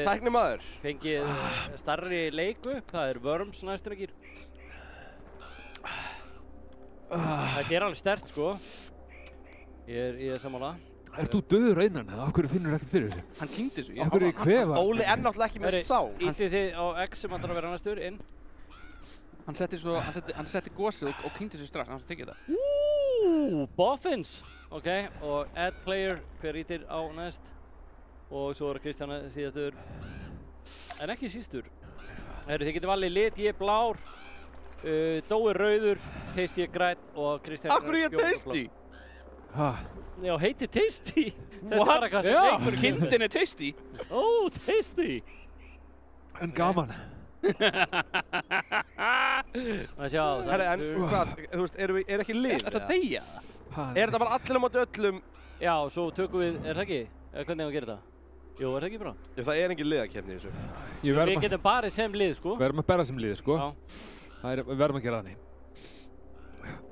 Tæknimaður. Fengið starri leiku. Það er Worms næstur ekkir. Þetta er alveg sterkt, sko. Ég er sammála. Ert þú döður innan eða af hverju finnur ekkert fyrir þessu? Hann kynnti þessu. Af hverju kvefa? Óli er náttúrulega ekki með sá. Ítið þið á X sem ætlar að vera næstur inn. Hann setti gósið og kynnti þessu strax. Hann tekið þetta. Boffins! Ok, og add player, hver ítir á næst. Og svo er Kristján síðastur. En ekki sístur. Þið getur valið lit, ég er blár. Dói er rauður, Tasty er græn og Kristján er Af hverju ég Tasty? Já, heiti Tasty. What? Já, kindin er Tasty. Ó, Tasty. En gaman. Það sjá. Herri, en hvað, þú veist, er ekki lið? Er þetta deyja? Er þetta bara allir á móti öllum? Já, svo tökum við, er það ekki? Hvernig hefum við gerð það? Jú, er það ekki bra? Það er engin liðakeppni í þessu. Við getum bara sem lið, sko. Við erum að bera sem lið, sko. Já. Við verðum að gera þannig.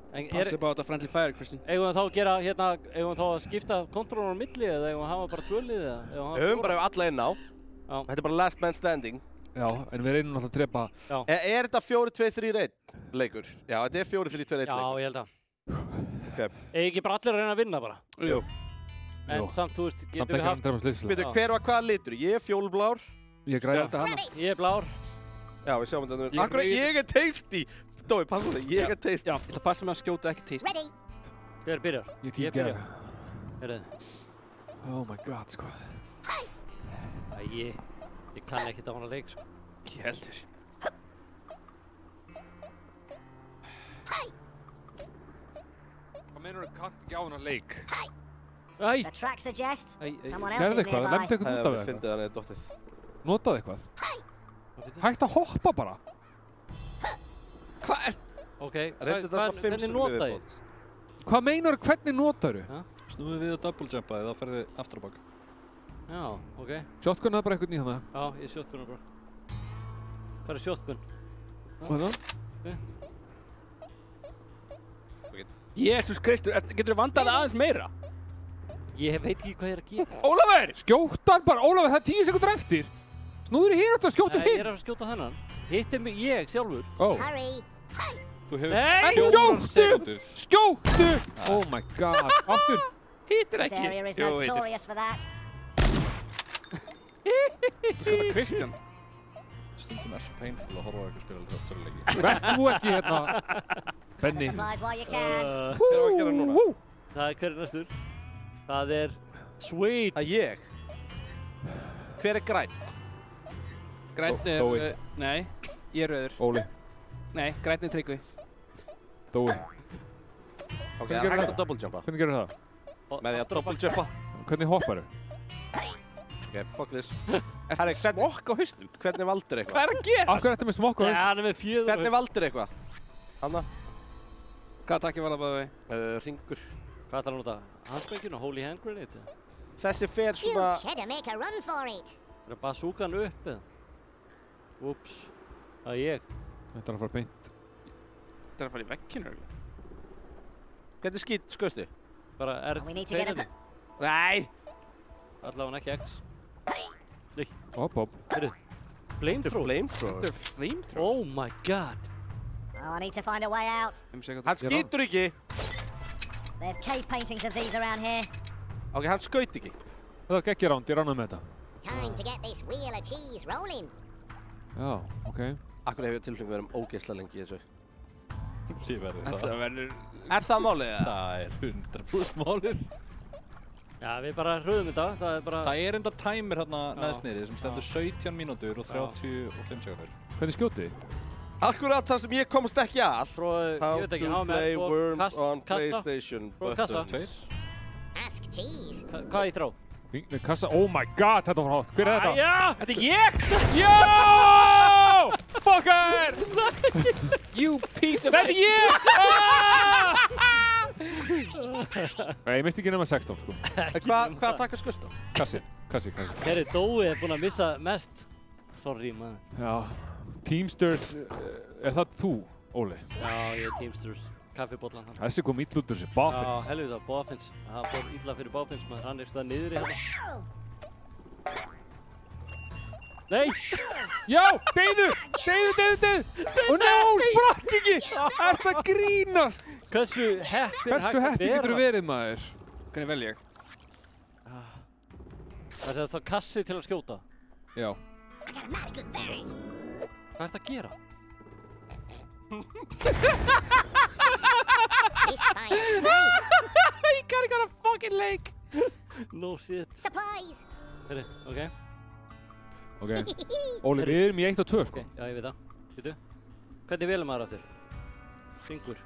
Passi bara á þetta friendly fire, Kristján. Eigum við þá að gera, hérna, eigum við þá að skipta kontrólar á milli eða eigum við að hafa bara tvölið eða? Við höfum bara alla inn á. Þetta er bara last man standing. Já, en við reynum alltaf að trepa. Er þetta 4-2-3-1 leikur? Já, þetta er 4-3-2-1 leikur. Já, ég held að. Eða ekki bara allir að reyna að vinna bara? Jú. En samt, þú veist, getum við haft... Veitu, hver var hvaða litur? Ég fjólblár. Ég græði hana. Ég blár. Já, við sjáum þetta. Akkur, ég tasty. Dói, passa þetta, ég tasty. Já, ég ætla að passa mig að skjóta ekki tasty. Hver byrjar? Ég byrjar. Oh my god, sko. Ég kann ekkert á hana leik, sko. Ég heldur. Hvað meinur þú kann ekki á hana leik? The track suggests someone else Gerðu is eitthvað, nearby. lemdu eitthvað út af Ég fyndi það neður dóttið. Notaðu eitthvað. Hægt að hoppa bara. Hvað er... Ok, hvernig nota ég? Hvað meinar þú, hvernig notar þú? Snúðu við og double jumpa þá ferðu aftur á bak. Já, ok. Shotgun bara eitthvað nýja það? Já, ég shotgun bara. Hvað er shotgun? Hvað Jésús Kristur, getur þú vandað aðeins meira? Ég veit ekki hvað ég er að gera. Ólafur! Skjóttan bara, Ólafur, það er 10 sekúndur eftir. Snúður í hér eftir að skjóta hinn. Ég er að skjóta þennan. Hittir mig ég sjálfur. Þú hefur Nei, 4 sekúndur. Skjóttu! Oh my god, aftur. Hittir This area is ekki. notorious for that. Þú skjóta Kristján. Stundum svo painful að horfa á eitthvað spila töluleiki. Verð þú ekki hérna, Benni. Supplies while you can. Hver á að gera núna? Það er hver næstur. Það er Sweet. Það ég. Hver er græn? Grænn er... Nei, ég er rauður. Óli. Nei, grænn er Tryggvi. Dói. Ok, það er hægt að double jumpa. Hvernig gerur það? Með því að double jumpa. Hvernig hoppar þú? Ok, fuck this. Er það smokk á hausnum? Hvernig valdur eitthvað? Hvað er að gera? Akkur ertu með smokk á hausnum? Já, hann er með 4. Hvernig valdur eitthvað? Hanna? Hvað takk ég vel að bæða við? Ringur. Hvað ætlar hann út að? Handspenginu, Holy Hand Grenade? Þessi fer svona... You should make a run for it. Er það bazookan upp eða? Úps. Það er ég. Þetta er að fara beint. Þetta er að fara í vegginu, Hvernig skaustu? Bara R2. Nei! Allavega ekki X. Nei. Hopp. Heyrðu. Flamethrower. Þetta er flamethrower. Oh my god. Oh, I need to find a way out. Hann skýtur ekki! There's cave paintings of these around here. Ok, hann skaut ekki. Það er ekki ránd, ég ránaði með þetta. Time to get this wheel of cheese rolling. Já, ok. Akkur hefur tilfengu verið ógeðslega lengi í þessu. Ég verður það. Þetta verður... Er það málið? Það er 100% málið. Já, við bara hröðum þetta. Það er bara... Það er enda timer hérna neðst niðri sem stendur 17 mínútur og 35 sekúndur. Hvernig skjótið þið? Akkurat það sem ég komst ekki að. Ég veit ekki, How to play Worms on kassa. PlayStation Kassa. buttons. Ask cheese. Hvað ég þrá? Kassa, oh my god, þetta var hátt. Hver er þetta? Já! Þetta er ég! Jó! Fucker! You piece of... Þetta er ég! Nei, ég misti ekki nema 16, sko. Hvað takkar skust á? Kassi. Herri, Dói er búinn að missa mest. Sorry, maður. Já. Teamsters, er það þú, Óli? Já, ég er Teamsters. Kaffibóllan hann. Þessi kom illa út úr þessi, Báfins. Já, helvita, Báfins. Það fór illa fyrir Báfins, maður. Hann er stað niður í hann. Nei! Já, deyðu! Og ná, sprakk ekki! Er það grínast? Hversu heppir getur þú verið, maður? Hvernig vel ég? Það er það kassi til að skjóta. Já. Hvað er það að gera? You gotta go to fucking lake. No shit. Supplies. Herri, ok. Óli, við erum í 1 og 2, sko. Já, ég veit það. Býtu. Hvernig velum maður aftur? Hringur.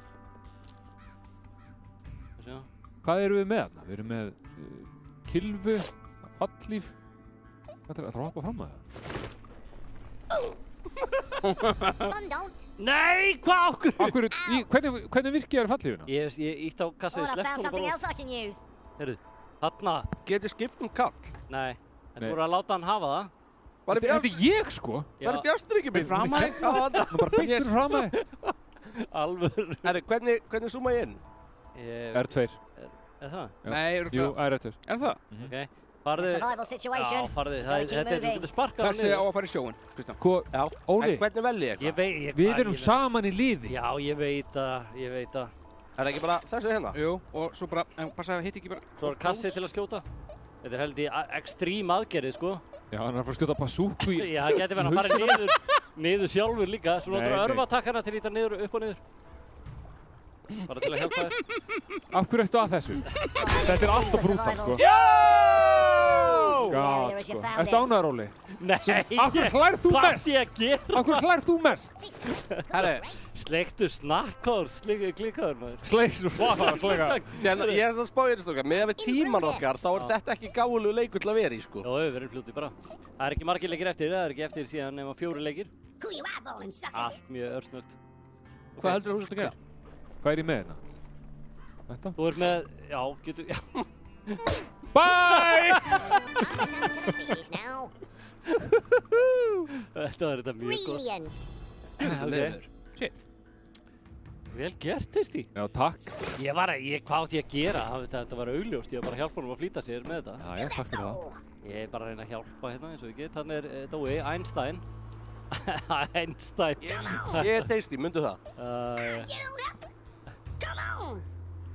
Hvað erum við með þarna? Við erum með kylfu, fallíf. Hvað er það að hoppa fram að það? Nei, hvað okkur? Hvernig virkið er fallífuna? Ég ítt á kassaði sleppkóla. Herru, þarna. Getur skipt kall? Nei, en þú voru að láta hann hafa það. Þetta er ég, sko. Var það fjárstyrki minn? Framæði? Nú bara beintur framæði. Alvör. Herru, hvernig zooma ég inn? R2. Er það? Nei, jú, R2. Er það? Ok. Farðu. Já, farðu. Þetta er sparkað. Þessi á að fara í sjóin, Kristján. Óli. Hvernig vel ég eitthvað? Við erum saman í liði. Já, ég veit það. Er það ekki bara þessi hérna? Jú, og svo bara, passa að hitt ekki bara... Svo kassi til að skjóta. Þetta held í ekstrím aðgerði, sko. Já, hann að fara að skjóta bazooku í... Já, það getur verið að fara niður sjálfur líka. Svo notur að örvatakkana til að íta niður, upp og niður. Bara til að hjálpa þér. Af hverju ertu að þessu? Þetta er alltaf brútal, sko. God, sko. Ertu ánægður, Óli? Nei, af hverju hlærð þú mest? Af hverju hlærð þú mest? Herri, sleiktur snakkáður, klikaður maður. Sleiktur snakkáður. Ég er það spáðið strókar, með tíman okkar þá er þetta ekki gáðulegu leikur til að vera í, sko. Já, við erum fljótið bara. Það er ekki margir leikir eftir, það er ekki eftir síðan nema 4 leikir. Allt mjög örsnögt. Hvað heldur þú að gera? Hvað er ég með hérna? Þetta? Þú er með, já, getur, já. Bye! Þetta var þetta mjög gott. Leður. Shit. Vel gert, Teisti. Já, takk. Hvað átti ég að gera? Þetta var augljóst, ég var bara að hjálpa honum að flýta sér með þetta. Já, takk fyrir það. Ég er bara að reyna að hjálpa hérna eins og ég get. Þannig er Dói, Einstein. Einstein. Ég er Teisti, myndu það?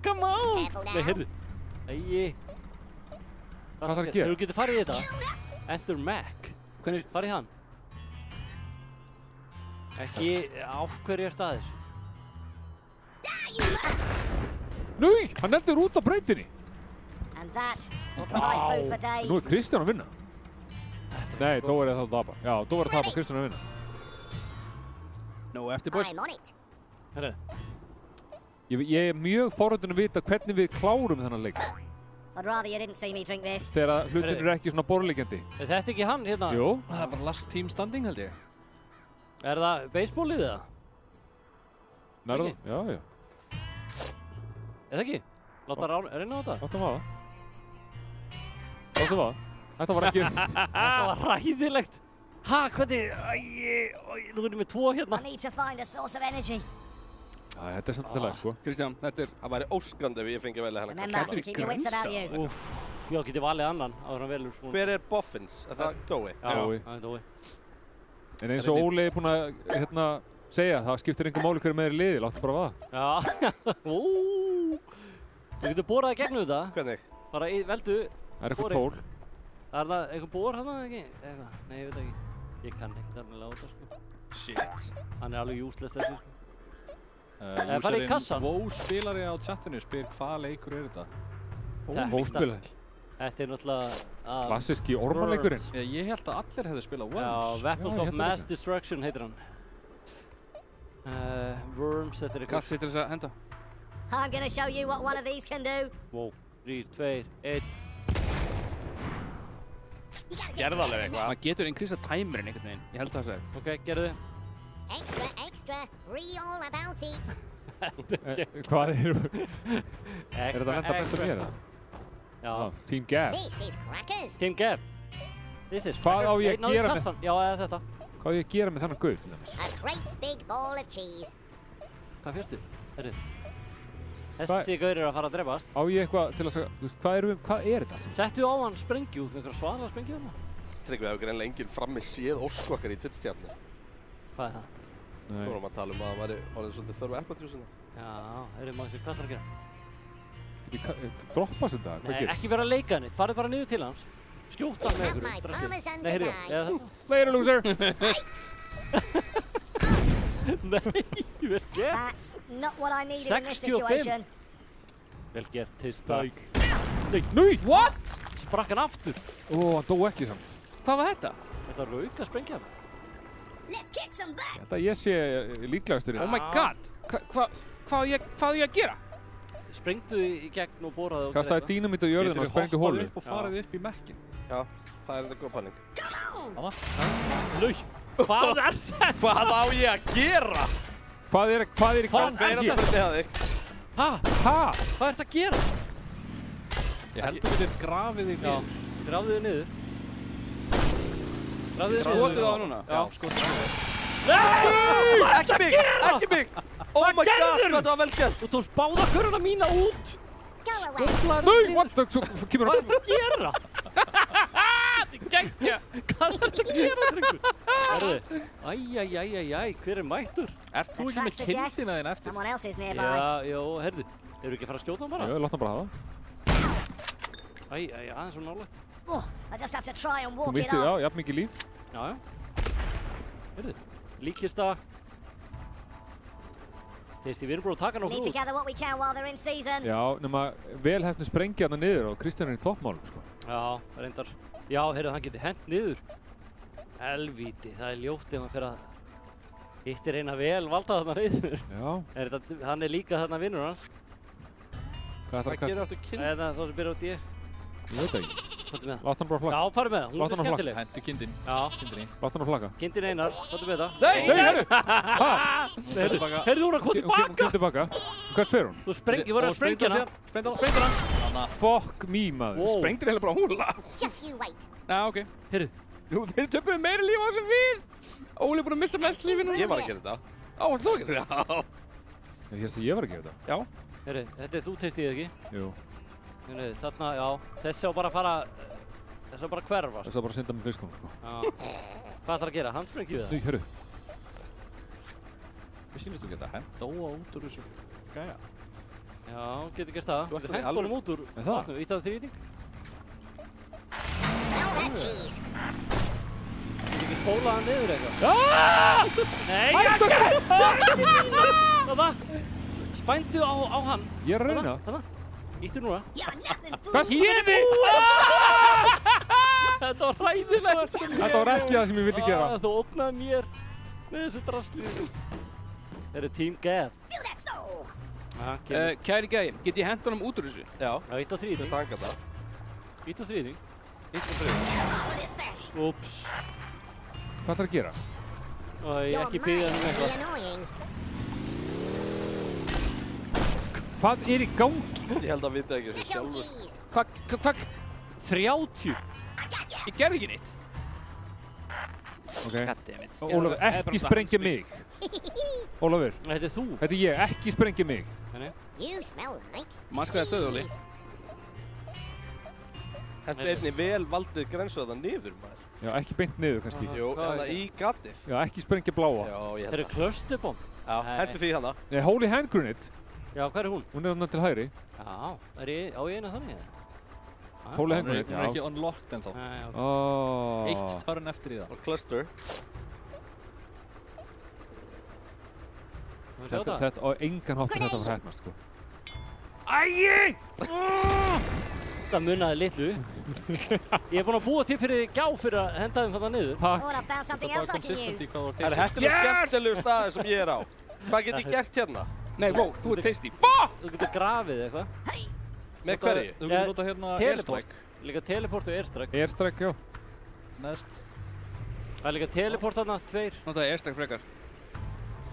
Come on! Nei, heyrðu. Æi. Hvað þarf að gera? Þú getur farið í þetta. Enter Mac. Hvernig? Farið í hann. Ekki á hverju ert að þessu. Núi, hann eldur út á brautinni. Nú er Kristján að vinna. Nei, Dói er þá að tapa. Já, Dói er að tapa, Kristján að vinna. Nú, eftir boys. Herru. Ég er mjög forhundin að vita hvernig við klárum þennan leik. Þegar hlutin eru ekki svona borðleikjandi. Er þetta ekki hann hérna? Jú. Það er bara last team standing held ég. Er það baseballið eða? Nærðu? Já, já. Er það ekki? Láta reyna á þetta? Láta vaða. Láta vaða. Þetta var ekki... Þetta var hræðilegt. Ha, hvernig? Nú erum við 2 hérna. Já, þetta er samt til að, sko. Kristján, þetta er... Það væri óskandi ef ég fengi velja hennar. Þetta er grönsa. Úff, já, getið valið annan áður hann velur. Hver er Boffins? Er það Dói? Já, það er Dói. En eins og Óli er búinn að, segja, það skiptir einhver máli hverju með í liði, láttu bara vaða. Já, Þú getur borað í gegnum þetta. Hvernig? Bara veldu. Það er eitthvað tól. Er það eitthvað bor hann ekki? Nei, ég veit ekki. Ég kann ekki þarna láta, sko. Shit. Hann er alveg useless þessu, sko. Farið í kassan. Vó spilari á chatinu spyr hvaða leikur er þetta? Vó spilari. Þetta er náttúrulega... Klassíski ormanleikurinn. Ég held að allir hefðu spilað Worms. Já, Weapons of Mass Destruction heitir hann. Worms, þetta er eitthvað... Kassi til þess að henda. I'm gonna show you what one of these can do. Wow, 3, 2, 1. Gerðarlega eitthvað. Maður getur increasað timerinn einhvern veginn. Ég held það að segja. Ok, gerðu þið. Extra, real about it. Hvað er þetta enda bætt að gera? Já. Team Gab. This is crackers. Team Gab. This is Hvað á ég að gera með... Já, eða þetta. Hvað á ég að gera með þennan gauð, til dæmis? A great big ball of cheese. Hvað fyrstu? Þessi gaur er að fara að drefast. Á ég eitthvað til að segja, þú veist, hvað er þetta? Settu á hann sprengju, einhverja svaðalega sprengju hann. Tryggvi hefur greinlega enginn frammi séð Ósko okkar í Twitch-stjarni. Hvað er það? Nú erum við að tala um að það væri orðið svolítið þörfu eplajúsina. Já, maður sér hvað það að gera. Droppast þetta? Nei, ekki vera að leika neitt, farið bara niður til hans. Skjóta hann með ykkur. Nei, heyrðu, eða þetta. Later, loser! Nei, vel gert. That's not what I needed in this situation. Vel gert, Tista. Nei, what? Sprakk hann aftur. Ó, hann dó ekki samt. Hvað var þetta? Þetta var auka að sprengja hann. Þetta ég sé líklegastur í það. Oh my god! Hvað á ég að gera? Sprengdu í gegn og boraðu og kastaði dínamít á jörðina og sprengdu hólu. Getur þið hoppað upp og farið upp í mekkin? Já, það er þetta góð panning. Lau, hvað er þetta? Hvað á ég að gera? Hvað er í gangi? Hver er þetta fyrir þig? Ha? Hvað ert að gera? Ég held að þú getur grafið þig niður. Grafið þig niður. Skotið á það núna? Já, skotið á það. Nei! Ekki mig! Oh my god, hvað það var vel gert! Þú tókst báða köruna mína út! Nei, what the... Hvað er þetta að gera? Gekkja! Hvað er þetta að gera, drengur? Herðu, æjæjæjæjæj, hver er mættur? Ert þú ekki með kindina þín eftir? Já, jó, herðu, eru ekki að fara að skjóta hann bara? Já, láta hann bara hafa. Æjæjæj, aðeins svo nálægt. Þú misti, já, jafn mikið líf. Já. Herðu, líkista. Við erum búin að taka nokkuð út. Já, nema vel hefnu sprengja hann niður og Kristján er í toppmálum, sko. Já, reyndar. Já, heyrðu, hann geti hent niður. Helvíti, það er ljótt ef hann fyrir að hittir eina vel valda þarna niður. Já. Hann er líka þarna vinnur hans. Hvað gerir aftur kind? Það er það sem byrjar á D. Ég veit ekki. Hvað með það? Láta hann bara flagga. Já, farið með það. Hún er skemmtileg. Hentu kindin. Já. Kindinni. Láta hann bara flagga. Kindin Einar, hvað með það? Nei, heyrðu! Heyrðu, hún er að koma tilbaka! Hún kemur tilbaka. Hvert fer hún? Þú voru að sprengja hana. Sprengja hana. Fuck me, maður. Sprengtir heila bara húla. Just you wait. Já, ok. Heyrðu. Jú, þeir töpuðu meira líf á þessum við. Óli er búin að missa mest lífinu. Ég var að gera þetta. Á, varst þú að gera þetta? Ég hérst að ég var að gera þetta. Já. Heyrðu, þetta er þú testið ekki? Jú. Þarna, já, þessi á bara að fara, þessi á bara að hverfa. Þessi á bara að synda með fiskunum, sko. Já. Hvað ætlar að gera? Handsprengju við það? Nei, hörru. Hvað sýnist þú geta hent Dóa út úr þessu gæja? Já, getur gert það. Þú hent honum út úr vatnum, ítt af þrýting. Getur ekki spólað hann niður eitthvað? Nei, Þarna, spændu á hann. Ég er að reyna. Þarna. Íttu núna. Hvað skýði? Þetta var hræðilegt. Þetta var ekki það sem ég vildi gera. Þú ógnaði mér með þessu drasli. Það eru Team Gab. Kæri gæi, get ég hent honum út úr þessu? Já. Já, ítt á þrýting. Það stanga það. Ítt á þrýting. Ítt á þrýting. Úps. Hvað ætlar að gera? Ekki biðja um eitthvað. Hvað er í gangi? Ég held að vita ekki þessu sjálfur. Hvað? 30? Ég gerði ekki neitt. Ok. Goddammit. Ólafur, ekki sprengja mig. Ólafur. Þetta er þú. Þetta er ég, ekki sprengja mig. Manns hvað það sögðu, Óli? Þetta er einnig vel valdið grensöða niður, maður. Já, ekki beint niður, kannski. Jú, hana í gatið. Já, ekki sprengja bláa. Já, ég held það. Það eru clusterbomb. Já, hentu því hana. Nei, Holy Hand Grenade. Já, hvað er hún? Hún er þarna til hægri. Já, á ég eina þannig? Holy Hand Grenade, já. Hún er ekki unlocked ennþá. Eitt turn eftir í það. Og cluster. Þetta á engan hátt þetta var hætnast, sko. Æi! Það munnaði litlu. Ég er búinn að búa til fyrir gjá fyrir að henda þeim þetta niður. Takk. Þetta var konsistent í hvað þú var til. Þetta er skemmtilegu staði sem ég er á. Hvað get ég gert hérna? Nei, wow, þú er tasty. Fuck! Þú getur grafið eitthvað. Með hverju? Þú getur notað hérna airstrike. Líka teleport og airstrike. Airstrike, já. Næst. Það er líka teleport þarna, 2. Notaði airstrike frekar.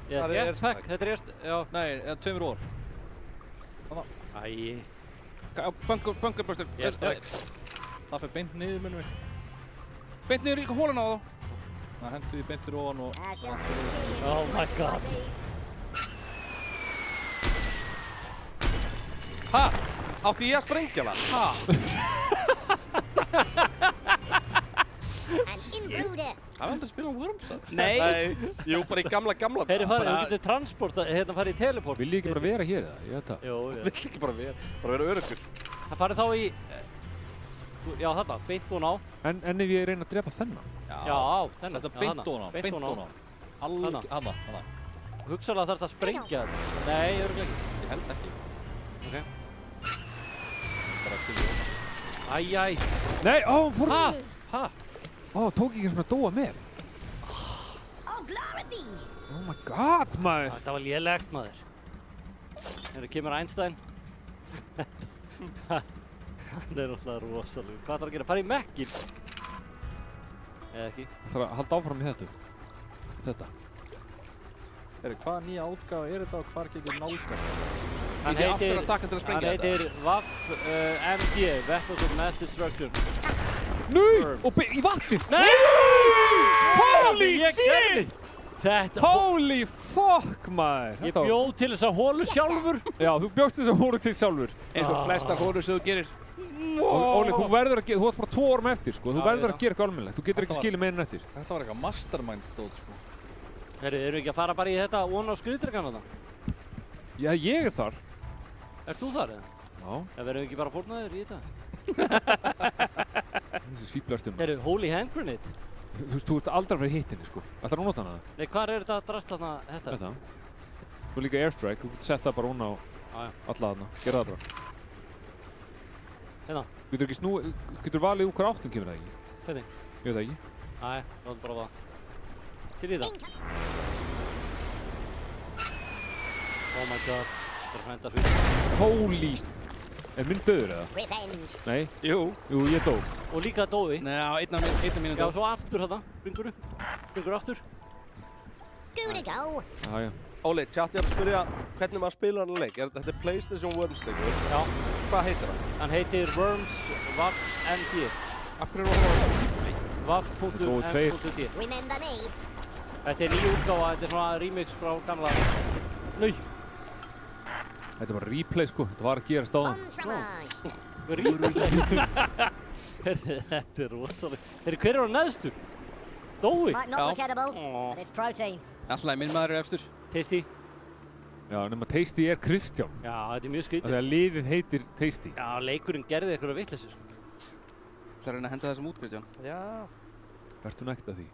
Það er airstrike. Þetta er airstrike, já. Nei, 2 rór. Æi. Bunkerbustur. Airstrike. Það fer beint niður, minnum við. Beint niður í hóluna á þá. Það hendur því beint fyrir ofan og... Oh my god. Ha? Átti ég að sprengja það? Ha? Það er aldrei að spila um Worms, það? Nei. Jú, bara í gamla. Heyri, þú getur transporta, hérna farið í teleport. Vil ég ekki bara vera hér, eða? Ég veit það. Jú, Vil ekki bara vera öruggur. Það farið þá í... Já, þarna, beint og ná. En ef ég reyna að drepa þennan? Já, þennan. Þetta beint og ná. Beint og ná. Alveg, hana. Hugsaðlega þarf það að sprengja þetta. Nei, örugglega ekki. Ég held ekki. Ok. Bara til því. Æjæj. Nei, hún fór... Ha? Tók ekki svona Dóa með. Oh my god, maður. Þetta var lélegt, maður. Hérna kemur Einstein. Hann er náttúrulega rosalega. Hvað ætlar að gera? Fara í mekkin? Eða ekki? Það þarf að halda áfram í þetta. Hvaða nýja útgáfa er þetta og hvar getur nálgast? Hann heitir WAF MD, Weapons of Mass Destruction. Nei! Og í vatnið! Nei! Holy shit! Holy fuck, maður! Ég bjóð til þess að hólu sjálfur. Já, þú bjóst þess að hólu til sjálfur. Eins og flesta hólur sem þú gerir. Óli, þú verður að gera, þú ert bara 2 árum eftir, sko. Þú verður að gera eitthvað almennilegt. Þú getur ekki skilið meira en eftir. Þetta var eitthvað mastermind-dót, sko. Erum við ekki að fara bara í þetta one á skriðdrekann þarna? Já, ég þar. Ert þú þar, eða? Já. Eða verðum við ekki bara fórnaðir í þetta? Þessi svíflastum. Holy hand grenade? Þú veist, þú ert aldrei fyrir hittinni, sko. Ætlar að nota hana? Nei, hvað þetta drast þarna þetta? Þetta. Þú líka airstrike, þú getur sett það bara á alla þarna. Gerða það bara. Hérna. Getur valið úr hver áttum kemur það ekki? Hvernig? Ég veit það ekki. Nei, látum bara það. Til í það. Oh my god. Það hendar fyrir. Holy... Er minn döður eða? Nei? Jú, ég dó. Og líka dói. Nei, á einna mínútu. Já, svo aftur þarna. Bringur aftur. Good to go. Já. Óli, chatið að spyrja hvernig maður spilar hann leik. Þetta er PlayStation Worms leikur. Já. Hvað heitir hann? Hann heitir Worms WAF.ND. Af hverju er það? WAF.ND. Þetta er nýja útgáfa, þetta er svona remix frá gamla. Nei. Þetta er bara replay, sko. Þetta var að gerast á það. Replay. Þetta er rosalega. Hver á neðstu? Dói? Alltaf, minn maður efstur. Tasty. Já, nema Tasty er Kristján. Já, þetta er mjög skrítið. Þegar liðið heitir Tasty. Já, leikurinn gerði eitthvað vitleysu. Það er að reyna að henda þessum út, Kristján. Já. Vertu nekt að því.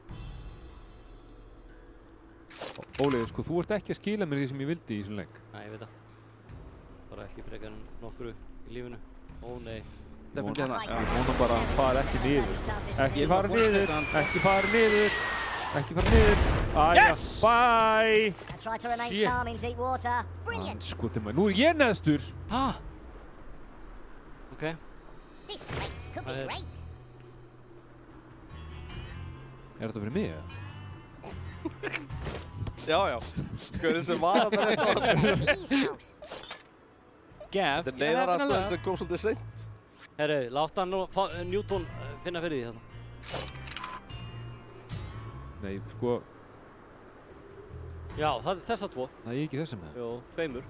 Óli, sko, þú ert ekki að skila mér því sem ég vildi í þessum leik. Nei, ég veit það. Bara ekki frekar en nokkru í lífinu. Ó, nei. Ég vona bara að fara ekki niður, sko. Ekki fara niður. Yes! Bye! Shit. Skotir maður, nú er ég neðstur. Ok. Er þetta fyrir mig, eða? Já. Hvernig sem var þetta rétt á þetta? Gef. Þetta er neyðaraðstöðin sem kom svolítið seint. Herru, láta hann Newton finna fyrir því þarna. Nei, sko... Já, það er þessa 2. Það er ekki þessum með. Jó, 2.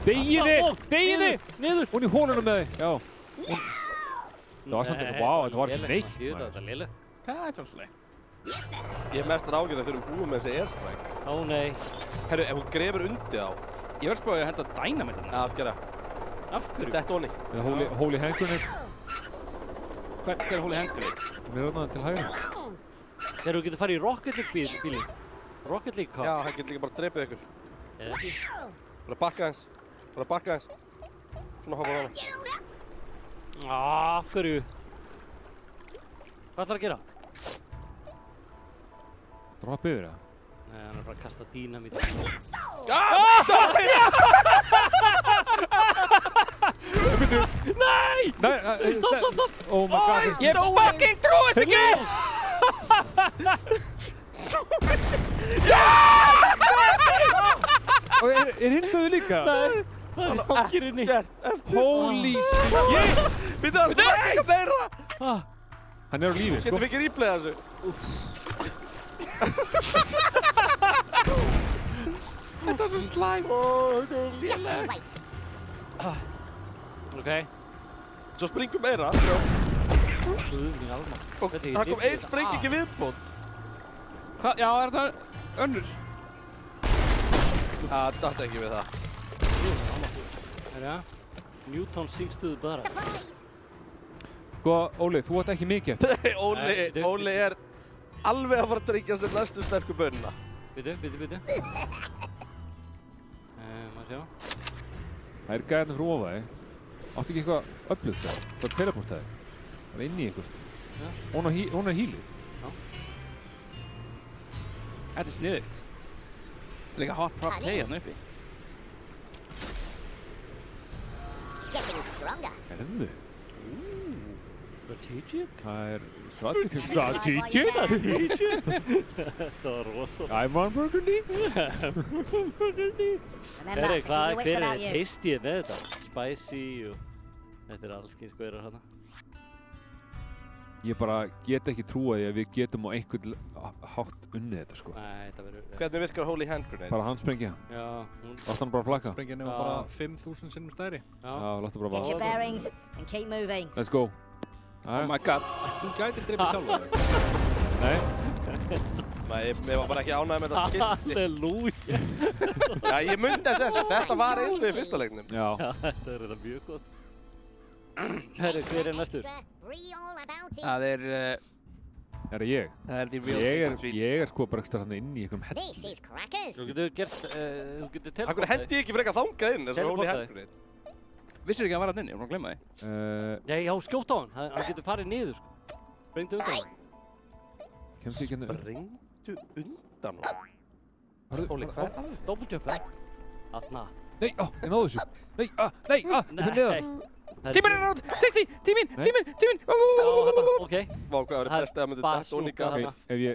Degiði! Niður! Hún í hólunum með þig, já. Það var samt ekki, vá, þetta var ekki neitt. Þetta var lélegt. Það er svolítið. Ég hef mestar ágjörð þegar við erum búið með þessi airstrike. Ó, nei. Herru, ef hún grefur undir á. Ég verð spáðið að henda dynamite hérna. Já, gera. Af hverju? Þetta onni. Holy hand grenade. Hver er Holy hand grenade? Mér er það til hægri. Þegar þú getur farið í Rocket League bílinn. Rocket League car. Já, hann getur líka bara drepið ykkur. Eða ekki. Bara bakka hans. Svona hoppa hana. Af hverju? Hvað ætlar að gera? Droppa yfir það? Nei, hann er bara að kasta dínamít. Nei! Stopp! Oh my god. Ég fucking trúi þess ekki! Og er hinduðu líka? Nei, það er fokkir inni. Holy shit! Við þarfum ekki að meira! Hann er á lífi, sko. Getum við ekki replayað þessu? Þetta var svo slæm. Ok. Svo springum meira. Og það kom einn sprengingi viðbót. Já, er þetta önnur? Það datt ekki við það. Herra, Newton sings to the bar. Sko, Óli, þú átt ekki mikið eftir. Óli er alveg að fara að tryggja sér næstu sterku bönina. Bitu. Maður sjá. Það er gæðarnir frá ofaði. Áttu ekki eitthvað öflugt það? Það er teleportaði. Það er inn í einhvert. Hún er hýlið. Já. Þetta er sniðugt. Líka hot prop tei hérna uppi. Herðu. Strategic? Það er strategic? Þetta var rosalega. I'm on Burgundy. Hver er tasty með þetta? Spicy og... Þetta er alls kyns gaurar hérna. Ég bara get ekki trúa því að við getum á einhvern hátt unnið þetta, sko. Nei, þetta verður... Hvernig virkar Holy Hand Grenade? Bara handsprengja. Já. Látt hann bara flakka. Handsprengjan er bara 5.000 sinnum stærri. Já, láttu bara Get your bearings and keep moving. Let's go. Oh my god. Hún gæti dreipið sjálfa þig. Nei. Nei, ég var bara ekki ánægð með þetta skilti. Halleluja. Já, ég myndi eftir þessu. Þetta var eins og í fyrsta leiknum. Já. Þetta er mjög gott. Herri, hver er næstur? Það er... Er það ég? Það er the real... Ég er sko bara ekstra hann inn í einhverjum hell. Þú getur gert... Þú getur teleportað. Akkur hendi ég ekki frekar þangað inn, þessu Holy Hand Grenade. Vissir ekki að hann var hann inni, ég var að glemma því. Nei, já, skjóta á hann. Hann getur farið niður, sko. Sprengdu undan hann. Kemst ég ekki henni? Sprengdu undan hann? Óli, hvað er það? Doppeljöppa. Þarna. Nei, ég náðu þessu. Nei, ég fyrir neðan. Tíminn er rátt! 60! Tíminn! Já, þetta, ok. Vá, hvað er best að myndi þetta og líka? Ef ég...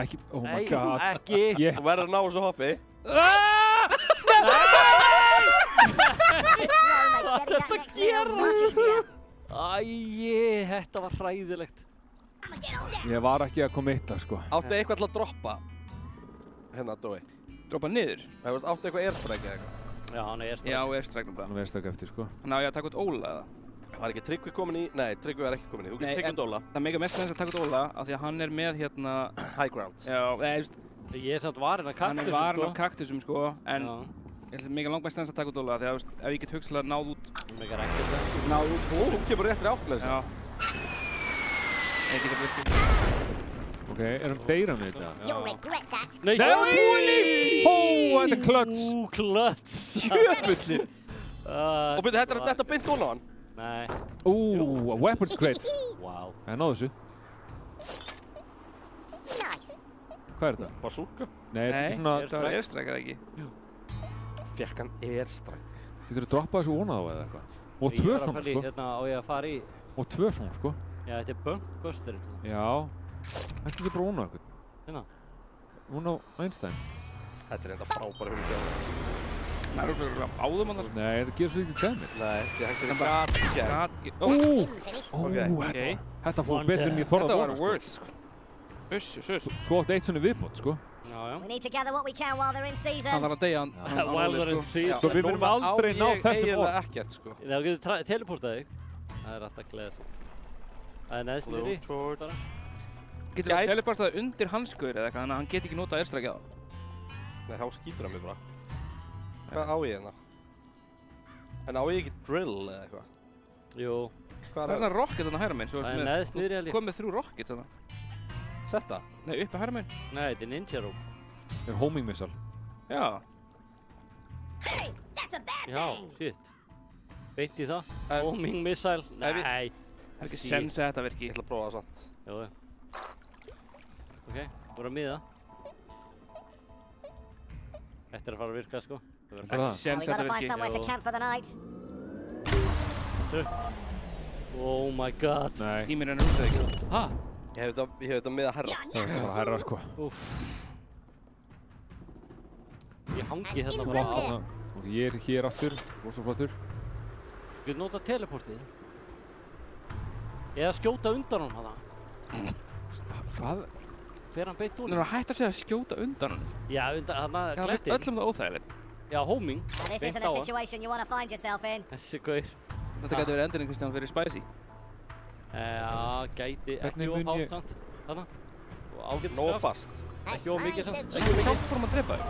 Ekki... Oh my god. Nei, ekki. Þú verður að ná þessu hoppi. Þetta gera! Æi, þetta var hræðilegt. Ég var ekki að committa, sko. Áttu eitthvað til að droppa? Hérna, Dói. Droppa niður? Áttu eitthvað airstrike eða eitthvað? Já, hann er airstrike. Já, airstrike núna. Hann er airstrike eftir, sko. Þannig að ég að taka út Óla, eða? Var ekki Tryggvi komin í? Nei, Tryggvi er ekki komin í. Þú getur tekið út Óla. Það meikar mest með þess að taka út Óla, af því að hann er með hérna... High ground. Já, ég er samt varinn af kaktusum, sko. Hann er varinn af kaktusum, sko, en... Ég held að meikar langt mest með þess að taka út Óla, því að ef ég get hugsalega náð út... Meikar ekkert þess. Náð út, hún kemur réttri áttlega. Já. Eitthvað virki. Ok, er hann deyra með þetta? Nei! Ó, þetta er klöts! Klöts! Sjöfullin! Og byrju, þetta er þetta beint ofan á hann? Nei. Weapons crate. Wow. Það náðu þessu. Hvað er þetta? Bazooka? Nei, þetta er svona... Það var airstrike eða ekki? Fekk hann airstrike. Getur þú droppað þessu ofan á það eða eitthvað? Og tvö svona, sko. Hérna á ég að fara í... Og tvö svona, sko. Já, þetta er bunkbusterinn. Já. Þetta er bara ofan á eitthvað. Hérna? Ofan á Einstein. Þetta er enda frábæri fyrir tjána. Það er okkur áðum hann. Nei, þetta gefur svo ekki damage. Nei, ég hætti ekki. Þetta fór betur en ég þorði að vona, sko. Uss. Svo átti eitt svona viðbót, sko. We need to gather what we can while they're in season. Hann þarf að deyja while they're in season. Svo við munum aldrei ná þessum orð. Ekkert, sko. Nei, þú getur teleportað þig. Það er alltaf gleðið. Það er neðst niður í. Getur þú teleportað undir hanskur eða eitthvað, þannig að hann get ekki notað airstrike á það? Nei, þá skýtur hann mig bara. Hvað á ég hérna? En á ég ekki drill eða eitthvað? Jú. Hvað er það rocket þarna hægra meginn? Það er neðst niður í allir. Komið þrjú rocket þarna. Þetta? Nei, uppi hægra meginn. Nei, þetta er ninja rope. Það er homing missile. Já. Já, shit. Beint í það. Homing missile. Nei. Það er ekki sens að þetta virki. Ég ætla að prófa það samt. Jú. Ok, voru að miða. Þetta er að fara að virka, sko. Það er ekki sens að þetta virki. Oh my god. Nei. Tíminn er út eða ekki. Hæ? Ég hef þetta miða herra. Það er bara herra, sko. Ég hangi þarna bara á. Ok, ég er hér aftur. Rosa flottur. Þú getur notað teleportið. Eða skjóta undan hann hana. Hvað? Fer hann beint úr? Þú er að hætta að segja að skjóta undan hann. Já, undan hana glæstin. Það finnst öllum það óþægilegt. Já, homing. Beint á hann. Þessi gaur. Þetta gæti verið endurinn, Kristján, fyrir Spicy. Já, gæti ekki of hátt samt. Þarna. Ágætt Nó fast. Ekki of mikið samt. Ekki of mikið fórum að drepa þig.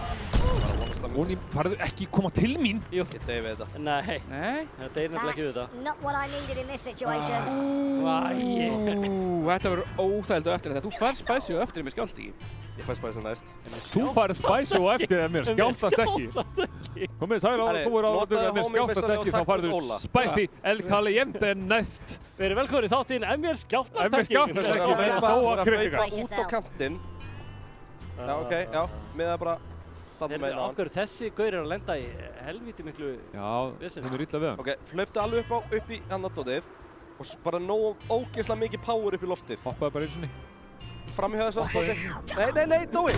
Óni, farðu ekki koma til mín. Jú. Ég deyfi þetta. Nei. Þetta er nefnilega ekki við þetta. Þetta verður óþægilegt á eftir þetta. Þú fær Spicy og eftir með skjált ekki. Ég fær Spicy næst. Þú færð Spicy og eftir mér skjáltast ekki. Komið sæl á að þú eru á að mér skjáltast ekki, þá færðu Spicy El Caliente næst. Við erum velkomin í þáttinn mér skjáltast ekki. Mér skjáltast ekki, það er góða kritika. Út á kantinn. Já, ok, já. Með það bara þannig meina hann. Okkur þessi gaur er að lenda í helvíti miklu vesen. Já, þeim er illa við hann. Ok, hlauptu alveg upp í handadótið og bara nóg ógeðslega mikið power upp í loftið. Hoppaði bara eins og ný. Fram í höfðu svo. Nei, Dói.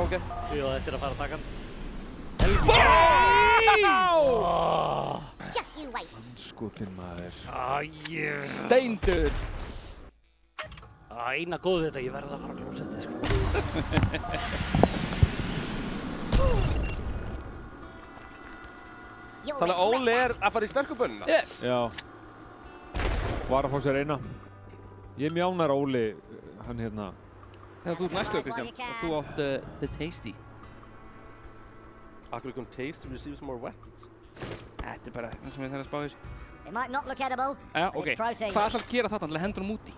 Ok. Jú, þetta er að fara að taka hann. Skotinn maður. Steindur. Eina góð við þetta, ég verði að fara að klósettið, sko. Þannig að Óli að fara í sterkubönnuna? Yes! Já. Var að fá sér eina. Ég mjánar Óli, hann hérna. Þegar þú ert næstu, Kristján, og þú átt The Tasty. Akkur kom Tasty receives more weapons? Þetta bara, eins og við þarfum að spá þessu. It might not look edible, Já, ok. Hvað ætlar að gera þarna til að henda honum úti?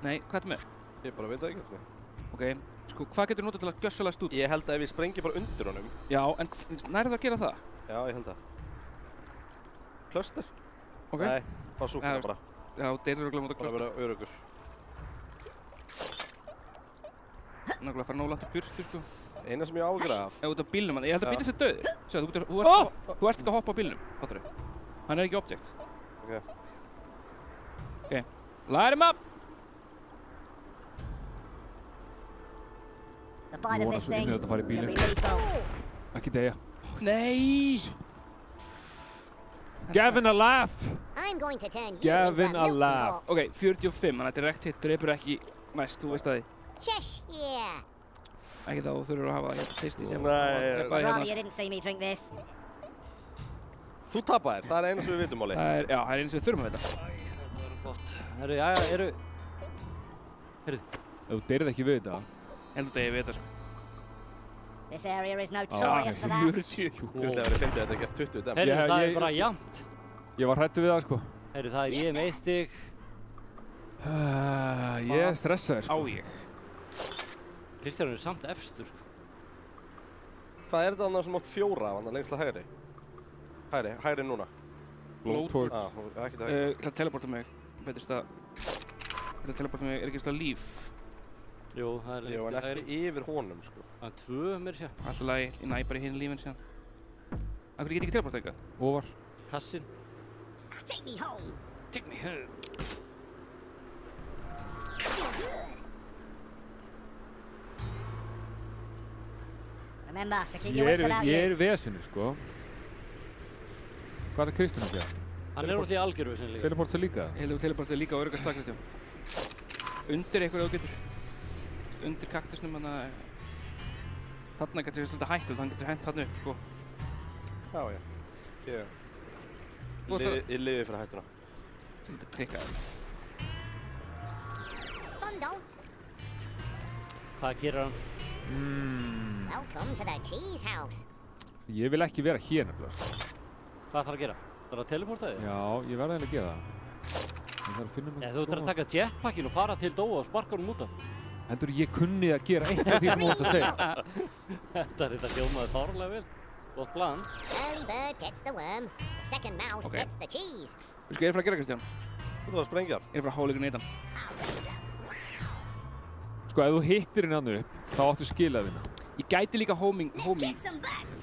Nei, hvað er með? Ég bara veit það ekki. Ok, sko, hvað getur þú notað til að gjössalega stúta? Ég held að ef ég sprengi bara undir honum. Já, en nærðu það að gera það? Já, ég held það. Cluster? Ok. Nei, bara súkna bara. Já, deilur og glemur út að cluster. Bara vera örugur. Nákvæmlega að fara nóg langt í burtu, sko. Eina sem ég á að gera af. Ef út á bílnum, ég held að bílinn sé döður. Sjáðu, þú ert ekki að hoppa á bílnum, fattur þau? Hann er ekki object. Ok. Ok, light him up! Vona svo innið að fara í bílinn. Ekki deyja. Nei! Gavin a laugh! Gavin a laugh. Ok, 45, þannig að direct hit drepur ekki næst, þú veist að því. Ekki þá, þú þurfur að hafa það hérna Tasty sem Þú tapaðir, það er eina sem við vitum, Óli. Já, það er eina sem við þurfum að vita. Það var gott. Herru, jæja, Heyrðu. Ef þú deyrið ekki við þetta. Heldur þetta ég við þetta, sko. This area is notorious for that. 40. Þetta verið fyndið að þetta gett 20 dem. Heyrðu, það er bara jafnt. Ég var hrættur við það, sko. Heyrðu, það er ég með 1 stig. Ég er stressaður, sko. Á ég. Kristján er samt efstur, sko. Hvað er þetta annars sem átt 4 af hann, lengst að hægri? Hægri núna. Blowtorch. Ekki það. Ég ætla að teleporta mig. Betist að... Þetta teleporta mig er ekki stöða líf. Jú, það er lengst að hægri. Jú, en ekki yfir honum, sko. Það er 2 mér sér. Alltaf lagi, ég næ bara í hinn lífinn síðan. Akkur ég get ekki teleporta eitthvað? Ofar. Kassin. Take me home. Take me home. Remember to keep your wits about you. Ég er vesinu, sko. Hvað er Kristján að gera? Hann er úr því algjöru sem líka. Teleporta líka? Ég held að þú teleporta líka á öruggasta stað, Kristján. Undir eitthvað ef þú getur. Undir kaktusnum hann að... Þarna getur við svolítið hættum, þannig getur hent þarna upp, sko. Já. Ég lifi fyrir hættuna. Svolítið tikkaður. Hvað gerir hann? Welcome to the cheese house. Ég vil ekki vera hér nefnilega, sko. Hvað þarf að gera? Þarf að teleporta þig? Já, ég verði eiginlega að gera það. Ég þarf að finna mig... Þú þarf að taka jetpackin og fara til Dóa og sparka honum út af. Heldur ég kunni að gera eitthvað því sem þú varst að segja? Þetta hljómaði fárlega vel. Gott plan. Early bird gets the worm. The second mouse gets the cheese. Þú sko, ég er frá að gera, Kristján. Þú þarf að sprengja. Ég er frá að hála ykkur neitan. Sko, ef þú hittir henni hann upp, þá áttu skilað þína. Ég gæti líka homing.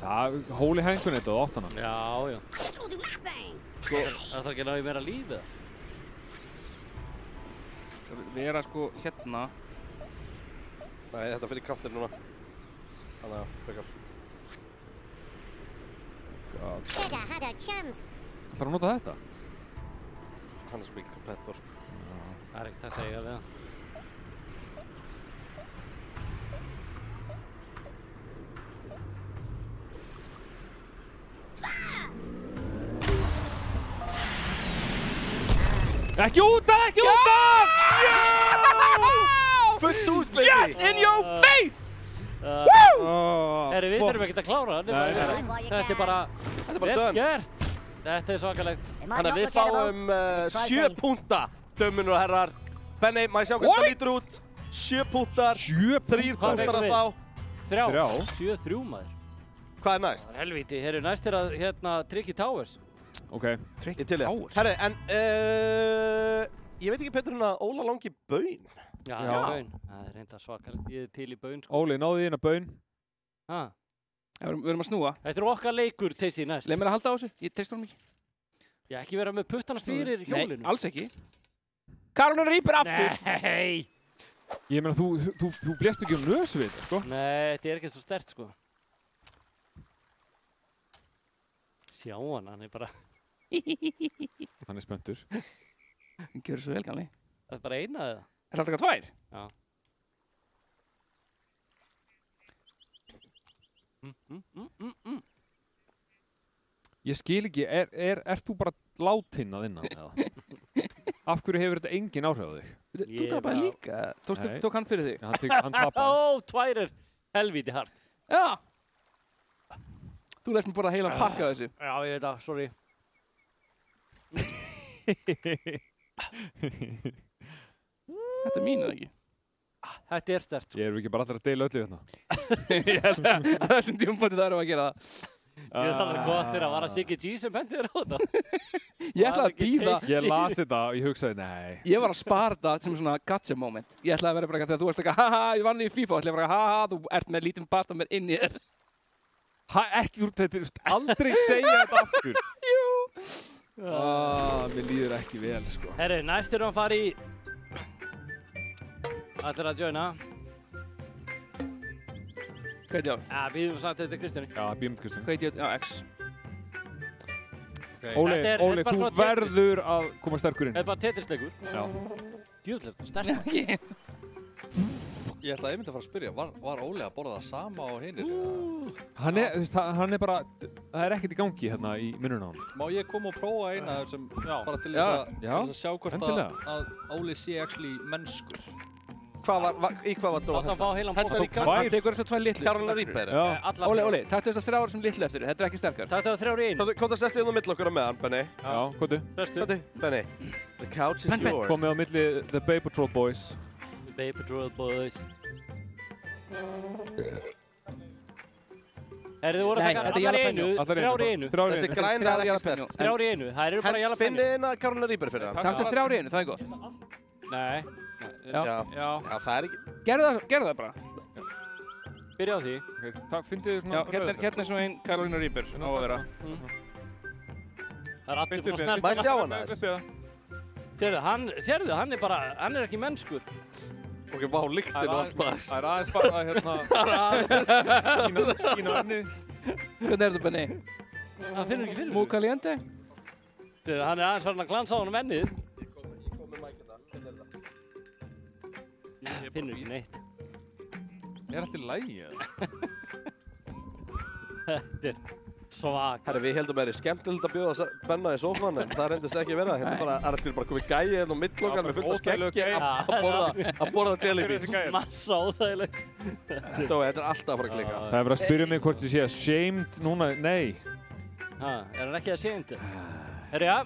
Það, hóli hengun þetta og átt hana. Já. Sko, það þarf ekki að ná í meira líf eða? Vera sko hérna. Nei, þetta fyrir kantir núna. Þannig að, frekar. Ætlar að nota þetta? Hann er svo mikil komplettor. Það er ekkert að segja við það. Ekki út af! Ekki út af! Fullt hús, baby! Yes, in your face! Við þurfum ekki að klára hann. Þetta er bara vel gert. Þetta er svakalegt. Þannig að við fáum 7 púnta, dömunur og herrar. Benni, maður sjá hvernig það lítur út. 7 púntar, 3 púntar af þá. 3. 7-3 maður. Hvað er næst? Helvíti, næst er að Tricky Towers. Ok. Tricky Towers. Herri, en ég veit ekki betur en að Óla langi baun. Já, baun. Það er reynda svakalegt. Ég er til í baun. Óli, náðu þín að baun. Við erum að snúa. Þetta er okkar leikur, Tasty, næst. Leið mér að halda á þessu. Ég teistur hann ekki. Ég ekki vera með puttana fyrir hjólinu. Nei, alls ekki. Carolina Reaper aftur. Nei. Ég meina, þú blést ekki nös við þetta, sko. Nei, þetta er ekki svo sterkt, sko. Sjá hann er bara... Hann er spenntur. Gjörðu svo vel, gamli. Það bara eina eða? Það taka 2? Já. Ég skil ekki, ert þú bara látin að innan, eða? Af hverju hefur þetta engin áhrif á þig? Þú tapaði líka. Tók hann fyrir þig? Hann tapaði. Ó, 2 helvíti hart. Já. Þú lest mér bara heilan pakka þessu. Já, ég veit það, sorry. Þetta er mín, eða ekki? Þetta er sterkt. Ég ekki bara allir að deila öllu hérna. Ég held að þessum tímpóti það að gera það. Ég er þannig gott fyrir að vara Siggi G sem bendi þér á þetta. Ég ætlaði að býða. Ég las þetta og ég hugsaði, nei. Ég var að spara þetta sem svona gotcha moment. Ég ætlaði að vera bara eitthvað þegar þú varst eitthvað, haha, ég vann í FIFA. Ég ætlaði bara, haha, þú ert með lítinn part af mér inn í þér. Ekki úr þetta, aldrei segja þetta aftur. Jú. Mér líður ekki vel, sko. Herri, næst erum við að fara í... Allir að joina. Hvað heit ég á? Já, býðum samt þetta Kristjáni. Já, býðum Kristjáni. Hvað heit ég á? Já, X. Óli, þú verður að koma sterkur inn. Þetta er bara Tetris-leikur. Já. Djúðlegt, sterkur. Ég ætlaði einmitt að fara að spyrja, var Óli að borða það sama á hinir? Hann er bara, það er ekkert í gangi hérna í minnuna á hann. Má ég koma og prófa eina sem bara til þess að sjá hvort að Óli sé actually mennskur? Í hvað var Dóa þetta? Hann tekur þess að 2 litlu. Carolina Reaper? Óli, takk þess að 3 sem litlu eftir. Þetta er ekki sterkar. Takk þess að 3 í einu. Hvað það sest þið á milli okkar á meðan, Benny? Já, hvað þú? Benny, the couch is yours. Komið á milli The Bay Patrol Boys. The Bay Patrol Boys. Þið voru að taka allar í einu, 3 í einu. Þessi græna er ekki sterk. 3 í einu, það eru bara jalapenni. Finnið eina Carolina Reaper fyrir hann. Takk þess 3 í einu, það er gott. Nei. Já, það er ekki... Gerðu það bara. Byrja á því. Takk, fyndið þið svona... Já, hérna er svona einn Carolina Reaper á að vera. Það er allir búin að snerta. Maður sjá hann aðeins. Sérðu, hann er ekki mennskur. Ok, vá, lyktin og allt maður. Það er aðeins bara hérna... Skína önni. Hvernig er þetta, Benni? Það finnur ekki fyrir. Muy caliente? Hann er aðeins farin að glansa á hann ennið. Ég finnur ekki neitt. Er allt í lagi, eða? Þetta er svak. Herri, við heldum að það er skemmtilegt að bjóða Benna í sófann, en það reyndist ekki að vera. Hérna er bara komið gæi hérna á millokkar með fullt af skeggi að borða jellybeans. Massa óþægilegt. Þetta er alltaf að fara að klika. Það er verið að spyrja mig hvort ég sé að shamed núna, nei. Er hann ekki að shamed? Herri, já.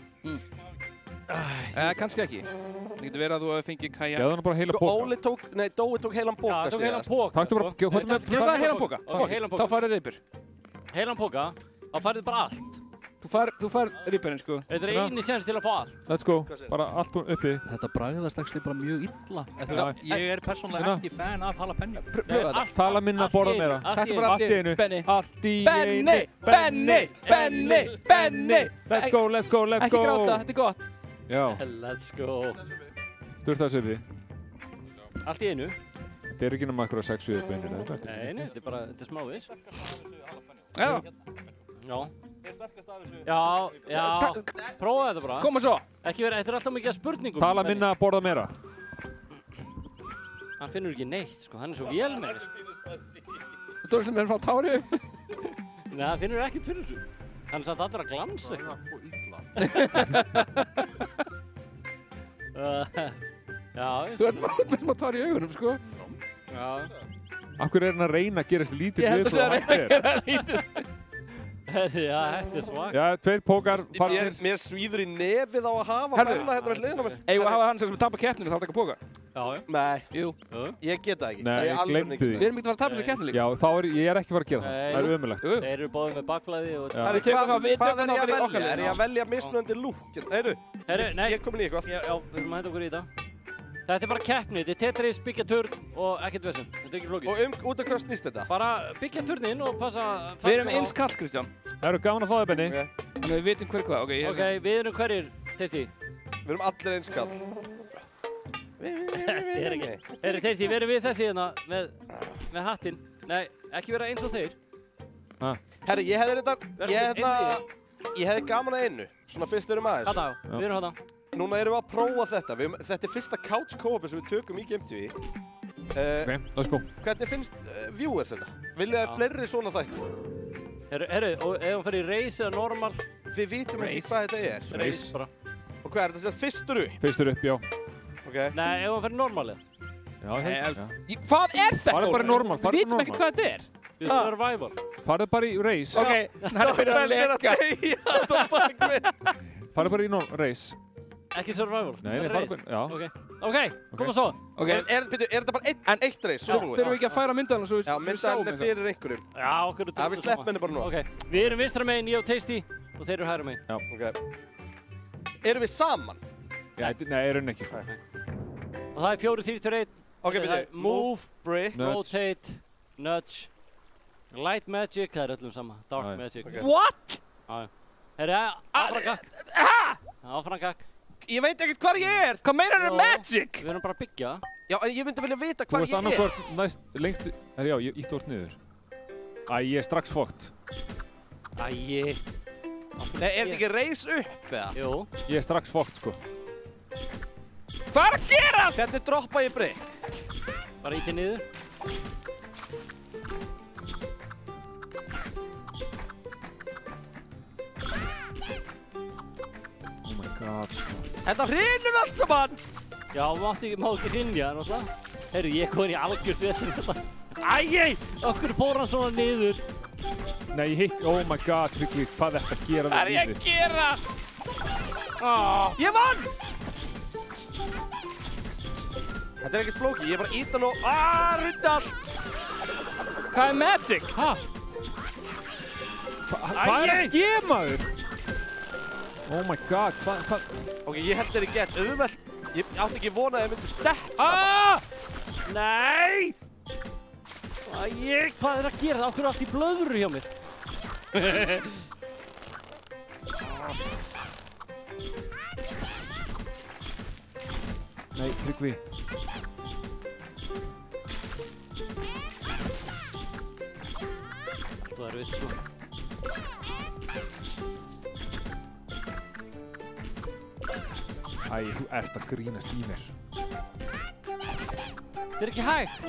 Kannski ekki. Það getur verið að þú hefði fengið kajak. Já, það er bara heila póka. Óli tók, nei, Dói tók heilan póka. Já, tók heilan póka. Takktu bara, hvað með... Hvað er heilan póka? Þá farið Reaper. Heilan póka, þá farið bara allt. Þú farið Reaperinn, sko. Þetta er eini séns til að fá allt. Let's go, bara allt uppi. Þetta bragðast ekki bara mjög illa. Ég er persónulega ekki fan af jalapeno. Pröfa þetta. Tala minna, borða meira. Taktu bara allt í einu. Allt í einu. Benni. Let's go. Ekki gráta, þetta er gott. Já. Let's go. Þú ert það Sibi? Allt í einu. Þetta er ekki náma eitthvað 6 við beinir, eða? Nei, þetta er bara, þetta er smávís. Já. Já. Prófa þetta bara. Koma svo. Ekki vera, þetta er alltaf mikið spurningum. Tala minna, borða meira. Hann finnur ekki neitt, sko. Hann er svo vélmenni. Þú tóður sem er frá tári. Nei, hann finnur ekkert fyrir þessu. Hann er samt allra að glansa. Já. Þú ert mátt með smá tári í augunum, sko. Já. Akkur er hann að reyna að gera þessi lítið Ég held að það er að gera lítið. Já, þetta er svak. Já, 2 pókar. Mér svíður í nefið á að hafa Benna hérna með hliðina á mér. Eigum við að hafa hann sem tapar keppninu þá að taka póka? Já. Nei. Jú. Ég get það ekki. Nei, ég glemdi því. Við erum ekki að fara að tapa þessu keppni líka. Já, þá ég er ekki að fara að gera það. Það er ömurlegt. Þeir eru báðið með bakflæði og... Hvað er ég að velja mismunandi lúk? Ég er komin í eitthvað. Já, við erum að henda okkur í þetta. Þetta er bara keppni, þetta er Tetris, byggja turn og ekkert vesen. Þetta er ekki flókið. Og út af hvað snýst þetta? Bara byggja turninn og passa... Við erum eins kall, Kristján. Það eru gaman að fá þig, Benni. Þannig við vitum hver hvað, ok, við erum hverjir, Tasty. Við erum allir eins kall. Tasty, við erum við þessi hérna með hattinn. Nei, ekki vera eins og þeir. Herri, ég hefði gaman að einu. Svona fyrst erum aðeins. Við erum þetta. núna erum við að prófa þetta. Þetta fyrsta couch co-op sem við tökum í Game TV. Ok, let's go. Hvernig finnst viewers þetta? Viljið þið fleiri svona þætti? Herru, og ef hún fer í race eða normal? Við vitum ekki hvað þetta er. Race bara. Og hvað er þetta sem fyrstur upp? Fyrstur upp, já. Ok. Nei, ef hún fer í normal eða? Já, hvað er þetta? Farðu bara í normal, Við vitum ekki hvað þetta er. Survival. Farðu bara í race. Ok, hann er byrjað að leka. Farðu bara í race. Ekki survival? Nei, farðu bara, já. Ok, koma svo. Er þetta bara eitt race? Já, þurfum við ekki að færa myndaðan svo við Já, myndaðan er fyrir einhverjum. Já, okkur er við sleppum henni bara nú. Ok, við erum vinstra megin, ég og Tasty, og þeir eru hægra megin. Já. Ok. Erum við saman? Nei, erum ekki. Og það er 4, 3, 2, 1. Ok, byrju. Move, break, rotate, nudge, light magic, það er öllum sama. Dark magic. What? Já. Herri, áfrangak. Áfrangak. Ég veit ekkert hvar ég er! Hvað meinar þú magic? Við erum bara að byggja. Já, en ég myndi vilja vita hvar ég er. Þú ert annarkvort næst lengst... Herri, já, ég ítti orð niður. Æ, ég er strax fókt. Æi. Nei, er þetta ekki race upp, eða? Jú. Ég er strax fókt, sko. Hvað er að gerast? Hvernig droppa ég break? Bara ítti niður. Þetta hrynur allt saman! Já, má ekki hrynja, náttúrulega. Heyrðu, ég kom í algjört vesinn þetta. Æi! Okkur fór hann svona niður. Nei, ég hitt, oh my god, Tryggvi, hvað er þetta að gera? Hvað er ég að gera? Ég vann! Þetta er ekkert flóki, ég er bara að íta nú. Hrundi allt! Hvað er magic? Hæ? Hvað er að ske, maður? Oh my god, hvað? Ok, ég held þeirri gett auðvelt. Ég átti ekki vonað að ég myndi detta. Nei! Æi, hvað er að gera? Það okkur allt í blöðru hjá mér. Nei, Tryggvi. Allt var erfitt, sko. Æ, þú ert að grínast í mér. Þetta er ekki hægt.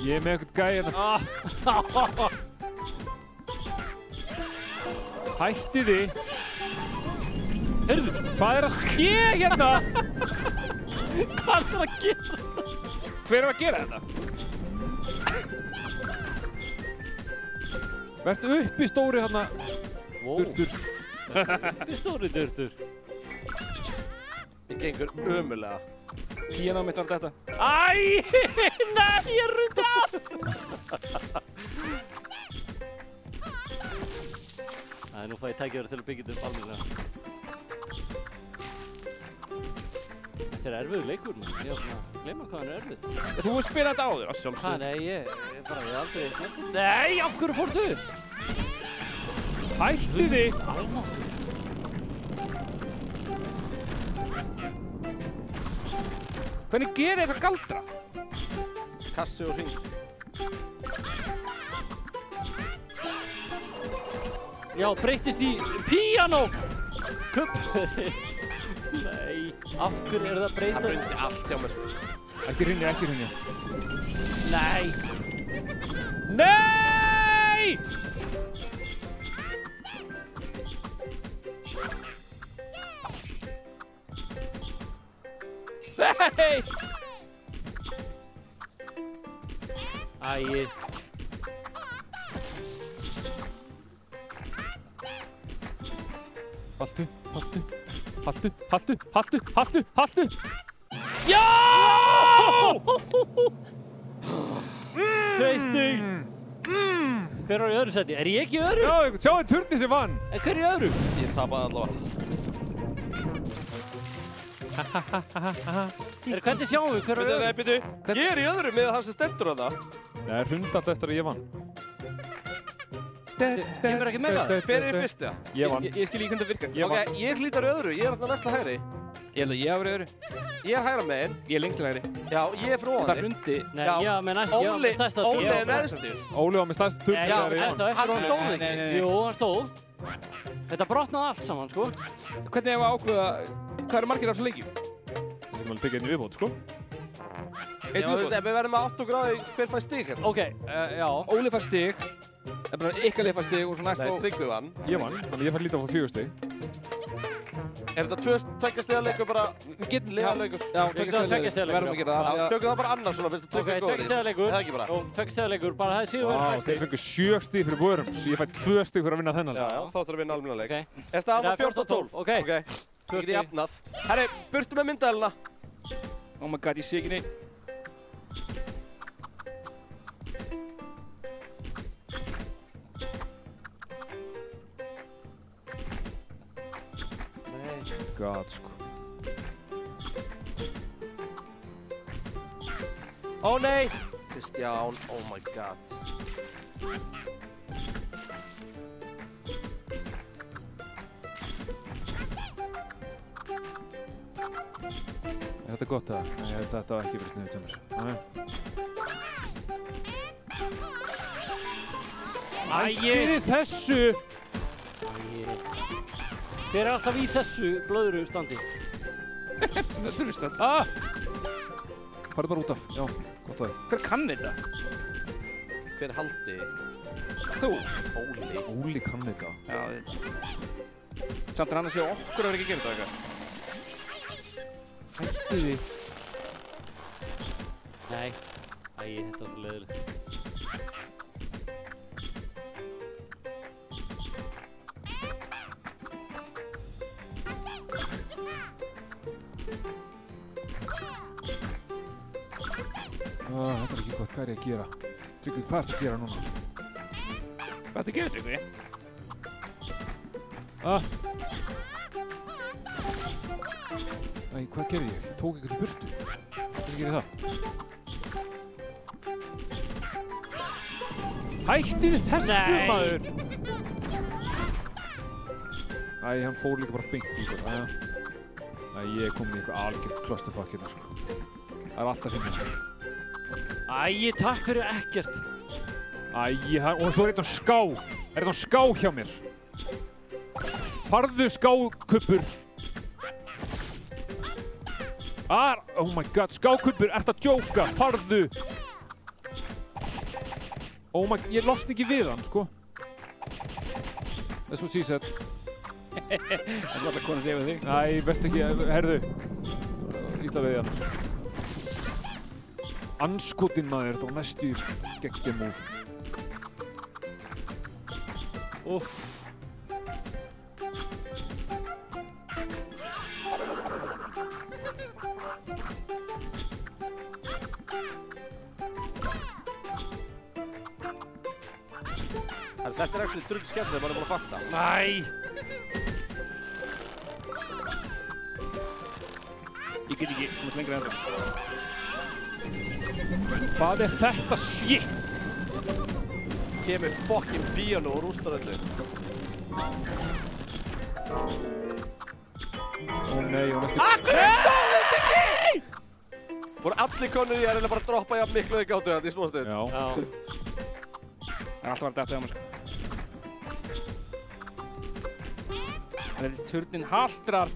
Ég er með eitthvað gæði Hætti þið. Heyrðu, hvað er að ske hérna? Hvað er að gera? Hver er að gera þetta? Vertu upp í stóri þarna. Durtur. Upp í stóri durtur. Ég gengur ömulega. Píanóið mitt var þetta. Æ, nei, ég rundi allt. Æ, nú fæ ég tækifæri til að byggja þetta upp almennilega. Þetta er erfiður leikur nú. Ég var svona að gleyma hvað hann er erfið. Þú hefur spilað þetta áður, að sjálfsögðu. Nei, ég aldrei... Nei, af hverju fórstu? Hættu þig! Almáttugur. Hvernig gerir þessa galdra? Kassi og hring. Já, breytist í píanó! Kupp! Nei, af hverju er það breytað? Það brundi allt hjá mér, sko. Ekki hrynja. Nei! Nei! Nei! Æi. Haltu! Já! Tasty! Hver var í öðru seti? Er ég ekki í öðru? Já, sjáðu turni sem vann. En hver er í öðru? Ég tapaði allavega. Hvernig sjáum við hver er í öðru? Bíddu. Ég er í öðru með það sem stendur á það. Það er hrundi allt eftir að ég vann. Kemur ekki með það? Hver er í fyrstu? Ég vann. Ég skil ekki hvernig það virkar. Ok, ég hlýtar í öðru. Ég er þarna næsta hægri. Ég held að ég hafi verið öðru. Ég er hægra megin. Ég er lengst hægri. Já, ég er frá hann. Það hrundi. Nei, já, menn ekki. Óli er neðstur. Óli var með stærsta turni. Hann stóð ekki. Jú, hann stóð. Þetta brotnaði allt saman, sko. Hvernig hefur ákveða, hvað eru margir á þessu leikjum? Það er alveg tekið einn í viðbót, sko. Já, þú veist, ef við verðum með 8 gráði, hver fær stig hérna? Ok, já. Óli fær stig, ykkar lið fær stig og svo næst Nei, Tryggvi vann. Ég vann, þannig ég fær lítið á 4 stig. Er þetta 2 stigaleikur bara liðaleikur? Já, 2 stigaleikur. Verðum að gera það. Tökum það bara annars svona, finnst það Tryggvi góður í? Ok, 2 stigaleikur. Það ekki bara. Jú, 2 stigaleikur, bara það er síðan verið 5 stig. Þeir fengur 7 stig fyrir búðurum, svo ég fæ 2 stig fyrir að vinna þennan. Já, þá þarf að vinna almennileik. Er staðan 14-12? Ok. Ég geti jafnað. Herri, burtu með myndavélina. Oh my god, ég sé ekki neitt. God, sko. Ó nei! Kristján, oh my god. Er þetta gott það? Nei, þetta var ekki verið sniðið til mér. Æi! Þessu! Hver er alltaf í þessu blöðru standi? Þetta er stand. Farðu bara út af, já, gott að það. Hver kann þetta? Hver haldi? Þú. Óli kann þetta. Já, þetta. Samt er hann að segja okkur að vera ekki að gera þetta eitthvað. Hættu því. Nei. Æi, þetta var svo leiðilegt. Þetta er ekki gott, hvað er ég að gera? Tryggvi, hvað ertu að gera núna? Hvað ertu að gera, Tryggvi? Æ, hvað gerði ég? Ég tók eitthvað í burtu. Hvernig gerði það? Hætti við þessu, maður! Æ, hann fór líka bara beint í ykkur. Æ, ég er komin í eitthvað algjört clusterfuck hérna, sko. Það er alltaf hérna. Æi, takk fyrir ekkert. Æi, og svo er þetta ská. Er þetta ská hjá mér? Farðu skákuppur. Oh my god, skákuppur, ert að djóka, farðu. Oh my, ég losna ekki við hann, sko. That's what she said. Það er alltaf konast yfir þig. Æ, verðt ekki, herðu. Ítla við hann. Anskotin maður, þetta var næstu geggjum múf. Úff. Þetta er actually drull skemmtilega, maður er búin að fatta. Næ! Ég get ekki, þú ert lengra en þetta. Hvað er þetta shit? Kemur fucking piano og rústar öllu. Ó nei, og næstu... Akkur er stóðið þetta ekki? Voru allir konur í að reyna bara að droppa jafn miklu þau gáttu þetta í smóstund. Já. Það er alltaf verið dætt hjá mér, sko. Það er þessi turnin haldrar.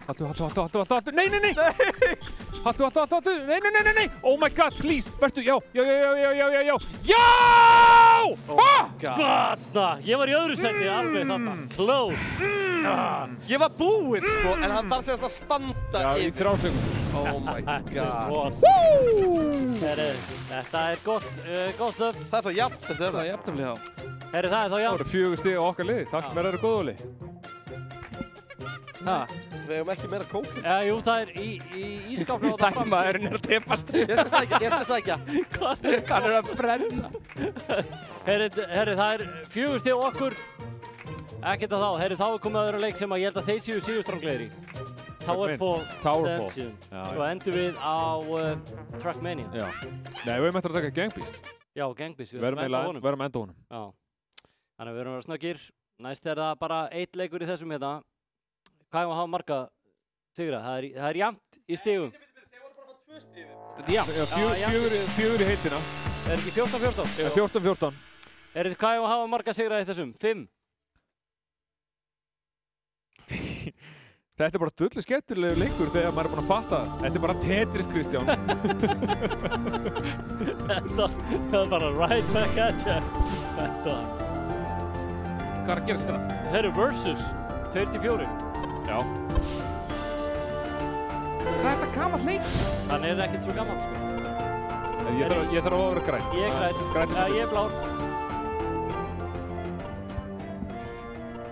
Haltu. Nei! Haltu. Nei! Oh my god, please, vertu, já! Já! Oh my god. Ég var í öðru seti, alveg þarna. Close. Ég var búinn, sko, en hann þarf sérst að standa yfir. Já, í 3 sekúndur. Oh my god. Þetta er gott stöf. Það er þá jafnt eftir þetta. Það er jafnt eftir þá. Herri, það er þá jafnt. Það voru 4 stig á okkar liði. Takk, verður það góðuli. Við hefum ekki meira kók. Jú, það er í ískápnum. Takk, maðurinn er að trefast. Ég skal sækja. Hvað er að brenna? Herri, það er 4 stig á okkur. Ekkert að þá. Herri, þá er komið aðra leik sem ég held að þeir séu sigurstranglegir í. Towerfall. Svo endur við á Trackmania. Já. Nei, við erum eftir að taka Gang Beast. Já, Gang Beast. Við erum að enda honum. Já. Þannig að við erum að vera snöggir. Næst er það bara 1 leikur í þessum hérna. Hvað er að hafa marga sigra? Það er jafnt í stigum. Þeir voru bara að fá 2 stig. Þetta er jafnt. 4 í heildina. Er ekki 14-14? 14-14. Hvað ég að hafa marga sigra í þessum? 5? Þetta bara dullu skemmtilegu leikur þegar maður búinn að fatta. Þetta bara Tetris, Kristján. Þetta bara right back at you. Þetta. Hvað að gerast hérna? Herru, versus. 24. Já. Hvað þetta gamall leik? Hann ekkert svo gamall, sko. Ég þarf að vera græn. Ég græn. Ég blár.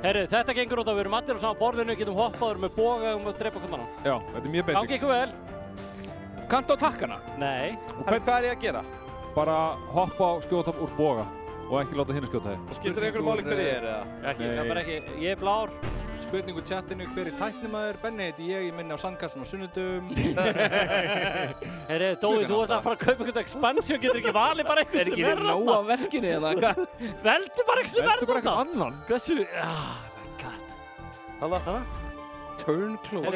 Herru, þetta gengur út að við erum allir á sama borðinu, getum hoppað, með boga og drepa hvernig annan. Já, þetta mjög basic. Gangi ykkur vel. Kanntu á takkana? Nei. Hvað ég að gera? Bara hoppa og skjóta úr boga og ekki láta hinn skjóta þig. Skiptir einhverjum máli hver ég eða? Ekki, það bara ekki. Ég blár. Spurning úr chattinu, hver tæknimaður? Benni heiti ég minni á sandkassan á sunnudum. Herri, Dói, þú ert að fara að kaupa eitthvað expansion, getur ekki valið bara eitthvað sem verður þarna? Er ekki nóg af veskinu eða hvað? Veldu bara eitthvað sem verður þarna. Veldu bara eitthvað annan. Hversu? Hanna? Turn close.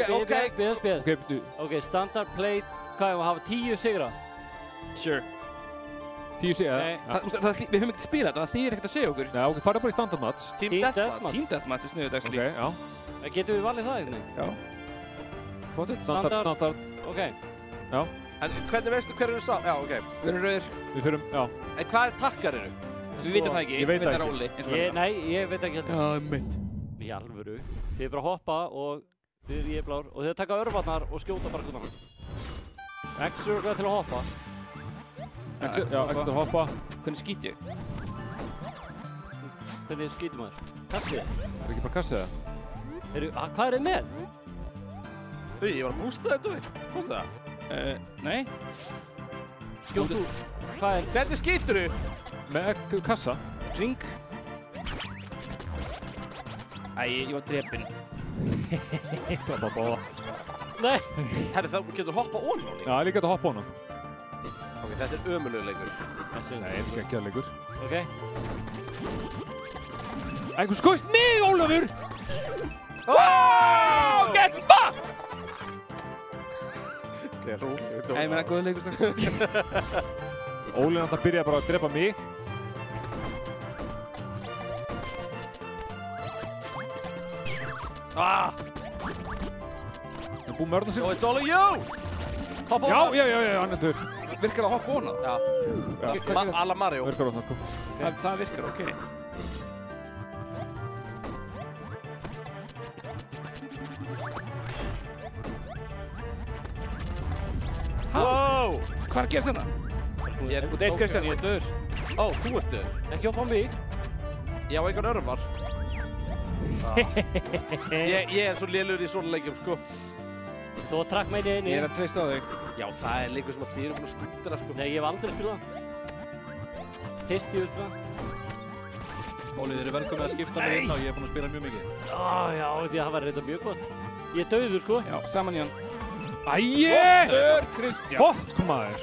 Ok, standard plate, hvað er að hafa 10 sigra? Sure. 10 sigra? Við höfum ekkert spilað þetta, það þýðir ekkert að segja okkur. Já, ok, farið bara í standard match. Team deathmatch. Team deathmatch er sniðugt, actually. Ok, já. Getum við valið það eitthvað? Já. Standard. Ok. Já. En hvernig veistu hver eru sá? Já, ok. Við erum rauðir. Við förum, já. En hvað takkar eru? Við vitum það ekki. Ég veit það ekki. Nei, ég veit ekki heldur. Já, mitt. Í alvöru. Þið bara hoppa og ég er blár og þið taka örvarnar og skjóta bara hvernig annan. X til að hoppa. Já, X til að hoppa. Hvernig skýt ég? Hvernig skýtum maður? Kassið? Það ekki bara kassið það? Hvað þið með? Ég var að bústa þetta við. Bústa það? Nei. Skjótu. Hvað Hvernig skýtur þú? Með kassa. Ring. Ég var drepinn. Nei. Herri, þá getur hoppa ón á líka. Já, ég getur hoppa ón á. Ok, þetta er ömurlegur leikur. Nei, þetta er ekki að leikur. Ok. Einhvern skoist mig, Ólafur! Oh, get fucked! Ég meina, góður leikur strax. Óli náttúrulega byrjaði bara að drepa mig. Ég er búinn með örðan sig. So it's all of you! Hoppa Já, hann er dörr. Virkar að hoppa hona? Já. Alla Mario. Virkar hona, sko. Það virkar, ok. Wow! Hvað er að gerast hérna? Ég er eitt Kristján, ég er döður. Ó, þú ert döður. Ekki hoppa á mig. Ég á einhvern örvar. Ég er svo lélur í svona leikjum, sko. Þú trakk mig inn. Ég er að treysta á þig. Já, það er leikur sem að þið eru búin að stúdera, sko. Nei, ég hef aldrei spilað. Fyrst ég spilað. Óli, þið eru velkomið að skipta mig inn og ég er búin að spila mjög mikið. Já, það var reynda mjög gott. Ég er dauður, sko. Já, saman í hann. Æje! Dör, Kristján. Fokk, maður.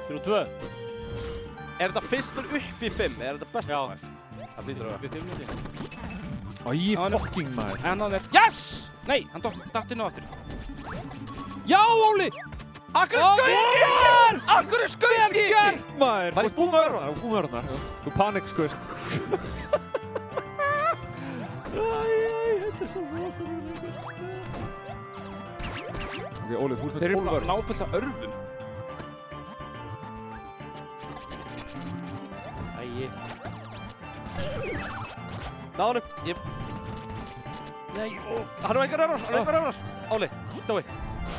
3-2. Er þetta fyrstur upp í 5? Er þetta best af 5? Það hlýtur að vera. Æje, fokking maður. En hann er... Yes! Nei, hann datt inn á aftur. Já, Óli! Akkur er skaut ekki! Akkur er skaut ekki! Vel gert, maður! Það er búið með örvar. Þú búið með örvar. Þú panikskust. Þetta er svo rosalega. Ok, Óli, þú ert með 12 örv. Þeir eru bara náfullt af örvum. Æi. Náðum. Nei, hann á engar örvar. Óli, Dói.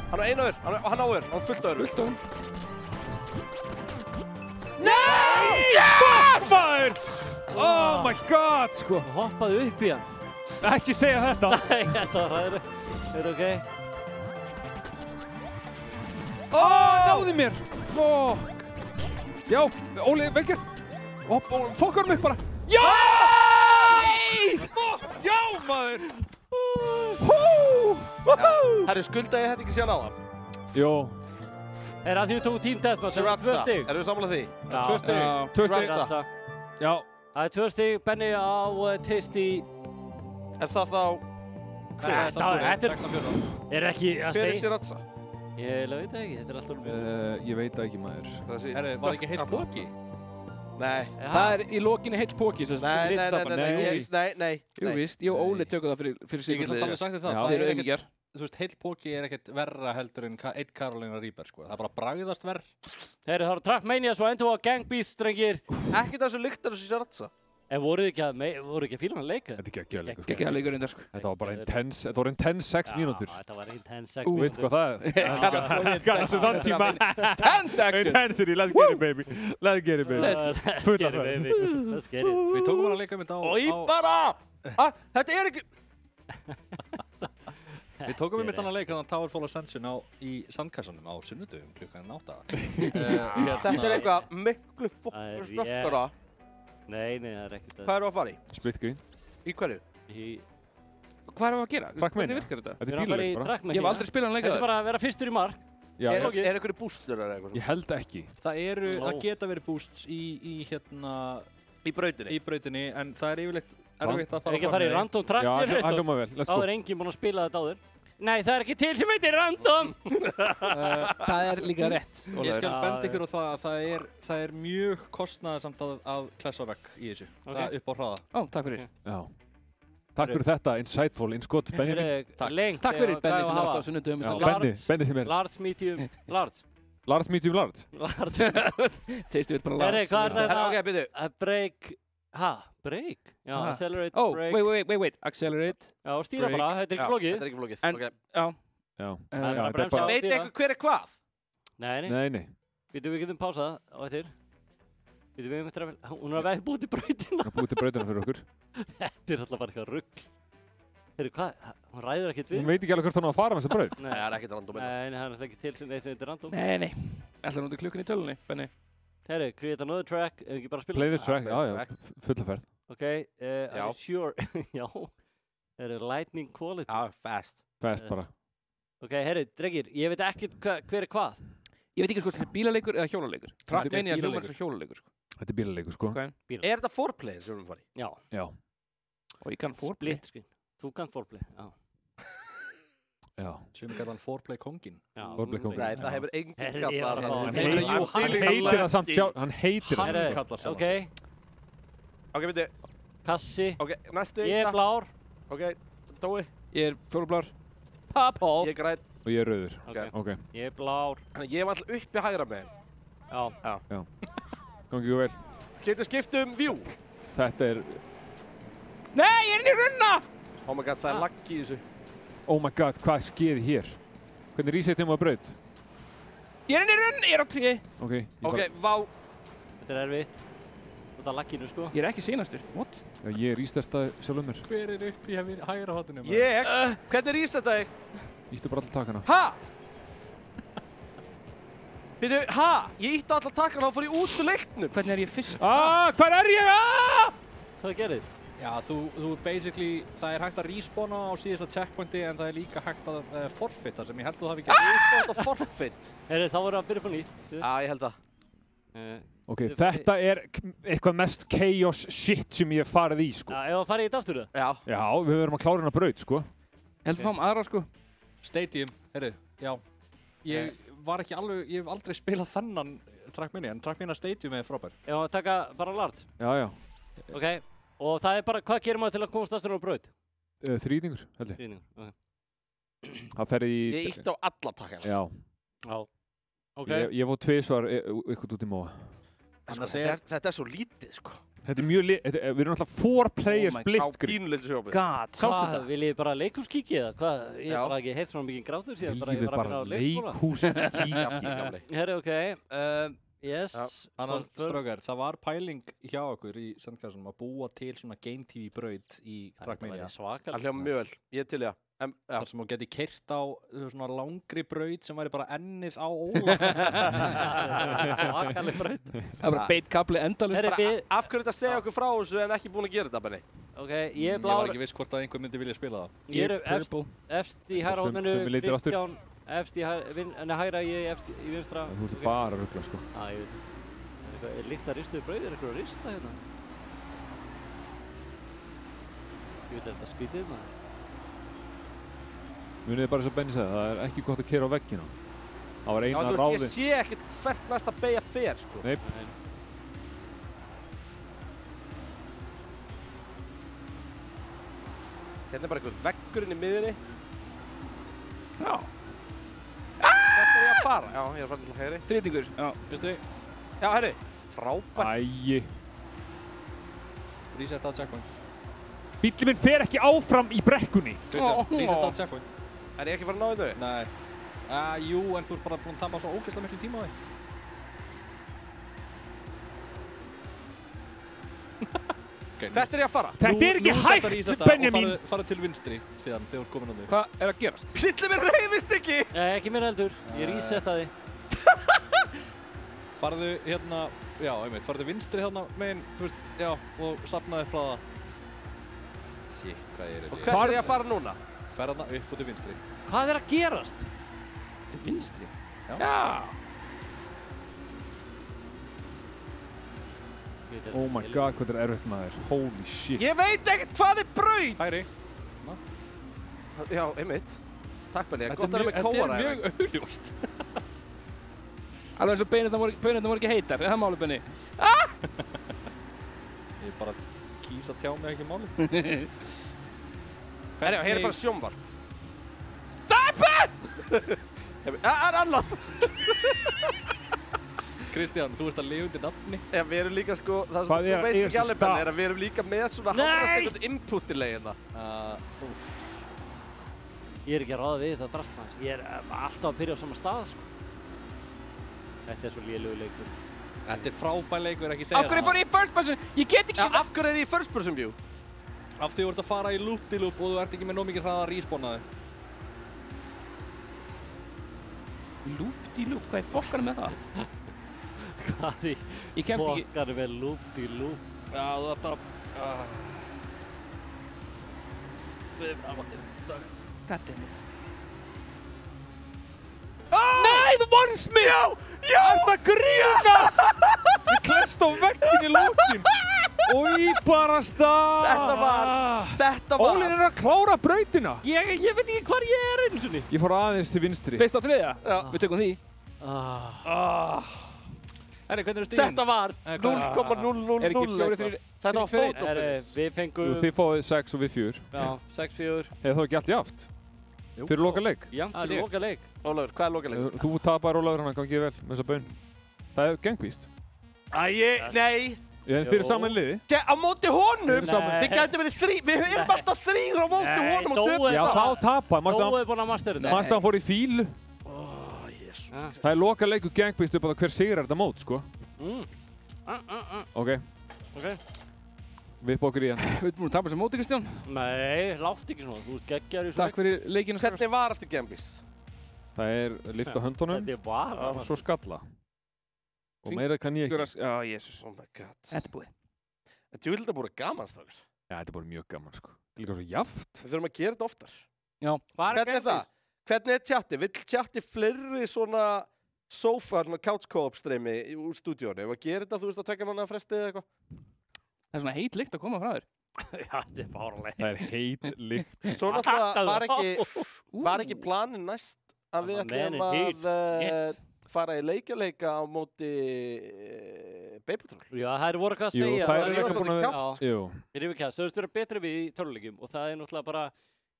Hann á einu örv. Hann á örv. Hann fullt örv. Fullt örv. Nei! Fuck, maður! Oh my god, sko. Þú hoppaði upp í hann. Ekki segja þetta. Nei, þetta er ok. Náði mér! Fokk! Já, Óli, vel gert! Fokkar mig bara! Já! Fokk! Já, maður! Herri, skulda ég þetta ekki síðan á það? Jó. Er að því við tókum Team Deathmatch, það er 2 stig. Erum við sammála því? 2 stig. 2 stig. Já. Það er 2 stig, Benni á Tasty. Er það þá... Þetta er ekki að segja... Hver er Sriracha? Ég veit það ekki, þetta er alltaf... Ég veit það ekki, maður. Herri, var ekki heilt Loki? Nei. Það í lokinni heill póki sem Nei. Jú víst, ég og Óli tökum það fyrir sig. Ég get alveg sagt þér það. Það eru aumingjar. Þú veist, heill póki ekkert verra heldur en eitt Carolina Reaper, sko. Það bara bragðast verð. Heyri, það eru Trackmania, svo endur á Gang Beasts, drengir. Ekkert þessu lyktar þessu Sriracha. En voru ekki að fíla hann leika? Þetta er geggjaður leikur. Geggjaður leikur reyndar, sko. Þetta var bara intense 6 mínútur. Já, þetta var intense 6 mínútur. Veistu hvað það er? Kannast þann tíma. Tense action! Intensity, let's get it baby. Let's get it baby. Let's get it. Við tókum hann að leika mynd á... Í bara! Þetta er ekki... Við tókum við mitt annað leik hann Tower Fall Ascension í sandkassanum á sunnudöfum klukkan 8. Þetta er eitthvað miklu snöggara. Nei, það er ekkert að... Hvað eru að fara í? Split screen. Í hverju? Hvað eru að gera? Trackmania. Hvernig virkar þetta? Þetta er bílaleik bara. Ég hef aldrei spilað hann leika Þetta er bara að vera fyrstur í mark. Er einhverju bústur eða eitthvað? Ég held ekki. Það geta verið boosts í brautinni, en það er yfirleitt erfitt að fara ekki að fara í random track. Já, hann hljóma vel. Þá er enginn búinn að spila þetta áður. Nei, það er ekki til sem heitir random! Það er líka rétt. Ég skal benda ykkur á það er mjög kostnaðarsamt að klessa vekk í þessu. Það er upp á hraða. Takk fyrir. Já. Takk fyrir þetta, insightful, inskott, Benjamin. Takk fyrir Benni sem er alltaf á sunnudöfum. Benni sem er... Large, medium, large. Large, medium, large? Large. Tasty við bara large. Hvað er þetta? Ok, byrju. Break. Break? Já, accelerate, break. Wait. Accelerate. Já, stýra bara. Þetta er ekki flókið. Þetta er ekki flókið. Já. Veit eitthvað hver er hvað? Nei. Við getum pásað á eftir. Hún er að veið búið til brautina. Búið til brautina fyrir okkur. Þetta er alltaf bara eitthvað rugl. Heyrðu, hvað? Hún ræður ekkert við. Hún veit ekki alveg hvort hún á að fara með þessa braut. Nei, það er ekkert random. Nei, það er ekki til sem þetta er random. Nei. Ætlar hún út í klukkunni í tölunni, Benni? Heyrðu, create another track, ef ekki bara spila. Play this track, já, fulla ferð. Ok, are you sure? Já. Heyrðu, lightning quality. Já, fast. Fast bara. Ok, heyrðu, drengir, ég veit ekkert hver er hvað. Ég veit ekki sko, þetta er bílaleikur eða hjólaleikur. Trackmania hljómar eins og hjólaleikur, sko. Þetta er bílaleikur, sko. Er þetta foreplay sem við erum farið? Já. Og ég kann foreplay. Split screen. Þú kann foreplay, já. Já. Sem kallar hann foreplay kongin. Já. Foreplay kongin. Nei, það hefur enginn kallar hann. Hann heitir það samt sjálf. Hann heitir það. Hann kallar samt. Ok, veitu. Kassi. Ok, næsti. Ég er blár. Ok, Tói. Ég er fjólublár. Papól. Ég er græn. Og ég er rauður. Ok. Ég er blár. Þannig ég var alltaf uppi hægra meginn. Já. Gangi ekki vel. Getur skipt view. Þetta er... Nei, ég er inn í runna! Oh my god, það er lagg í þessu. Oh my god, hvað skeiði hér? Hvernig resetum við á braut? Ég er inn í runna, ég er á 3. Ok, vá. Þetta er erfitt. Þetta er lagginu, sko. Ég er ekki seinastur. What? Já, ég restartaði sjálf mér. Hver er upp í hægra hotinu? Ég? Hvernig restartaði ég? Íttu bara alltaf takana. Ha? Býtu, ég ítti alltaf takana og fór ég út úr leiknum. Hvernig er ég fyrst? Hvar er ég? Hvað gerðið? Já, þú basically, það er hægt að respawna á síðasta checkpointi en það er líka hægt að forfitta sem ég held að þú hafi gert. Respawna og forfitt? Þá voru að byrja upp á nýtt. Já, ég held það. Ok, þetta er eitthvað mest chaos shit sem ég hef farið í, sko. Já, ef að fara í þetta aftur það? Já. Já, við verðum að klára hérna braut, sko. Ég held að fáum aðra, sko. Stadium, já. Ég hef aldrei spilað þennan Trackmania, en Trackmania Stadium er frábær. Já, taka bara large. Já. Ok, og það er bara, hvað gerir maður til að komast aftur á braut? Þrýningur, held ég. Þrýningur, ok. Það fer í... Ég ítti á alla takkana. Já. Ok. Ég fóð tvisvar ykkur út í móa. Þetta er svo lítið, sko. Þetta er mjög við erum alltaf 4 player split screen. Pínulítið sjópið. Hvað, viljið þið bara leikhúskíki eða hvað? Ég hef bara ekki heilt svona mikið grátur síðan Lífið bara leikhúskíki. Herri, ok. Yes. Annars, strákar, það var pæling hjá okkur í sandkassanum að búa til svona Game TV braut í Trackmania. Það hljóma mjög vel. Ég til, já. Þar sem þú geti keyrt á svona langri braut sem væri bara ennið á Óla. Svakaleg braut. Það er bara beit kabli endalaust. Af hverju þetta segja okkur frá þessu en ekki búin að gera þetta, Benni? Ok, ég er blár. Ég var ekki viss hvort að einhver myndi vilja spila það. Ég er efst í hægra hóðmenu, Kristján, efst í hægra, ég efst í vinstra. Þú ert bara að ruggla, sko. Já, ég veit. Er líkt að ristuðu brauð? Er eitthvað að rista hérna? Ég veit, er þetta skrítið maður? Munið bara eins og Benni sagði, það er ekki gott að keyra á veggina. Það var eina ráðin. Ég sé ekkert hvert næsta beygja fer, sko. Nei. Hérna bara einhver veggurinn í miðunni. Já. Hvert ég að fara? Já, ég að fara til hægri. Þriðningur, já, veistu þið? Já, herri, frábært. Æi. Reset að checkpoint. Bíllinn minn fer ekki áfram í brekkunni. Reset að checkpoint. Er ég ekki fara að ná þetta? Nei. Jú, en þú ert bara búinn að tapa svo ógeðslega miklu tíma á þig. Hvert er ég að fara? Þetta er ekki hægt, Benjamin! Og farðu til vinstri síðan þegar þú ert komin á þig. Hvað er að gerast? Bíllinn minn hreyfist ekki! Ekki mér heldur. Ég resetaði. Farðu hérna, já, einmitt, farðu vinstri hérna megin, þú veist, já, og safnaði upp hraða. Shit, hvað er þetta? Og hvert er ég að fara núna? Fer hérna upp og til vinstri. Hvað er að gerast? Til vinstri? Já. Oh my god, hvað er erfitt maður. Holy shit. Ég veit ekkert hvað er braut! Hægri. Já, einmitt. Takk Benni, gott að vera með kóara. Þetta er mjög augljóst. Alveg eins og beinirna voru ekki heitar, er það máli Benni? Ég bara kýs að tjá mig ekki máli. Herra, hér er bara sjónvarp. Stoppa! Það er annað! Kristján, þú ert að lifa undir nafni. Já, við erum líka sko, það sem þú veist ekki alveg Benni er að við erum líka með svona hálfa sekund input í leiðina. Ég er ekki að ráða við þetta drast maður. Ég er alltaf að byrja á sama stað, sko. Þetta er svo lélugur leikur. Þetta er frábær leikur, ekki segja það. Af hverju fór ég í first person? Ég get ekki... Já, af hverju er ég í first person view? Af því þú ert að fara í loop-de-loop og þú ert ekki með nóg mikið hraða að respawna þig. Loop-de-loop? Hvað er fokkarinn með það? Hvað því? Ég kemst ekki... Fokkarinn með loop-de-loop. Já, þetta... Goddammit. Nei, þú vannst mig! Já! Það grínast! Ég klest á vegginn í lókin. Új, bara stað! Þetta var... Ólinn er að klára brautina. Ég veit ekki hvar ég er einu sinni. Ég fór aðeins til vinstri. Fyrst á þriðja? Já. Við tökum því. Herri, hvernig eru stíðin? Þetta var 0,000. Er ekki 4-3? Þetta var fótofis. Við fengum... Þið fáið 6 og við 4. Já, 6-4. Eða þá ekki allt jaft? Fyrir loka leik? Já, fyrir loka leik. Ólafur, hvað er loka leik? Þú tapar Ólafur hann, gangi vel með þessa bön. Það er gangbíst. Nei. Þeir eru saman liði. Á móti honum? Við gætum verið við erum alltaf 3 á móti honum og töfum Já, þá tapar. Dói er búinn að mastera þetta. Manstu að hann fór í fílu. Það er loka leiku gangbíst upp á það hver sigrar þetta mót, sko. Ok. Við upp okkur í hann. Þú ert búinn að tapa þessu móti, Kristján? Nei, látt ekki svona. Þú ert geggjar í svona. Takk fyrir leikina. Hvernig var eftir gangbíst? Það er lift á höndunum. Þetta er bara. Og svo skalla. Og meira kann ég ekki. Já, jésus. Oh my god. Þetta er búið. Þetta er þetta búið gaman, strákar. Já, þetta er bara mjög gaman, sko. Þetta er líka svo jaft. Við þurfum að gera þetta oftar. Já. Hvernig er það? Hvernig er chatti? Vill chatti fleiri svona sofa, couch co-op streymi úr stúdíónu? Ef að gera þetta, þú veist, að 2 mánuða fresti eða eitthvað? Það er svona heit lykt að koma frá þér. Já, þetta er fáránlegt. Það er heit lykt. Svo náttúrulega var ekki planin næst að við ætlum að fara í leikjaleika á móti Baby Patrol. Já, það er voru hvað að segja. Jú, það er eitthvað búin að vera. Jú. Við erum kjátt. Það er betri við í töluleikjum og það er náttúrulega bara,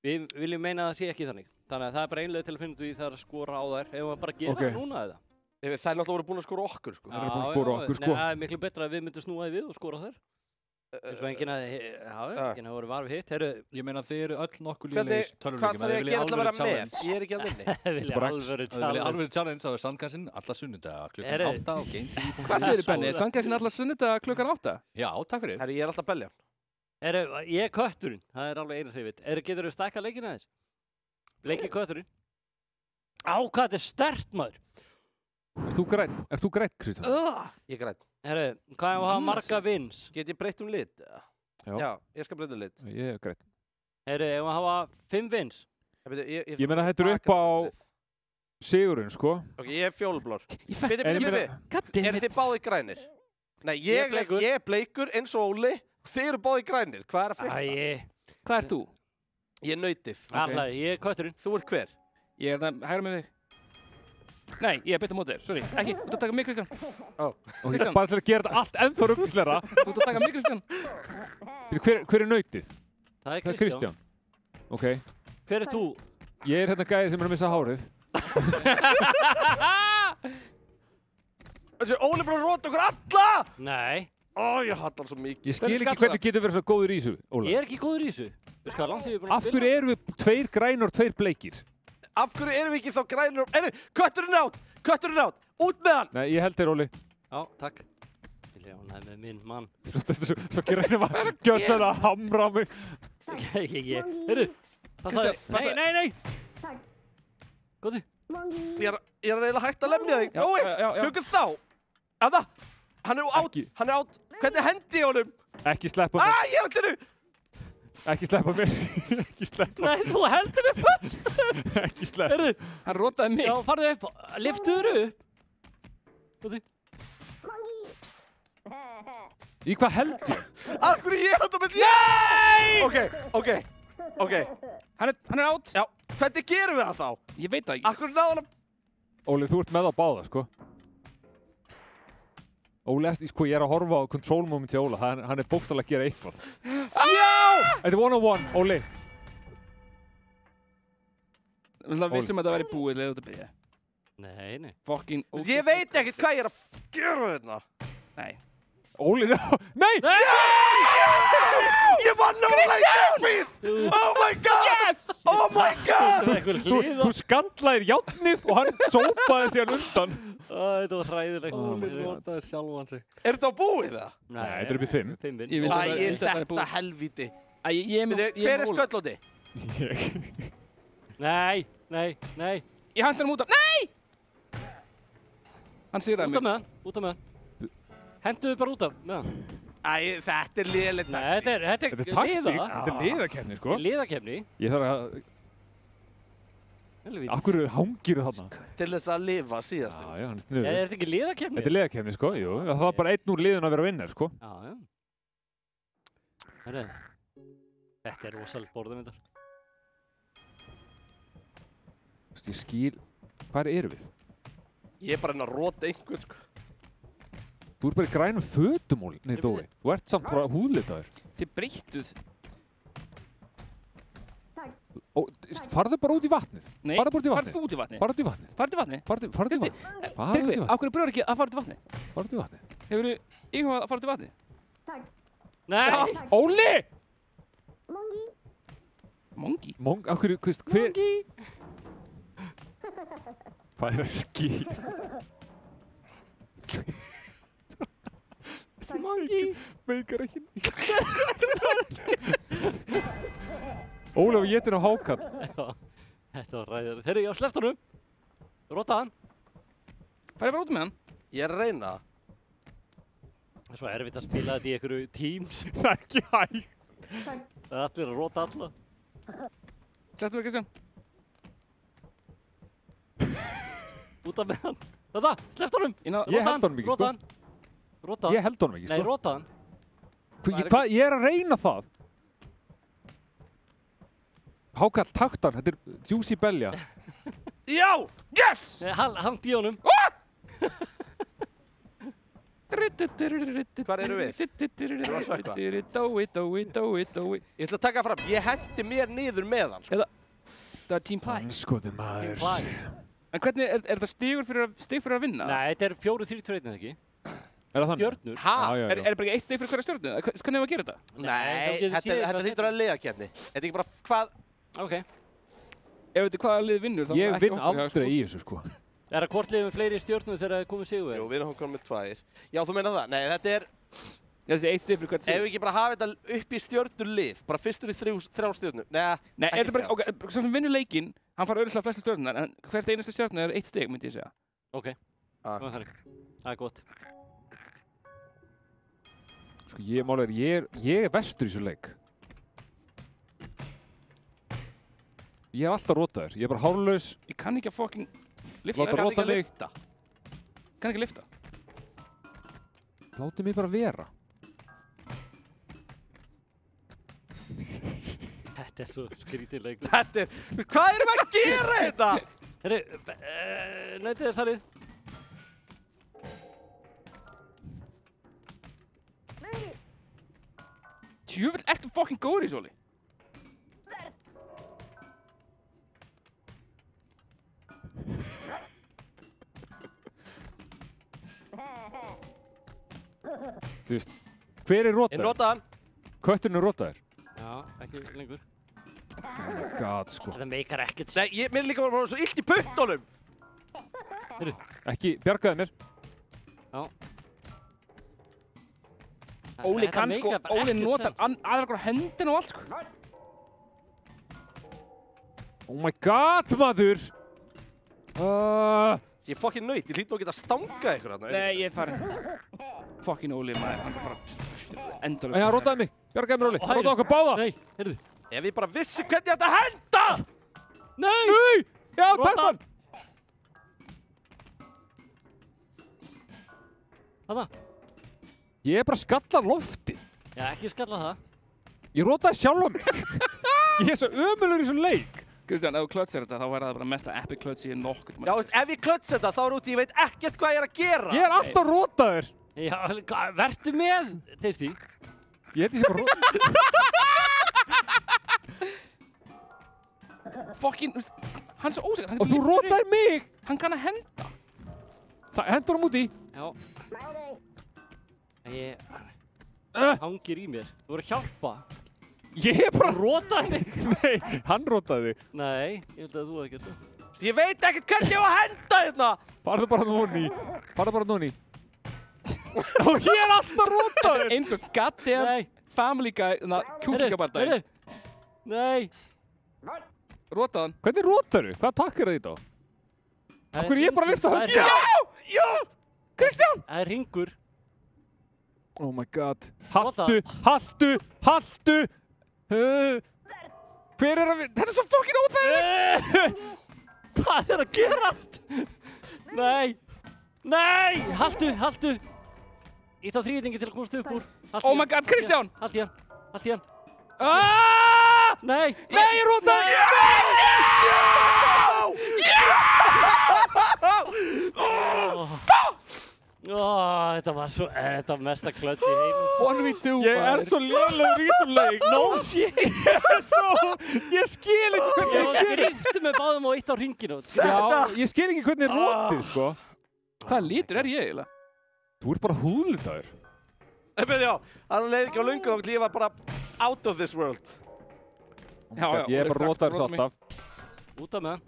við viljum meina að það sé ekki þannig. Þannig að það er bara einlega til að finna út í það að skora á þær. Ef við bara gera það núna eða? Það er náttúrulega voru búin að skora okkur, sko. Það er búin að skora okkur, sko. Nei, það er miklu betra að við myndum snúa við og skora þær. Eins og enginn að voru varf hitt. Ég meina þið eru öll nokkuð líflegis töluleikjum. Hvað þarf ég að gera til að vera með? Ég er ekki að vinni. Það vilja alvöru challenge. Það er Sandkassinn alla sunnudaga klukkan 8 og Game TV. Hvað segir þið, Benni? Sandkassinn alla sunnudaga klukkan 8? Já, takk fyrir. Herri, ég er alltaf Beljan. Ég er kötturinn. Það er alveg eina sem ég veit. Getur þú stækkað leikina þess? Leikið kötturinn. Á, hvað þetta er sterkt, maður. Ert þú grætt, Kristján? Ég er grætt. Herru, hvað er að hafa marga vins? Get ég breytt lit? Já, ég skal breyta lit. Ég er grætt. Herru, ef að hafa 5 vins? Ég meina þetta er upp á sigurinn, sko. Ok, ég er fjólblár. Er þið báði grænir? Nei, ég er bleikur eins og Óli. Þið eru báði grænir. Hvað er að frétta? Hvað ert þú? Ég er nautið. Alltaf, ég er kötturinn. Þú ert hver? Ég er það hægra með þig. Nei, ég er betur mótið þér, sorry. Ekki, þú ert að taka mig, Kristján. Kristján. Bara til að gera þetta allt ennþá rugglslegra. Þú ert að taka mig, Kristján. Hver er nautið? Það er Kristján. Ok. Hver þú? Ég hérna gæði sem að missa hárið. Óli bara róta okkur alla! Nei. Ég hata hann svo mikið. Ég skil ekki hvernig getur verið svo góður í þessu, Óla. Ég ekki góður í þessu. Veistu hvað, langt því við búin að Af hverju erum við 2 grænir og 2 bleikir? Af hverju erum við ekki þá grænir og... Kötturinn átt! Kötturinn átt! Út með hann! Nei, ég held þér, Óli. Já, takk. Ég ánægði með minn mann. Svo grænir maður gjörst það að hamra á mig. Heyrðu, passaði. Nei. Góði. Ég er að reyna hægt að lemja þig. Tökum þá. Eða, hann er átt. Hvernig hendi ég honum? Ekki sleppa mér. Ég er að þér. Ekki sleppa mér. Ekki sleppa mér. Nei, þú heldur mér fyrst. Ekki sleppa. Heyrðu, hann rótaði mig. Já, farðu upp. Lyftuður upp. Góði. Í hvað held ég? Af hverju ég held að með... Ok. Hann er átt. Já, hvernig gerum við það þá? Ég veit það ekki. Af hverju náðu hann að... Óli, þú ert með að báða, sko. Óli, sko, ég er að horfa á control moment hjá Óla. Hann er bókstaflega að gera eitthvað. Já! Þetta er 1-on-1, Óli. Við vissum að það væri búið leðið út að byrja. Nei. Fucking... Ég veit ekkert hvað ég er að gera þetta. Nei. Óli, nei! Ég vann Óla í Gagbís! Oh my god! Yes! Oh my god! Þú skanlaðir játnið og hann sópaði sér undan. Þetta var hræðilegt. Óli notaði sjálfan sig. Er þetta á búið það? Nei, þetta er upp í 5. Þetta helvíti. Hver er sköllóti? Ég. Nei. Ég handi hann út af... Nei! Hann sigraði mig. Út af með hann. Henduðu bara út af með hann. Þetta er liðilegt. Nei, þetta er taktík. Þetta er liðakefni, sko. Liðakefni. Ég þarf að... Akkur hangir þarna? Til þess að lifa síðast. Já, hann er snuður. Er þetta ekki liðakefni? Þetta er liðakefni, sko, jú. Það var bara 1 úr liðun að vera vinnar, sko. Já. Þetta er rosalega borðumindar. Ég skil... Hvað erum við? Ég er bara að róta einhvern, sko. Þú ert bara í grænum fötum, Óli. Nei, Dói. Þú ert samt bara húðlitaður. Þið breyttuð. Farðu bara út í vatnið. Nei, farðu út í vatnið. Farðu út í vatnið. Farðu út í vatnið. Farðu út í vatnið. Farðu út í vatnið. Tryggvi, af hverju brjóður ekki að fara út í vatnið? Farðu út í vatnið. Hefurðu íhugað að fara út í vatnið? Nei! Óli! Mongi? Af hverju, hver... Hvað er að skýra? Þessi Mongi meikar ekki neitt. Ólafur étir á hákall. Þetta var ræðilegt. Þegar ég á sleppt honum. Róta hann. Færði bara út með hann. Ég er að reyna. Það er svo erfitt að spila þetta í einhverju teams. Það er ekki hægt. Það er allir að róta alla. Slepptu mér, Kristján. Út af með hann. Þetta, sleppt honum. Ég held honum ekki, sko. Róta hann. Ég held honum ekki, sko. Nei, róta hann. Ég er að reyna það. Hákall, takt hann. Þetta er Juicy Belja. Já! Yes! Hann í honum. Hvar eru við? Erum að sökva? Dói. Ég ætla að taka fram. Ég hendi mér niður með hann, sko. Það er Team Pie. Skoðu maður. En hvernig, er þetta stig fyrir að vinna? Nei, þetta er 4-3-2, eða ekki? Er það þannig? Stjörnur. Er bara ekki 1 stig fyrir hverja stjörnu? Hvernig hefur að gera þetta? Nei, þetta hlýtur að liðakefni. Þetta er ekki bara hvað... Ok. Ef þetta er hvaða lið vinnur, þá... Ég vinn aldrei í þessu, sko. Er það hvort liðið með fleiri stjörnur þegar það komið sigur? Jú, við erum komið með 2. Já, þú meina það? Nei, þetta er... Þessi 1 stig fyrir hvert sigur. Ef við ekki bara hafa þetta upp í stjörnulið, bara fyrstur í 3 stjörnur. Nei, er þetta bara... Ok, svo sem vinnur leikinn, hann fara auðvitað flesta stjörnunar, en hvert einasta stjörnu er 1 stig, myndi ég segja. Ok. Það er gott. Sko, ég er vestur í þessu leik. Ég er alltaf rótaður. Ég er bara hárlaus. Ég kann ekki að fucking lifta. Láta róta mig. Kann ekki að lifta. Láttu mig bara vera. Þetta er svo skrítið leik. Þetta er... Hvað erum við að gera þetta? Herri, nættið er farið. Tjöfull, ertu fucking góður í sóli? Þú veist, hver er rótaður? Ég notaði hann. Kötturinn er rótaður? Já, ekki lengur. Oh my god, sko. Þetta meikar ekkert. Nei, mér líka var svo illt í puttunum. Ekki, bjargaði mér. Já. Óli kann sko, Óli notar aðra hendina og allt sko. Oh my god, maður! Ég er fucking nöyt, ég hlýt nú að geta stangað ykkur hérna. Nei, ég er farin. Fucking Óli, maður, hann er bara endalaust. Já, rótaði mig. Bjargaði mér, Óli. Rótaði okkur báða. Nei, heyrðu. Ef ég bara vissi hvernig ég ætti að henda! Nei! Já, takk hann! Þarna. Ég er bara að skalla loftið. Já, ekki skalla það. Ég rótaði sjálf á mig. Ég er svo ömulur í þessum leik. Kristján, ef þú klötsir þetta, þá verður það bara mesta epic klötsi í nokkuð. Já, veist, ef ég klötsi þetta, þá er út í ég veit ekkert hvað ég er að gera. Ég er alltaf rótaður. Já, vertu með, Tasty. Ég held ég sem bara rótaður. Fucking, hann er svo ósækt. Og þú rótaði mig. Hann kann að henda. Hendur hann út í. Já. Ég hangir í mér. Þú voru að hjálpa. Ég er bara... Rótaði mig. Nei, hann rótaði þig. Nei, ég held að þú hefði gert það. Ég veit ekkert hvernig ég var að henda hérna. Farðu bara núni. Og ég er alltaf rótaður. Eins og goddamn Family Guy, kjúklingabardagi. Nei. Rótaðan. Hvernig rótaðu? Hvað takkar það í þá? Akkur ég bara lyfta hönd? Já! Kristján! Það er hringur. Oh my god. Haltu! Hver er að við... Þetta er svo fucking óþægilegt! Hvað er að gerast? Nei! Haltu! Ítt á þríðingi til að komast upp úr. Oh my god, Kristján! Haltu í hann. Nei! Nei, rótaði! Þetta var mesta klöts í heiminn. 1v2. Ég er svo lélegur í þessum leik. No shit. Ég skil ekki hvernig ég grifti með báðum og ítt á hringinu. Já, ég skil ekki hvernig rótið, sko. Hvaða lítur er ég eiginlega? Þú ert bara húðlitaður. Já, hann leiði ekki á löngu og ég var bara out of this world. Já, ég er bara rótaður svo alltaf. Út af með hann.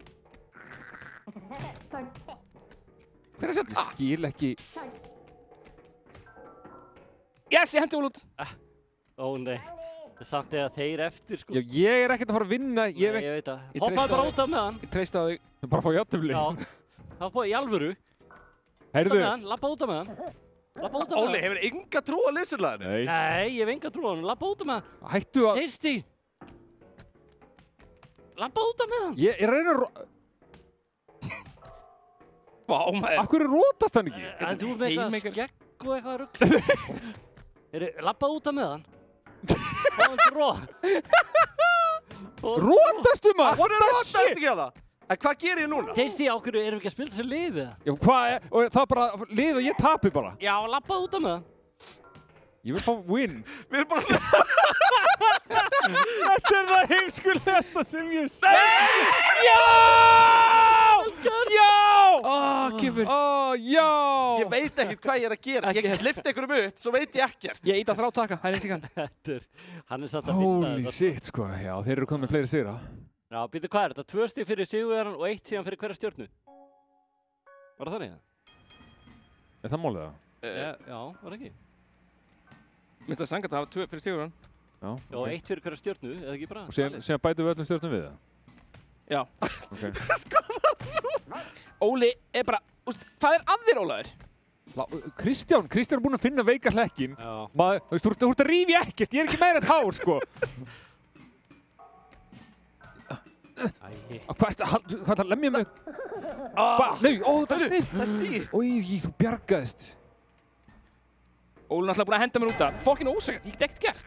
Hver er þetta? Ég skil ekki. Yes, ég hendi hún út. Ó nei, það er samt eða þeir eftir sko. Já, ég er ekkert að fara að vinna. Ég veit það. Hoppaði bara út af með hann. Ég treysti á þig. Bara fá játtöfli. Já, hoppaði í alvöru. Heyrðu. Lappa út af með hann. Óli, hefur enga trú á leysurlæðinu? Nei, ég hef enga trú á hann. Lappa út af með hann. Hættu að... Tasty. Lappa út af með hann. Ég reyna að... Vá, maður. Af hverju rótast hann ekki? Þú er með eitthvað skegg og eitthvað rugl. Lappa út af með hann. Rótastu maður? Hvað rótast ekki á það? Hvað gerir ég núna? Tasty, ákveður erum við ekki að spila þessu liði? Já, hvað er? Og það er bara lið og ég tapi bara. Já, lappa út af með hann. Ég vil fá win. Við erum bara... Þetta er það heimskulegasta sem ég sé. Nei! Já! Já! Kipur. Já! Ég veit ekkert hvað ég er að gera. Ég lyfti einhverjum upp, svo veit ég ekkert. Ég ít að þrátaka, það er eins og hann. Hann er satt að finna Holy shit, sko. Já, þeir eru komið með fleiri sigra. Já, býtu hvað er þetta? 2 stig fyrir sigurvegarann og 1 síðan fyrir hverja stjörnu? Var það þannig? Er það málið það? Já, var það ekki? Mér finnst það sanngjarnt að hafa 2 fyrir sigurvegarann. Já, og 1 fyrir hverja stjörnu, eða ekki bara? Og síðan bætum við öllum stjörnum við það? Já. Okay. Óli er bara... Hvað er að þér, Ólaður? Kristján er búinn að finna veika hlekkin. Maður, þú veist, þú ert að rífi ekkert. Ég er ekki meira eitt hár, sko. Hvað er það að lemja mig? Nei, það er snið. Ói, þú bjargaðist. Óli er náttúrulega búinn að henda mér út af. Fokkin ósækjart, ég get ekkert gert.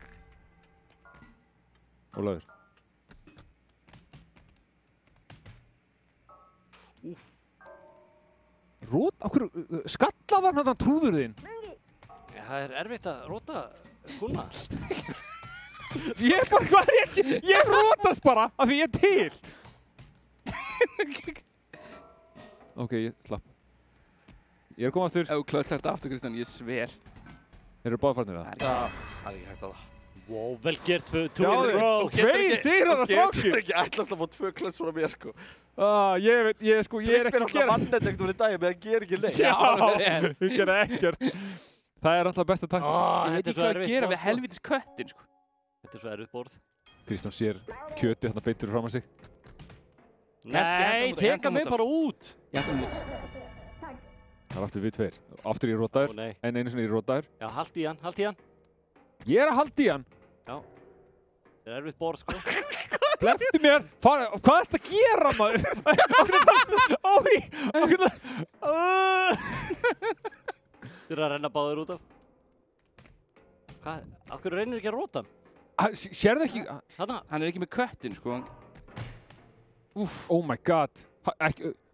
Ólaður. Skallaðan hann trúður þinn? Það er erfitt að róta kuna. Ég bara, hvað er ég? Ég rótast bara af því ég er til. Ok, ég slapp. Ég er komið aftur. Ef þú klötsar þetta aftur, Kristján, ég sver. Þeir eru báðfarnir það? Það er ekki hægt að það. Wow, vel gert fyrir 2 Tveir sigrar á stráki! Þú getur ekki ætlast að fá 2 klöts frá mér, sko. Ég er ekki að gera... Tryggvi er alltaf vannett ekkert um í daginn, menn það ger ekki leik. Já, ég gera ekkert. Það er alltaf besta takk. Ég veit ekki hvað að gera við helvitis köttin, sko. Þetta er svo erfitt borð. Kristján sér kjöti þarna beintur fram að sig. Nei, teka mig bara út. Ég hætti út. Það er aftur við tveir. Aftur í rótaður, en einu sinni í rótaður. Já, haldi í hann. Ég er að halda í hann. Já. Það er erfitt borð, sko. Slepptu mér! Hvað er þetta að gera, maður? Þú eru að renna báður út af. Hvað? Af hverju reynir ekki að róta hann? Sérðu ekki... Þarna? Hann er ekki með köttin, sko. Oh my god.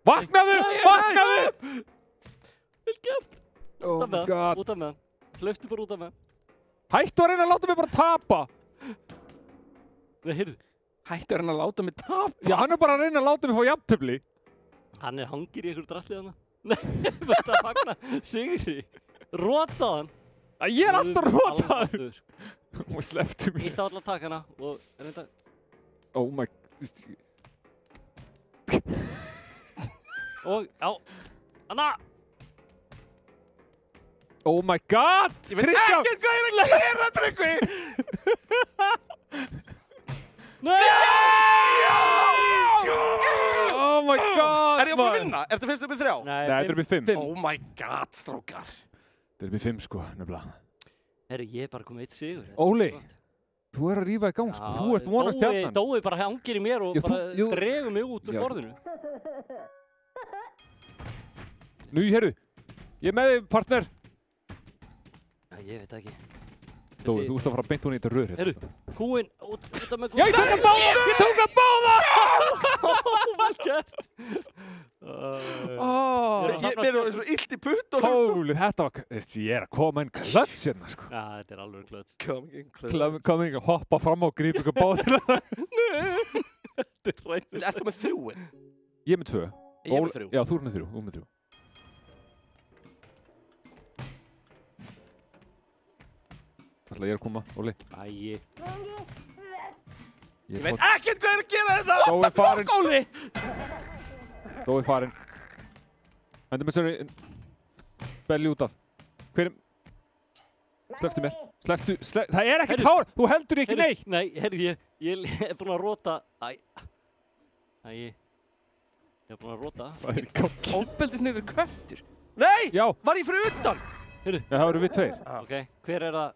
Vaknaðu! Vaknaðu! Vel gert. Oh my god. Út af með hann. Hlauptu bara út af með hann. Hættu að reyna að láta mig bara tapa. Nei, heyrðu. Hættu að reyna að láta mig tapa? Já, hann er bara að reyna að láta mig fá jafntöfli. Hann er hangir í einhverju drasli þarna. Nei, þetta fagna sigri. Róta hann. Ég er alltaf rótaður. Og slepptu mér. Hitta alla takana og reynda... Oh my... Og, já. Anna! Oh my god! Ég veit ekkert hvað ég er að gera, Tryggvi! Nei! Oh my god! Er ég búinn að vinna? Er þetta fyrst upp í 3? Nei, þetta er upp í 5. Oh my god, strákar. Þetta er upp í 5, sko, nefnilega. Herru, ég er bara komið 1 sigur. Óli, þú er að rífa í gang, sko. Þú ert vonast stjarnan. Dói bara hangir í mér og bara dregur mig út úr borðinu. Nú, herru, ég er með þig, partner. Ég veit ekki. Dói, þú ert að fara að beint hún í þetta rör. Herru, kúinn, út af með kúinn. Já, ég tók að báða! Ég tók að báða! Vel gert. Mér er svo illt í puttunum. Hóli, þetta var... Ég er að koma inn klöts hérna, sko. Já, þetta er alveg klöts. Koma inn og hoppa fram og grípa ykkur báðina. Þetta er ræðið. Ertu með 3? Ég er með 2. Ég er með 3. Já, þú er með 3. Þú er með 3. Ætla ég að koma, Óli. Æi. Ég veit ekkert hvað er að gera þetta! Dói farinn. Óli! Dói farinn. Endur með sér belli út af. Hver... Slepptu mér. Slepptu. Það er ekkert hár! Þú heldur ekki neitt! Nei, herri, ég er búinn að róta. Æ. Ég er búinn að róta. Það er í gangi. Ofbeldisniður köttur. Nei! Já. Var ég fyrir utan? Herru. Já, það eru við 2. Ok, hver er það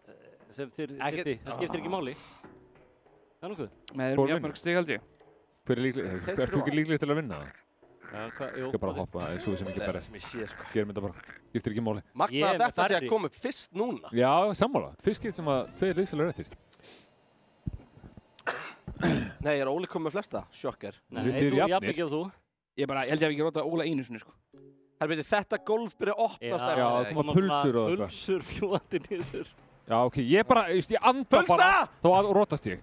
sem þér skipti? Það skiptir ekki máli. Það er nokkuð. Með þeir eru jafnmörg stig, held ég. Hver er líkleg? Ertu ekki líkleg til að vinna það? Já, hvað? Jú. Skal bara hoppa, svo sem ekki berðast. Gerum þetta bara. Skiptir ekki máli. Magna að þetta sé að koma upp fyrst núna. Já, sammála. Fyrst skipt sem að 2 liðsfélagar eftir. Nei, er Óli komið með flesta? Sjokker. Nei, þú er jafn mikið og þú. Ég held ég hef ekki rótað Óla einu sinni, sko. Þetta golf byrja að opnast eftir. Já, það koma pulsur og eitthvað. Pulsur fljúandi niður. Já, ok, ég bara, ég anda bara. Þá rótast ég.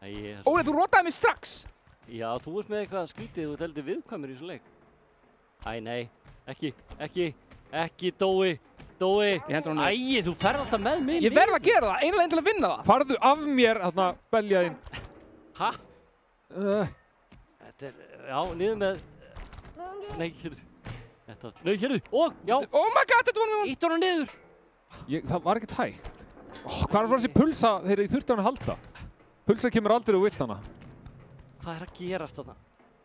Óli, þú rótaði mig strax! Já, þú ert með eitthvað skrítið, þú ert heldur viðkvæmur í svona leik. Æ, nei, ekki, Dói. Æ, þú ferð alltaf með mig. Ég verð að gera það, einlega til að vinna það. Farðu af mér, þarna, beljaðinn. Hæ? Þetta er, já, niður með... Nei, hérðu. Nei, hérðu, og, já. Oh my god, þetta var nú... Ítt hana niður. Það var ekkert hægt. Hvað var þessi pulsa þegar þið þurfti hann að halda? Pulsa kemur aldrei og vilt hana. Hvað er að gerast þarna?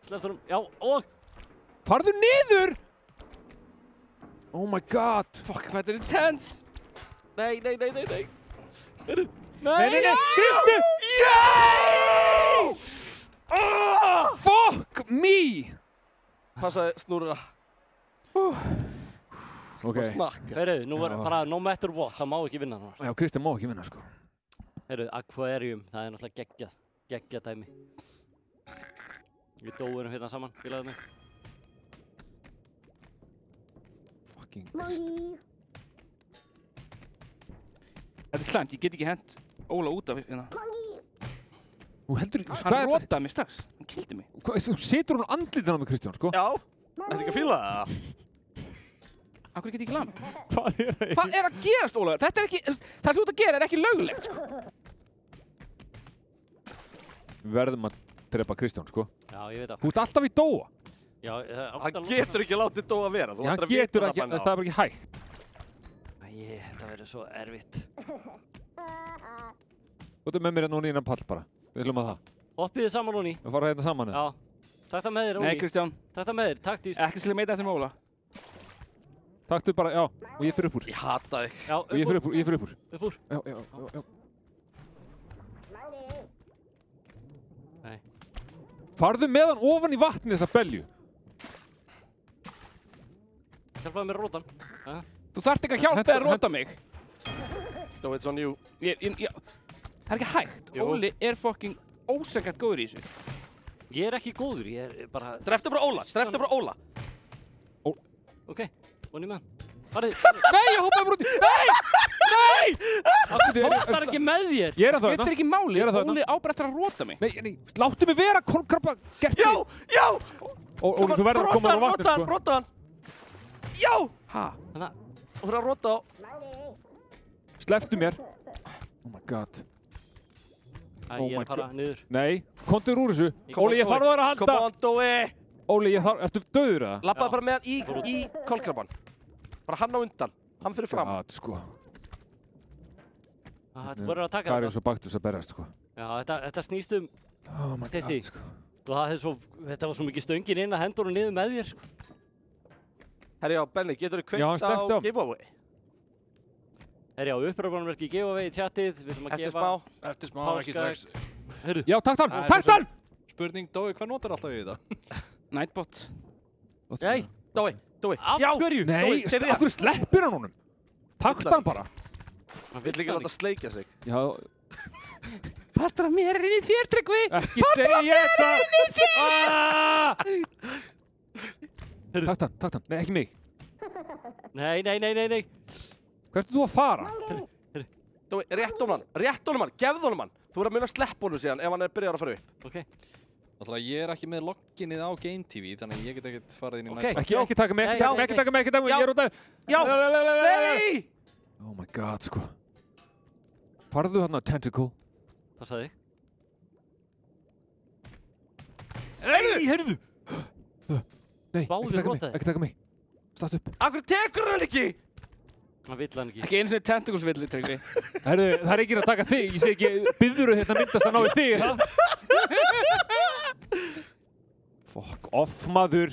Slepptu hann, já, og... Farðu niður! Oh my god. Fuck, hvað þetta er intense. Nei. Heyrðu. Nei. Skriftu! Yeah! Fuck me! Passaði snúruna. Ok. Heyrðu, nú var bara no matter what, það má ekki vinna núna. Já, Kristján má ekki vinna, sko. Heyrðu, Aquarium, það er náttúrulega geggjað dæmi. Við dóum hérna saman, fílaðu mig. Fucking Krist. Þetta er slæmt, ég get ekki hent Óla út af hérna. Þú heldur ekki, hann rótaði mig strax, hann kildi mig. Þú setur hún andlítið á mig, Kristján, sko? Já, þetta er ekki að fíla það. Akkur get ég ekki lama? Hvað er að gerast, Ólafur? Þetta er ekki, það sem þú ert að gera er ekki löglegt, sko. Við verðum að drepa Kristján, sko. Já, ég veit það. Þú ert alltaf í Dóa. Já, hann getur ekki látið Dóa vera. Já, hann getur ekki, það er bara ekki hægt. Æ, þetta verður svo erfitt. Þú ert með mér hérna núna innan pall bara. Við viljum að það. Hoppið þið saman núni. Við fara hérna saman. Já. Takk með þér, Óli. Nei, Kristján. Takk með þér, taktíst. Ekki slik meita eftir með Óla. Taktu bara, já. Og ég fyrir upp úr. Ég hata þig. Já, og ég fyrir upp úr. Upp úr. Já. Nei. Farðu með hann ofan í vatni þessa belju. Hjálpaðu mér að róta hann. Þú þarft ekki að hjálpa þér að róta mig. So it's on you. Það er ekki hægt. Óli er fucking ósækjart góður í þessu. Ég er ekki góður, ég er bara... Dreftu bara Óla. Ok, vonni með hann. Farið. Nei, ég hoppaði bara út í... Nei! Það hóttar ekki með þér. Ég er að það. Skiptir ekki máli. Óli ábært eftir að róta mig. Nei, láttu mig vera, kolkrabba gerti. Já! Óli, þú verður að koma úr vatnið, sko. Róta hann. Já! Ha? Þú verður að róta á. Slepptu mér. Oh my god. Ég er bara niður. Nei, kontur úr þessu. Óli, ég þarf það að halda. Come on, Dói. Óli, ertu döður eða? Lappaði bara með hann í kolkrabban. Bara hann á undan. Hann fyrir fram. Sko. Þetta voru að taka þetta. Það er eins og Baktus að berjast, sko. Já, þetta snýst um... Oh my god, sko. Þetta var svo mikið stöngin inn að hendur og niður með þér, sko. Herri, já, Benni, getur þú kveikt á giveaway? Herri, já, uppröðunarverki giveaway í chatið. Við ætlum að gefa... Eftir smá, ekki strax. Já, takt hann! Spurning, Dói, hvað notar alltaf við þetta? Nightbot. Nei. Dói. Af hverju? Nei, af hverju sleppir hann honum? Takt hann bara. Hann vill ekki láta sleikja sig. Já. Partur af mér er inn í þér, Tryggvi. Ekki segja þetta. Takt hann. Nei, ekki mig. Nei. Hvert er þú að fara? Dói, rétt honum hann. Gefðu honum hann. Þú verður að muna að sleppa honum síðan ef hann er byrjar að fara upp. Ok. Alltaf ég er ekki með loginið á Game TV, þannig að ég get ekkert farið inn í Nightbot. Ekki taka mig, ég er út af... Já! Nei! Oh my god, sko. Farðu hérna Tentacle. Passaði þig. Heyrðu! Nei, ekki taka mig. Startu upp. Akkur tekur hann ekki? Það vill hann ekki. Ekki einu sinni Tentacles villi, Tryggvi. Herru, það er ekki að taka þig. Ég segi ekki, byggður hérna myndast að ná í þig, það? Fuck off, maður.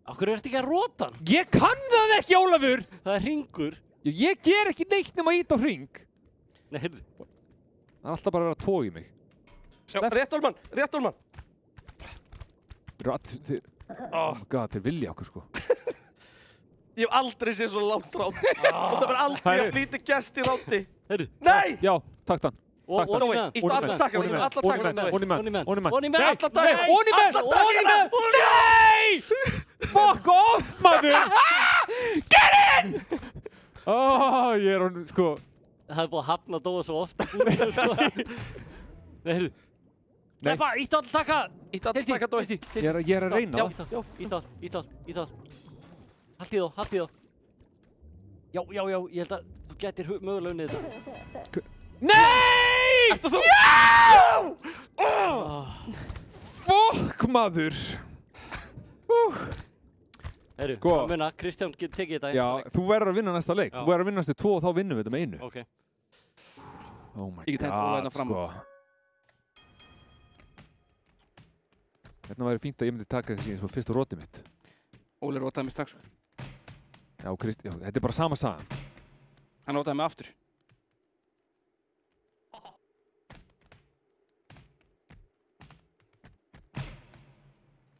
Akkur ertu ekki að róta hann? Ég kann það ekki, Ólafur! Það er hringur. Ég ger ekki neitt nema að íta á hring. Nei, heyrðu. Það er alltaf bara að vera að toga í mig. Rétt honum hann. Oh my god, þeir vilja okkur, sko. Ég hef aldrei séð svo langt rátt. Og það verður aldrei að flýta gest í rátti. Heyrðu. Nei! Já, takt hann. Íttu alla takkan. Onni menn. Nei! Fuck off, maður! Get in! Ég er hann, sko. Það er búið að hafna Dóa svo oft. Nei, heyrðu. Nei, bara, íttu alla takka. Íttu alla takka, Dói. Ég er að reyna það. Já, íttu all. Haldið þá. Já, ég held að þú getur mögulega unnið þetta. Nei! Ertu þú? Já! Fuck, maður! Herru, hvað munna, Kristján getur tekið þetta. Já, þú verður að vinna næsta leik. Þú verður að vinna næstu 2 og þá vinnum við þetta með 1. Ok. Oh my god, sko. Þetta væri fínt að ég myndi taka þessi eins og fyrsta rótið mitt. Óli rótaði mig strax. Já, þetta er bara sama sagan. Hann rótaði mig aftur.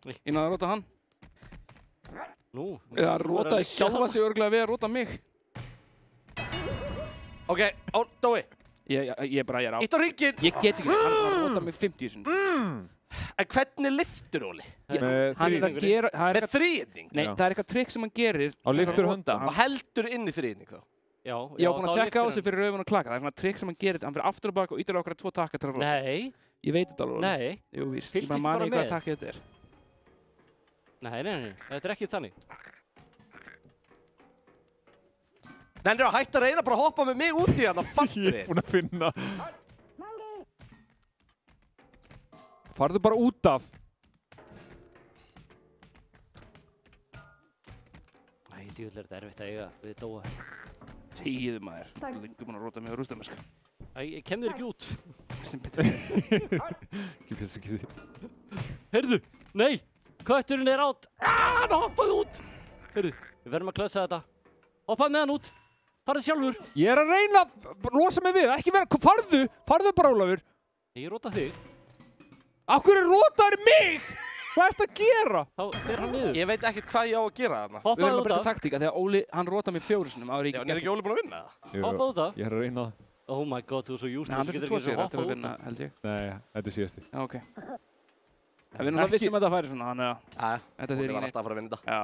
Ég náði að róta hann. Nú. Eða rótaði sjálfa sig örgulega við að róta mig. Ok, Dói. Ég er á. Ítt á hringinn. Ég get ekki, hann var að róta mig 50 sinni. En hvernig lyftur, Óli? Með þríðning? Nei, það er eitthvað trikk sem hann gerir. Á lyftur höndum. Og heldur inn í þríðning þá? Já. Ég var búinn að tjekka á þessu fyrir raufun og klaka. Það er svona trikk sem hann gerir. Hann fyrir aftur og bak og ítir á okkar 2 takka til að róta. Nei. Ég veit þetta alveg. Nei. Jú, víst. Ég bara mani hvað takki þetta er. Nei, þetta ekki þannig. Nennir að hætta að reyna bara að hoppa með mig út í hann að fattir. Ég búinn að finna. Farðu bara út af. Æ, djúvill þetta erfitt að eiga við Dóa. Þegiðu maður. Lengur búinn að róta mig á rústamösku. Æ, ég kem þér ekki út. Ekki því. Heyrðu, nei, kötturinn átt. Hann hoppaði út. Heyrðu, við verðum að klösa þetta. Hoppaði með hann út. Farðu sjálfur. Ég að reyna að losa mig við. Ekki vera, farðu bara, Ólafur. Ég róta þig. Af hverju rótaður mig? Hvað ertu að gera? Þá fer hann niður. Ég veit ekkert hvað ég á að gera þarna. Við verðum að breyta taktíka þegar Óli, hann róta mig 4 sinnum. Já, en er ekki Óli búinn að vinna það? Hoppaðu út af. Ég er að reyna það. Oh my god, þú er svo júst. Hann fyrir 2 sigur eftir að vinna, held ég. Nei, þetta er síðasti. Já, ok. Við erum það vissum að þetta færi svona, þannig að þetta Óli var alltaf að fara að vinna þetta. Já.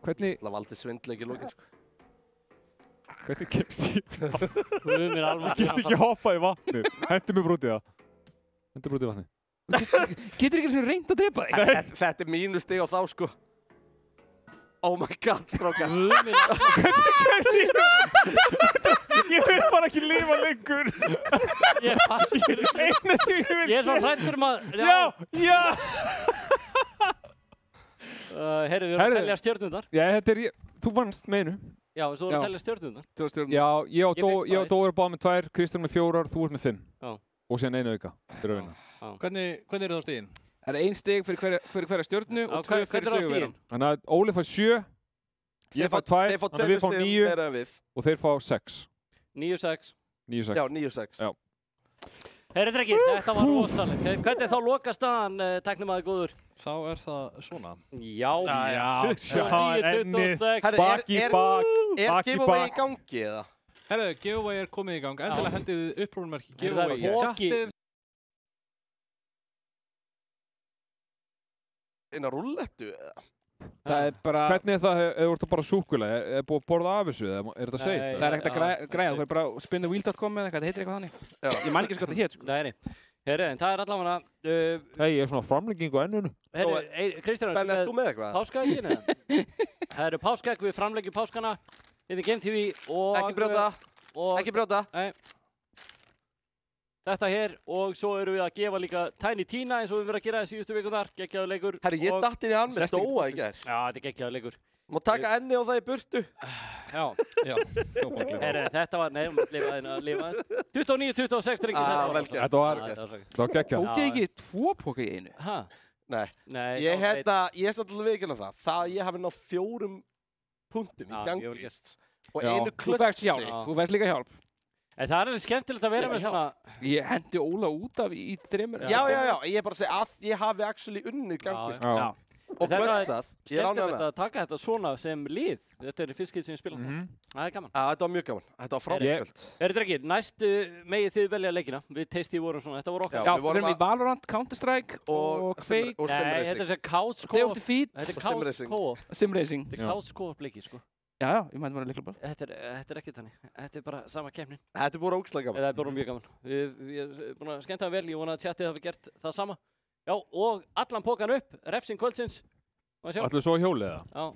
Hvernig? Það valdi svindleik í lókin, sko. Hvernig kemst ég? Ég get ekki hoppað í vatni. Hentu mig brútið það. Hentu brútið í vatni. Getur ekki svona reynd að drepa þig? Þetta er mínu stig á þá, sko. Oh my god, strákar. Hvernig kemst ég? Ég vil bara ekki lifa lengur. Ég er svo hræddur um að... Já! Herru, við erum að telja stjörnundar. Já, þetta er ég. Þú vannst með einu. Já, svo erum við að telja stjörnundar. Já, ég og Dói er báð með 2, Kristján með 4, þú ert með 5. Já. Og síðan einu auka. Þetta er að vinna. Hvernig eru þá stigin? Það er 1 stig fyrir hverja stjörnu og 2 fyrir sigurvegarann. Þannig að Óli fær 7, ég fær 2, þannig að við fáum 9 og þeir fá 6. 9-6. 9-6. Já, 9-6. Já. Herri drengir, þetta var rosalegt. Hvernig er þá lokastaðan, tæknimaður góður? Þá er það svona. Já. 29-26. Bak í bak. Er giveaway í gangi eða? Herru, giveaway er komið í gang. Endilega hendið upprónmerki giveaway í chatið. Innan rúllettu eða? Það er bara... Hvernig er það, ef þú ert bara súkulega, er búið að borða af þessu, eða er þetta safe? Það er ekkert að græða, þú fyrir bara spinnthewheel.com eða eitthvað, þetta heitir eitthvað þannig. Ég man ekki hvað þetta hét, sko. Nei, herri, en það er allavega... Hei, ég er svona framlenging á ennunu. Herri, Kristján, Ben, ert þú með eitthvað? Páskaeggin eða? Það eru páskaegg, við framleggjum páskana, inn í Game TV og... Ekki brjóta. Nei. Þetta hér og svo erum við að gefa líka Tiny Tina eins og við verðum að gera í síðustu vikunar, geggjaður leikur. Herri, ég datt inn í hann með Dóa í gær. Já, þetta er geggjaður leikur. Má taka enni og það í burtu. Já. Herri, þetta var, nei, lifa 29-26 drengir. Þetta var geggjað. Tók ég ekki 2 póka í einu? Hæ? Nei. Ég er satt alveg veikinn af það. Það að ég hafi náð 4 punktum í ganglist. Og einu klötsi. Þú fæst líka hjálp. En það er alveg skemmtilegt að vera með svona... Ég hendi Óla út af í 3. Já, ég er bara að segja að ég hafi actually unnið ganglist. Já. Og klötsað. Ég er ánægð með það. Að taka þetta svona sem lið. Þetta er fyrst skil sem ég spila. Það er gaman. Þetta var mjög gaman. Þetta var frábært. Drengir, næstu megið þið velja leikina. Við Tasty vorum svona. Þetta voru okkar. Já, við erum í Valorant, Counter-Strike og Quake. Nei, þetta er sem Couch Co-op. Þetta er Couch Co-op. Simracing. Þetta er Couch Co-op leiki, sko. Já, ég mætti bara líkla bara. Þetta er ekkert þannig. Þetta er bara sama keppnin. Þetta er bara ógeðslega gaman. Það er bara mjög gaman. Við erum búin að skemmta vel. Ég vona að chatið hafi gert það sama. Já, og allan pókan upp. Refsing kvöldsins. Ætlum svo hjólið það?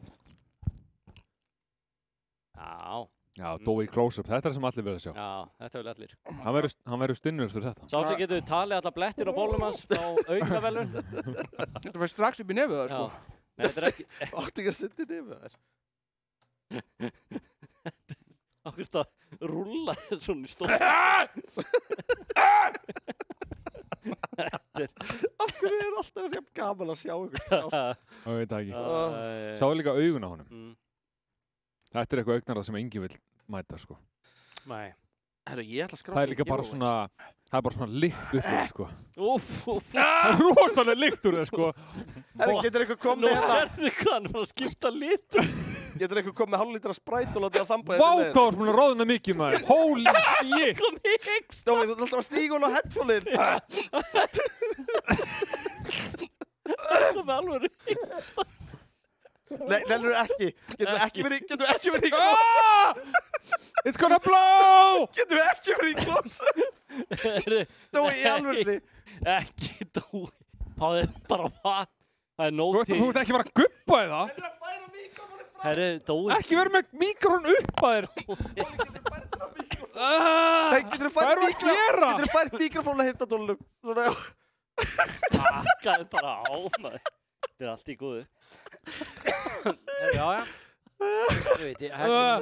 Já, Dói close-up. Þetta er sem allir verður að sjá. Já, þetta vil allir. Hann verður stinnur fyrir þetta. Sá sem getur talið alla blettir á bólum hans á aukavelun. Þetta var strax upp í nefið það, sko. Nei, þetta er ekki... Átti ekki að setja í nefið þær. Akkur þetta rúlla svona í stóð. Af hverju er alltaf jafn gaman að sjá ykkur sjást? Það veit það ekki. Sjáðu líka augun á honum. Þetta er eitthvað augnarað sem enginn vil mæta, sko. Nei. Herru, ég ætla að skrá það er líka bara svona, það er bara svona lykt upp úr það, sko. Það er rosalega lykt úr það, sko. Herru, getur eitthvað komið hérna? Nú serðu hvað, hann var að skipta lit. Getur eitthvað komið með hálflítra Sprite og látið að þamba þetta með? Vá, hvað var svona róðuna mikið, maður. Holy shit. Kom higgs. Dómi, þú ert alltaf að stíga hún á headphone-in. Það er með alveg higgs. Nei, nennur ekki. Getum við ekki verið í It's gonna blow! Getum við ekki verið í klósa? Dói, í alvörni. Ekki Dói. Fáðu bara vatn. Það er nóg til. Þú ert ekki að fara að guppa í það. Herri, Dói. Ekki vera með mikrofón upp að þér. Getur þú fært mikrofón að hitta dólunum? Svona, já. Takkaði bara á maður. Þetta er allt í góðu. Já. Þú veit ég. Oh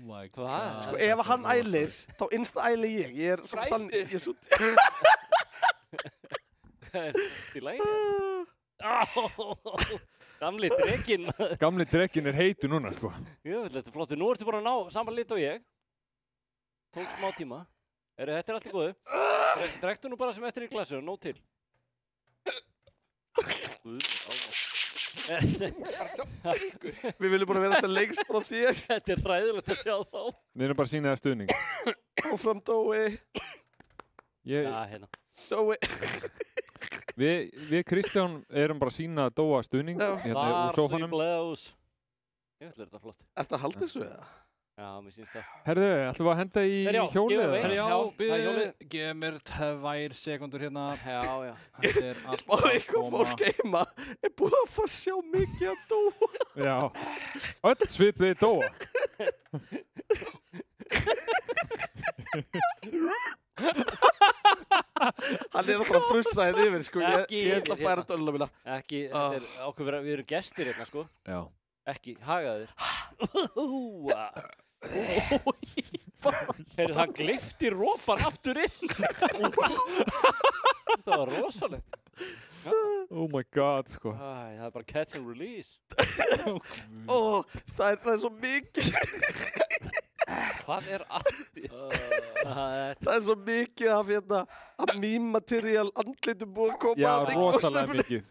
my god. Sko, ef hann ælir, þá innsta æli ég. Ég er svo þannig, ég er svo... Það er í lagi. Gamli drekinn. Gamli drekinn er heitur núna, sko. Jöfnveld, þetta er flott. Nú ertu bara að ná saman lit og ég. Tók smá tíma. Þetta er allt í góðu. Drektu nú bara sem eftir í glasinu, nóg til. Við viljum bara vera þess að lengst frá þér. Þetta er ræðilegt að sjá þá. Við erum bara að sýna það stuðning. Áfram Dói. Já, hérna. Dói. Við Kristján erum bara að sýna Dóa stuðning hérna úr sófanum. Blás. Ég ætla þetta flott. Ertu að halda þessu eða? Já, mér sýnst það. Herðu, ætlum við að henda í hjólið? Já, gef mér 2 sekundur hérna. Já. Þetta er allt að koma. Fólk heima er búið að fá sjá mikið að Dóa. Já. Öll svipið Dóa. Hann er bara að frussa hérna yfir, sko. Ég ætla að færa döluna mína. Ekki, við erum gestir hérna, sko. Já. Ekki, hagaðir. Heyrðu, það gleypti ropan aftur inn. Það var rosalegt. Oh my god, sko. Það er bara catch and release. Það er svo mikið. Hvað er allt? Það er svo mikið af meme-material andlitum búið að koma. Já, rosalega mikið.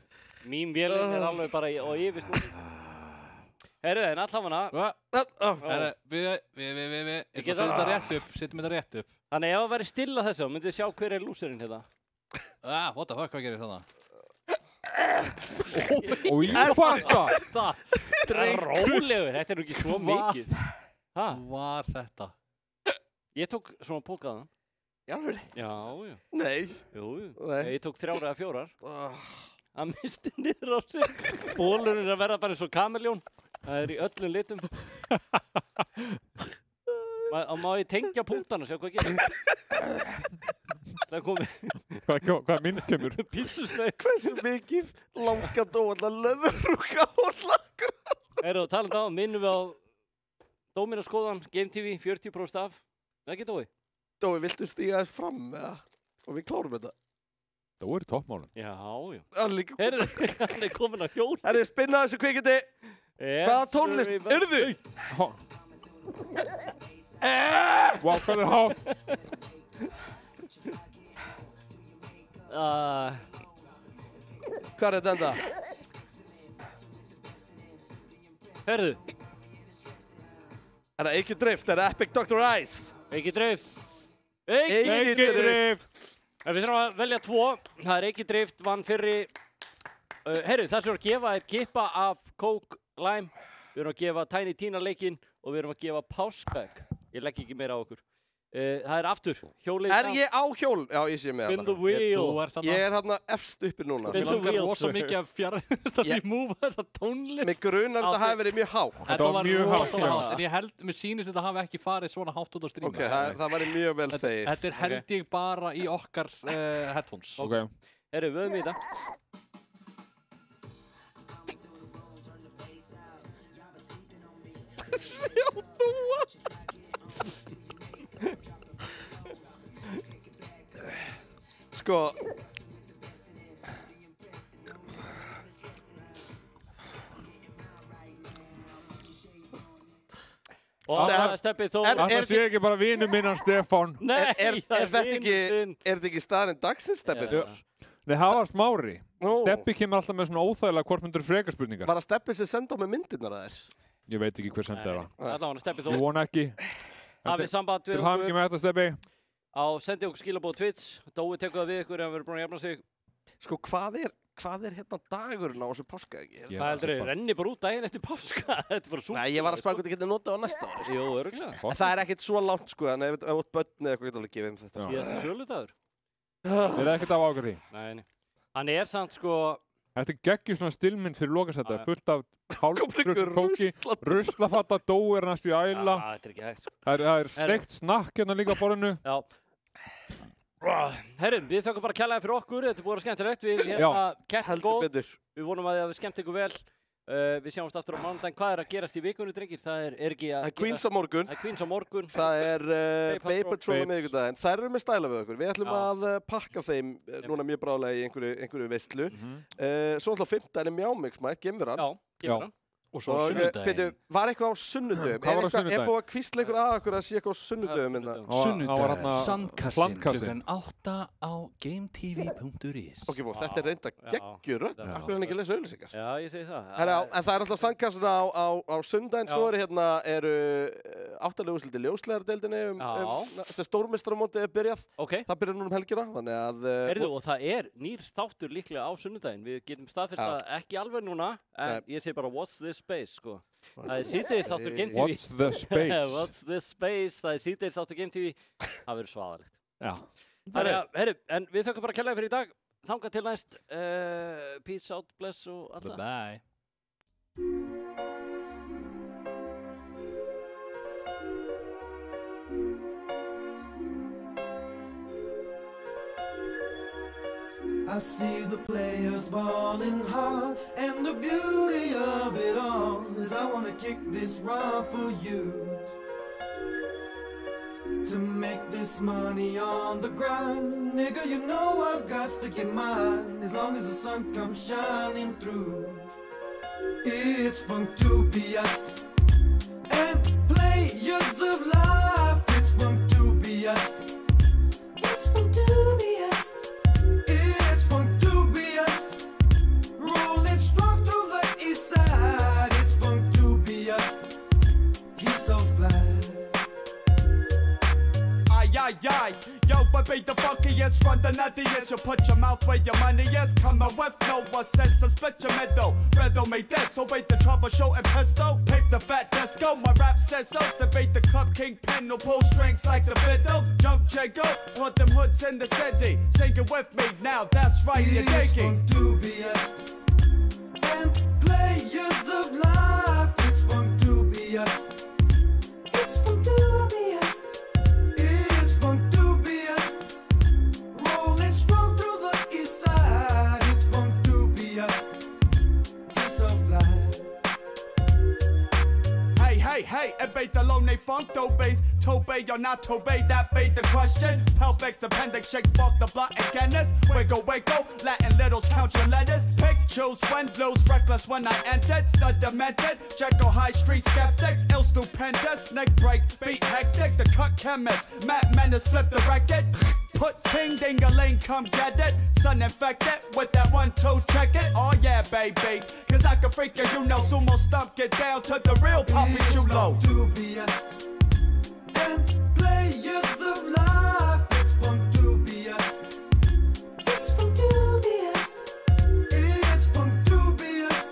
Meme-vélinn er alveg bara á yfirstúni. Heyrðu, en allavega. Við setjum þetta rétt upp. Þannig ef það væri stilla þessu, myndið þið sjá hver er lúserinn hérna. What the fuck, hvað gerir það? Og ég fannst það. Rólegur, þetta er nú ekki svo mikið. Var þetta? Ég tók svona pókaðan. Já. Nei. Jú. Ég tók 3 eða 4. Það misti niður á sig. Bólurinn er að verða bara eins og kameljón. Það er í öllum litum. Má ég tengja punktana, sjá hvað getur. Það er komið. Hvað minn kemur? Píssusleik. Hversu mikið langa Dóa löðurúka og lagur. Talandi á, minnum við á Dóminaskoðan, Game TV, 40% af. Ekki Dói? Dói, viltu stíga þess fram eða? Og við klárum þetta. Dói er toppmálum. Já. Hann er komin á hjól. Herri, spinna þessu kvikindi. Hvaða tónlist? Yrðu! Vá, hvað er há? Hvað er þetta enda? Herðu. Er það ekki drift? Er það Epic Dr. Ice? Ekki drift. Ekki drift. Við þurfum að velja 2. Það er ekki drift, vann fyrri. Herru, það sem við erum að gefa er kippa af Coke Lime. Við erum að gefa Tiny Tina leikinn og við erum að gefa Páskaegg. Ég legg ekki meira á okkur. Það er aftur. Hjólið. Er ég á hjól? Já, ég sé með þetta. Spin the wheel. Ég er þarna efst uppi núna. Spin the wheel. Rosa mikið af það remove þessa tónlist. Mig grunar þetta hafi verið mjög hátt. Þetta var mjög hátt. En ég held, mér sýnist þetta hafi ekki farið svona hátt út á streama. Ok, það var mjög vel þegið. Þetta er held ég bara í okkar headphones. Ok. Herru, við höfum í þetta. Sjá Dóa. Sko. Steppið þó. Það sé ekki bara vinur minnan Stefán. Nei, er þetta ekki staðarinn dagsins Steppið? Nei, það var Smári. Steppi kemur alltaf með svona óþægilega hvort myndur frekarspurningar. Var það Steppi sem senda á mig myndirnar að þér? Ég veit ekki hver sendið það. Allavega Steppið þó. Ég vona ekki. Hafið samband við okkur. Til hafði ekki með þetta Steppi. Sendi okkur skilabóð Twitch. Dói tekur það við ykkur ef hann verður búin að jafna sig. Sko, hvað er hérna dagurinn á þessu páskaeggi? Það heldur að renni bara út daginn eftir páska. Þetta er bara svo. Nei, ég var að spara hvort ég geti notað á næsta ári. Jú, örgulega. Það er ekkert svo langt, sko, þannig ef þú ert börn eða eitthvað getur alveg gefið þetta. Síðast söludagur. Þið er ekkert af ákveð því. Nei. Hann er samt, sko. Þetta geggjur svona stillmynd fyrir lokasætti. Fullt af hálfrukki, ruslafatta, dóir næst í æla. Þetta ekki hægt. Það steikt snakk hérna líka á borðinu. Já. Herrum, við þökkum bara kærlega fyrir okkur. Þetta er búið að skemmtilegt. Við keppum góð. Við vonum að þið skemmt ykkur vel. Við sjáumst aftur á mánudaginn. Hvað er að gerast í vikunni, drengir? Það er ekki að... Það er Queens á morgun. Það er Queens á morgun. Það er Bay Patrol á miðvikudaginn. Þær eru með stæla við okkur. Við ætlum að pakka þeim núna mjög bráðlega í einhverju veislu. Svo alltaf 5. er Mjámix mætt, Geimveran. Já, Geimveran. Og svo sunnudaginn. Pétur, var eitthvað á sunnudögum? Hvað var á sunnudaginn? Er búið að kvísla ykkur að okkur að sé eitthvað á sunnudögum? Sunnudaginn, Sandkassin, klukkan 8 á gametv.is. Ok, þetta er reynda geggjurödd. Akkur er hann ekki að lesa auglýsingar? Já, ég segi það. En það er alltaf Sandkassin á sunnudaginn. Svo eru 8 úrslit í ljósleiðardeildinni sem stórmeistaramótið er byrjað. Það byrjar núna helgina, þannig að... Og það er nýr þáttur líklega á sunnudaginn. Við getum staðfest það ekki alveg núna, en ég segi bara what's this space, sko. Það er síðdeis þáttur Game TV. What's the space? What's this space? Það er síðdeis þáttur Game TV. Það verður svaðalegt. Já. Herru, en við þökkum bara kærlega fyrir í dag. Þangað til næst. Peace out, bless og alltaf. Bye. I see the players balling hard, and the beauty of it all is I wanna kick this rod for you. To make this money on the grind, nigga, you know I've got to get mine, as long as the sun comes shining through. It's Punktubiast, and players of life, it's Punktubiast. It's Punktubiast. Yo, but be the funkiest, run the nuttiest. You put your mouth where your money is. Come with no one sense of split your middle. Riddle made that, so wait the troubleshoot and pistol. Pick the fat disco, my rap says so. Debate the club king pen, no pull strings like the fiddle. Jump Jago, want them hoods in the city. Sing it with me now, that's right, you're digging. And players of life, it's Punktubiast. It's Punktubiast. Hey, it bait the lone funk, though bass. Tobey or not Tobey, that bait the question. Pelvic, appendix, shake, spark the block and Guinness. Wiggle, wiggle, Latin littles, count your letters. Pick, choose, when, lose, reckless when I entered. The demented, Jekyll High Street skeptic. Ill stupendous, neck break, beat hectic. The cut chemist, Matt Menace, flip the record. Put ting ding a ling, come get it. Sun infected with that 1-2, check it. Oh yeah, baby, cause I can freak you, you know. Sumo stump, get down to the real Poppy Chulo. And players of life, it's Punktubiast. It's Punktubiast. It's Punktubiast.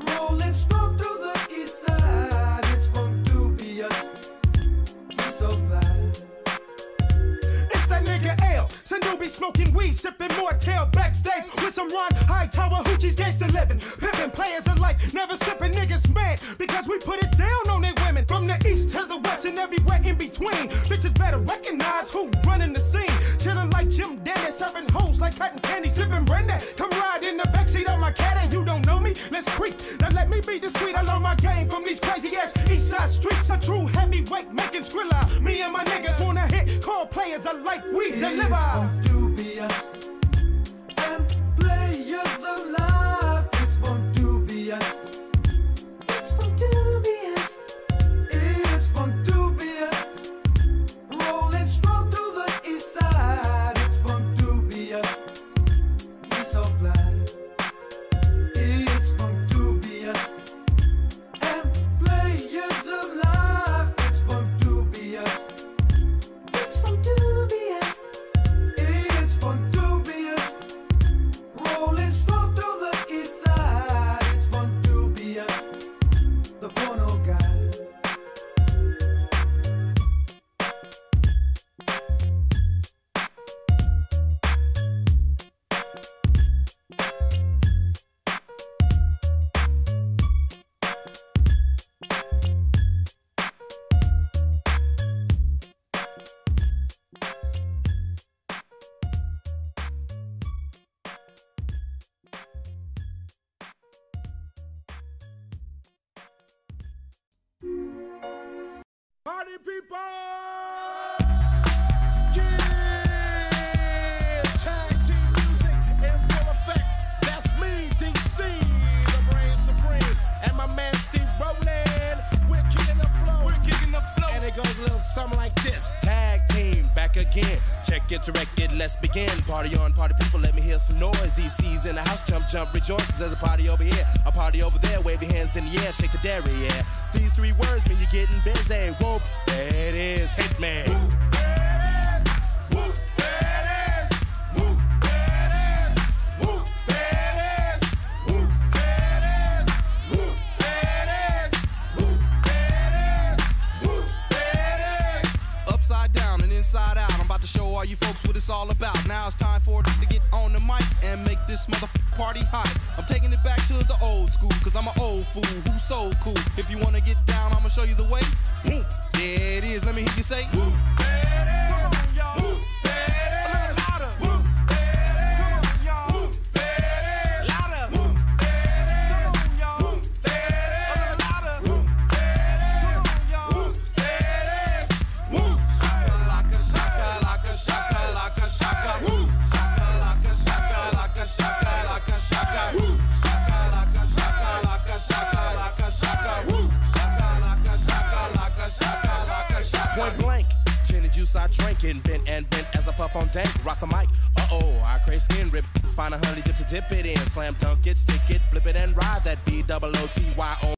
Rolling strong through the east side, it's Punktubiast. He's so fly. It's that nigga L. Sanubi smoking weed, sipping more tail backstage with some Ron Hightower hoochies gangsta living. Pimping players alike, never sipping niggas mad because we put it down on they women. From the east to the west and everywhere in between. Bitches better recognize who running the scene. Chillin' like Jim Dennis, serving hoes like cotton candy, sipping Brenda. Come ride in the backseat of my cat and you don't know me. Let's creep. Now let me be discreet. I learned my game from these crazy ass east side streets. A true heavyweight making Skrilla. Me and my niggas wanna hit. Call players alike we deliver. Punktubiast. And players of life, it's Punktubiast. It's Punktubiast. It's Punktubiast. Rolling strong through the east side, it's Punktubiast. He's so fly. It's Punktubiast. And players of life, it's Punktubiast. It's Punktubiast. It's Punktubiast. party people! Yeah! Tag team music in full effect. That's me, DC, the brain supreme. And my man Steve Rowland. We're kicking the flow. We're kicking the flow. And it goes a little something like this. Tag team, back again. Check it, direct it, let's begin. Party on, party people, let me hear some noise. DC's in the house, jump, jump, rejoices. There's a party over here, a party over there. Wave your hands in the air, shake the dairy, yeah. These 3 words mean you're getting busy. Whoop, there it is, Hitman. Whoop, there it is. Whoop, there it is. Whoop, there it is. Whoop, there it is. Whoop, there it is. Whoop, there it is. Whoop, there it is. Whoop, there it is. Upside down and inside out, I'm about to show all you folks what it's all about. Now it's time for it to get on the mic and make this party hot. I'm taking it back to the old school, cause I'm an old fool who's so cool. If you wanna get down, I'ma show you the way. There it is, let me hear you say. Whoop, there it is. Come on, y'all. Whoop, there it is. Louder. Whoop, there it is. Come on, y'all. Whoop, there it is. Louder. Whoop, there it is. Come on, y'all. Whoop, there it is. Louder. Whoop, there it is. Come on, y'all. Whoop, there it is. Whoop. Shaka laka shaka laka shaka laka shaka. Whoop. Shaka laka shaka laka shaka laka shaka. Whoop. Shaka laka shaka laka shaka laka shaka. Whoop. Shaka laka shaka laka shaka laka shaka. Point blank, gin and juice I drink and bent as I puff on dank. Rock the mic, I crave skin rip. Find a honey dip to dip it in. Slam dunk it, stick it, flip it and ride that BOOTY on.